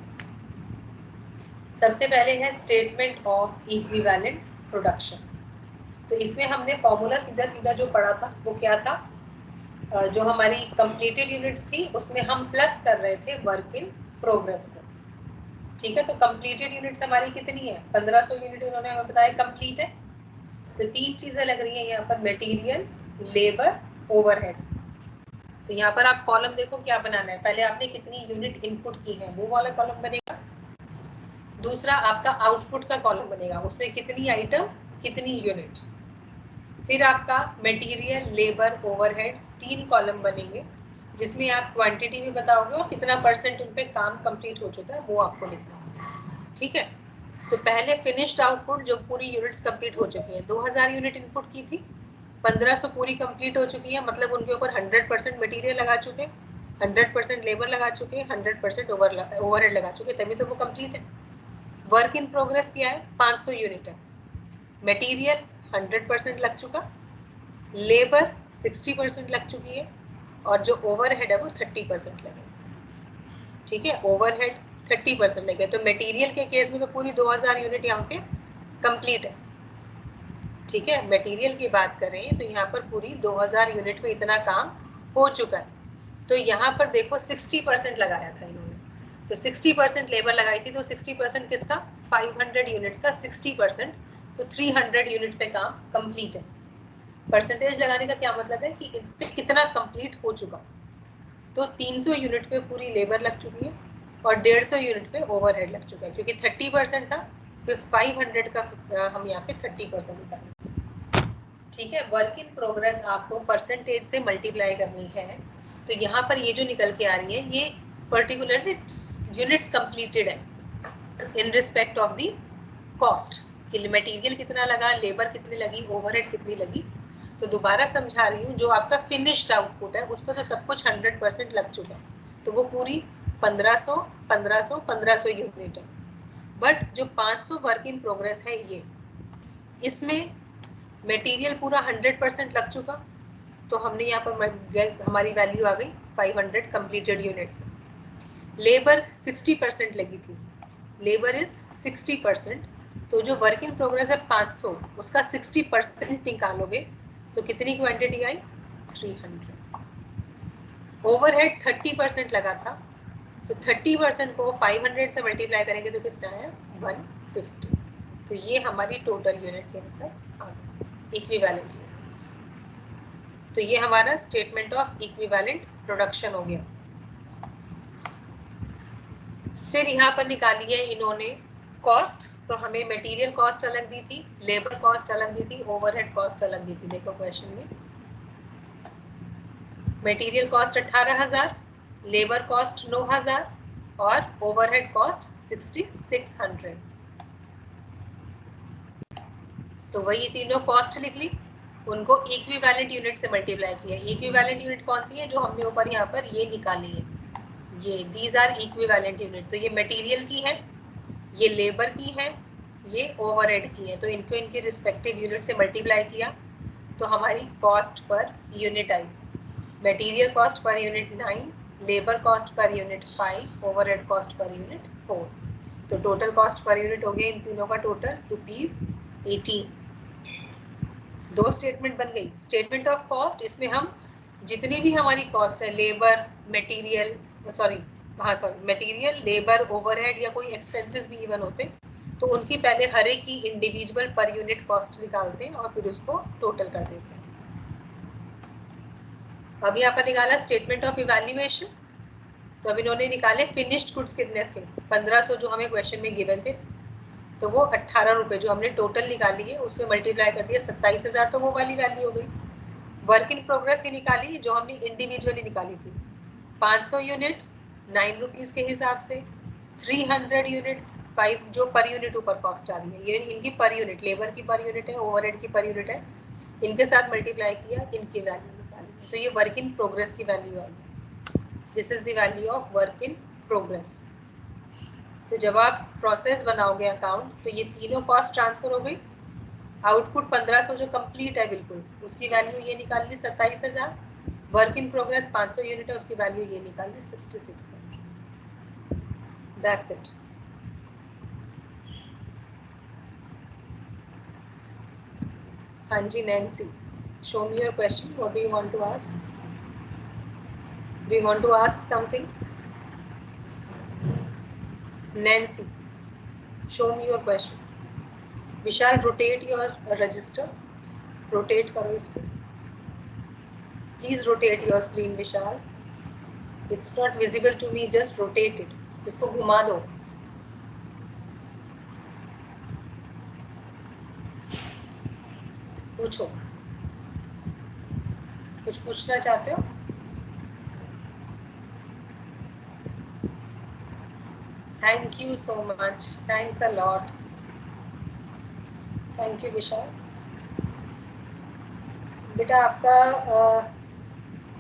सबसे पहले है स्टेटमेंट ऑफ इक्विवेलेंट प्रोडक्शन। तो इसमें हमने फॉर्मूला सीधा सीधा जो पढ़ा था वो क्या था, जो हमारी कंप्लीटेड यूनिट्स थी उसमें हम प्लस कर रहे थे वर्क इन प्रोग्रेस को। ठीक है, तो कंप्लीटेड यूनिट्स हमारी कितनी है, 1500 यूनिट उन्होंने हमें बताया कंप्लीट है। तो 3 चीजें लग रही हैं यहाँ पर, मटेरियल, लेबर, ओवरहेड। तो यहाँ पर आप कॉलम देखो क्या बनाना है, पहले आपने कितनी यूनिट इनपुट की है वो वाला कॉलम बनेगा, दूसरा आपका आउटपुट का कॉलम बनेगा, उसमें कितनी आइटम कितनी यूनिट, फिर आपका मटेरियल, लेबर, ओवरहेड, 3 कॉलम बनेंगे जिसमें आप क्वांटिटी भी बताओगे और कितना परसेंट उन पे काम कंप्लीट हो चुका है वो आपको लिखना है। ठीक है, तो पहले फिनिश्ड आउटपुट जो पूरी यूनिट्स कंप्लीट हो चुकी हैं, 2000 यूनिट इनपुट की थी, 1500 पूरी कंप्लीट हो चुकी है, मतलब उनके ऊपर 100% मटेरियल लगा चुके, 100% लेबर लगा चुके, 100% ओवरहेड लगा चुके, तभी तो वो कंप्लीट है। वर्क इन प्रोग्रेस क्या है? 500 यूनिट है। मटेरियल 100% लग चुका, लेबर 60% लग चुकी है, और जो ओवरहेड है वो 30% लगे। ठीक है, ओवरहेड 30% लगे। तो मटेरियल के केस में तो पूरी 2000 यूनिट यहाँ पे कंप्लीट है। ठीक है, मटेरियल की बात करें तो यहाँ पर पूरी 2000 यूनिट में इतना काम हो चुका है। तो यहाँ पर देखो 60% लगाया था इन्होंने, तो 60% लेबर लगाई थी, तो 60% किसका? 500 यूनिट्स का 60%, तो 300 यूनिट पे काम कंप्लीट है। परसेंटेज लगाने का क्या मतलब है कि इन पे कितना कंप्लीट हो चुका। तो 300 यूनिट पे पूरी लेबर लग चुकी है और 150 यूनिट पे ओवरहेड लग चुका है, क्योंकि 30% था, फिर 500 का हम यहाँ पे 30% निकालेंगे। ठीक है, वर्क इन प्रोग्रेस आपको परसेंटेज से मल्टीप्लाई करनी है, तो यहाँ पर ये जो निकल के आ रही है ये पर्टिकुलर यूनिट्स कंप्लीटेड है in respect of the cost, कि मटेरियल कितना लगा, लेबर कितनी लगी, ओवरहेड कितनी लगी। तो दोबारा समझा रही हूँ, जो आपका फिनिश्ड आउटपुट है उस पर तो सब कुछ 100% लग चुका है, तो वो पूरी 1500 यूनिट है। बट जो 500 वर्क इन प्रोग्रेस है ये, इसमें मटेरियल पूरा 100% लग चुका, तो हमने यहाँ पर हमारी वैल्यू आ गई 500 कंप्लीटेड यूनिट्स। लेबर 60% लगी थी, लेबर इज 60%, तो जो वर्क इन प्रोग्रेस है 500, उसका 60% निकालोगे तो कितनी क्वांटिटी आई? 300। ओवरहेड 30% लगा था, तो 30% को 500 से मल्टीप्लाई करेंगे तो कितना है? 150। तो ये हमारी टोटल यूनिट्स यहाँ पर आ गई, इक्विवेलेंट यूनिट्स। तो ये हमारा स्टेटमेंट ऑफ इक्विवेलेंट प्रोडक्शन हो गया। फिर यहाँ पर निकाली है इन्होंने कॉस्ट, तो हमें मटेरियल कॉस्ट अलग दी थी, लेबर कॉस्ट अलग दी थी, ओवरहेड कॉस्ट अलग दी थी। देखो क्वेश्चन में मटेरियल कॉस्ट 18,000, लेबर कॉस्ट 9,000 और ओवरहेड कॉस्ट 6600। तो वही तीनों कॉस्ट लिख ली, उनको इक्विवेलेंट यूनिट से मल्टीप्लाई किया। इक्विवेलेंट यूनिट कौन सी है? जो हमने ऊपर यहाँ पर ये निकाली है, ये दीज आर इक्विवेलेंट यूनिट। तो ये मटेरियल की है, ये लेबर की है, ये ओवरहेड की है, तो इनको इनके रिस्पेक्टिव यूनिट से मल्टीप्लाई किया तो हमारी कॉस्ट पर यूनिट आई। Material cost per unit 9, labour cost per unit 5, overhead cost per unit 4। तो टोटल कॉस्ट पर यूनिट हो गया इन तीनों का टोटल ₹18। दो स्टेटमेंट बन गई। स्टेटमेंट ऑफ कॉस्ट, इसमें हम जितनी भी हमारी कॉस्ट है, labour, material, material, labour, overhead या कोई एक्सपेंसेस भी इवन होते, तो उनकी पहले हर एक की इंडिविजुअल पर यूनिट कॉस्ट निकालते हैं और फिर उसको टोटल कर देते हैं। अब यहाँ पर निकाला स्टेटमेंट ऑफ इवैल्यूएशन, तो अब इन्होंने निकाले फिनिश्ड गुड्स कितने थे, 1500 जो हमें क्वेश्चन में गिवन थे, तो वो 18 रुपए जो हमने टोटल निकाली है उससे मल्टीप्लाई कर दिया 27,000, तो वो वाली वैल्यू हो गई। वर्क इन प्रोग्रेस की निकाली जो हमने इंडिविजुअली निकाली थी, 500 यूनिट 9 रुपीज के हिसाब से, 300 यूनिट 5 जो पर यूनिट ऊपर कॉस्ट आ रही है, ये इनकी पर यूनिट, लेबर की पर यूनिट है, ओवरहेड की पर यूनिट है, इनके साथ मल्टीप्लाई किया, इनकी वैल्यू निकाली, तो ये वर्क इन प्रोग्रेस की value I. This is the value of work in progress. तो जब आप प्रोसेस बनाओगे अकाउंट, तो ये तीनों कॉस्ट ट्रांसफर हो गई। आउटपुट 1500 जो कंप्लीट है बिल्कुल, उसकी वैल्यू ये निकाल ली 27,000। वर्क इन प्रोग्रेस 500 यूनिट है, उसकी वैल्यू ये निकाल ली 6600। That's it. हाँ जी Nancy, show me your question, what do you want to ask? Do you want to ask something? Nancy, show me your question. Vishal, rotate your register, rotate करो इसको, please rotate your screen Vishal, it's not visible to me, just rotate it, इसको घुमा दो। पूछो, कुछ पूछना चाहते हो? Thank you so much. Thanks a lot. Thank you, Vishal. बेटा आपका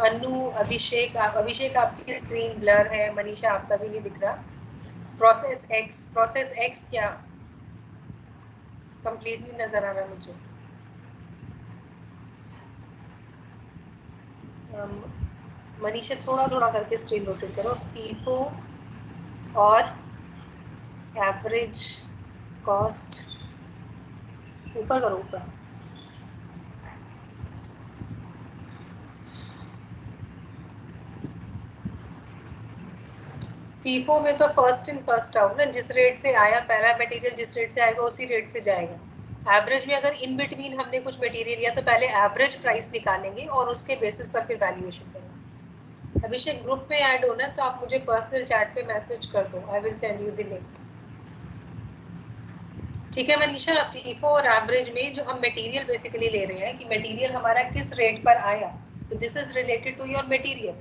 अनु, अभिषेक, अभिषेक आपकी स्क्रीन ब्लर है, मनीषा आपका भी नहीं दिख रहा। प्रोसेस एक्स क्या कंप्लीट नहीं नजर आ रहा मुझे। मनीषा थोड़ा थोड़ा करके स्क्रीन रोटेट करो। फीफो और एवरेज कॉस्ट ऊपर करो, ऊपर। फीफो में तो फर्स्ट इन फर्स्ट आउट ना, जिस रेट से आया पहला मटेरियल जिस रेट से आएगा उसी रेट से जाएगा। एवरेज में अगर इन बिटवीन हमने कुछ मटेरियल लिया तो पहले एवरेज प्राइस निकालेंगे और उसके बेसिस पर फिर वैल्यूएशन करेंगे। अभिषेक ग्रुप में ऐड होना तो आप मुझे पर्सनल चैट पे मैसेज कर दो, I will send you the link. ठीक है मनीषा, फीफो और एवरेज में जो हम मटेरियल बेसिकली ले रहे हैं कि मटेरियल हमारा किस रेट पर आया, तो this is related to your material.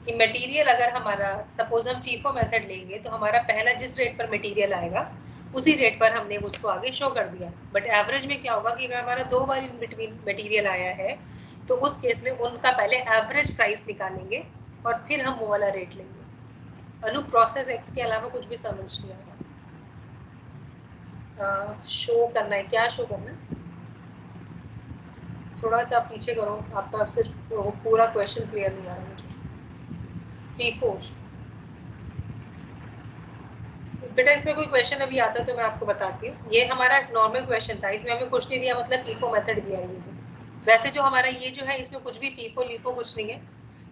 कि मटेरियल अगर हमारा, सपोज हम फीफो मेथड लेंगे तो हमारा पहला जिस रेट पर मटेरियल आएगा उसी रेट पर हमने उसको आगे शो कर दिया। बट एवरेज में क्या होगा कि अगर हमारा 2 बार इन बिटवीन मटेरियल आया है तो उस केस में उनका पहले एवरेज प्राइस निकालेंगे और फिर हम वो वाला रेट लेंगे। अनु प्रोसेस एक्स के अलावा कुछ भी समझ नहीं आ रहा। शो करना है, क्या शो करना है? थोड़ा सा पीछे करो, आपका सिर्फ पूरा क्वेश्चन क्लियर नहीं आ रहा मुझे। फीफो बेटा इसमें कोई क्वेश्चन अभी आता है तो मैं आपको बताती हूँ। ये हमारा नॉर्मल क्वेश्चन था, इसमें हमें कुछ नहीं दिया, मतलब फीफो मेथड दिया है यूजिंग। वैसे जो हमारा ये जो है इसमें कुछ भी फीफो लीफो कुछ नहीं है।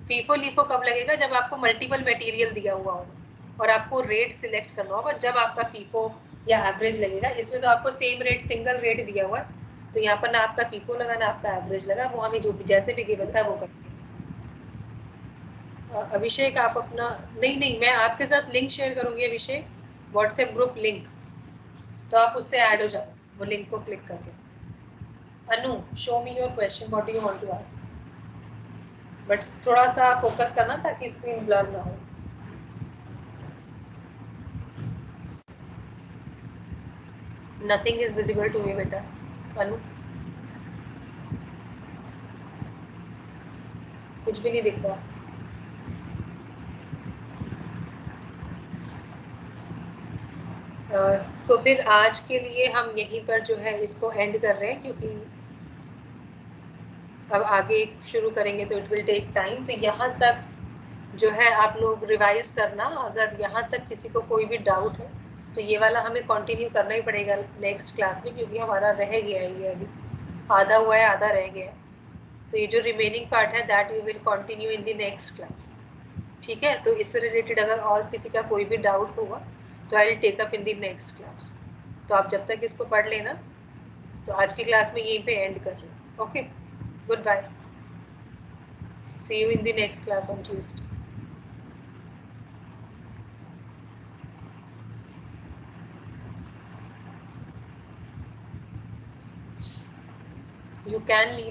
फीफो लीफो कब लगेगा, जब आपको मल्टीपल मटेरियल दिया हुआ होगा और आपको रेट सिलेक्ट करना होगा, जब आपका फीफो या एवरेज लगेगा। इसमें तो आपको सेम रेट, सिंगल रेट दिया हुआ है, तो यहाँ पर ना आपका फीफो लगा ना आपका एवरेज लगा, वो हमें जो जैसे भी गिवन था वो करते हैं। अभिषेक आप अपना, नहीं मैं आपके साथ लिंक शेयर करूंगी अभिषेक, व्हाट्सएप ग्रुप लिंक, तो आप उससे ऐड हो जाओ वो लिंक को क्लिक करके। Anu, show me your question, what do you want to ask, but थोड़ा सा फोकस करना ताकि स्क्रीन ब्लर ना हो। Nothing is visible to me बेटा। अनु कुछ भी नहीं दिख रहा। तो फिर आज के लिए हम यहीं पर जो है इसको एंड कर रहे हैं, क्योंकि अब आगे शुरू करेंगे तो इट विल टेक टाइम। तो यहाँ तक जो है आप लोग रिवाइज करना। अगर यहाँ तक किसी को कोई भी डाउट है तो ये वाला हमें कंटिन्यू करना ही पड़ेगा नेक्स्ट क्लास में, क्योंकि हमारा रह गया है ये, अभी आधा हुआ है, आधा रह गया है। तो ये जो रिमेनिंग पार्ट है that we will continue in the next class. ठीक है, तो इससे रिलेटेड अगर और किसी का कोई भी डाउट होगा तो I will take up in the next class. तो आप जब तक इसको पढ़ लेना, तो आज की क्लास में यहीं पे एंड कर रहे हैं। Okay, good bye, see you in the next class on Tuesday. You can leave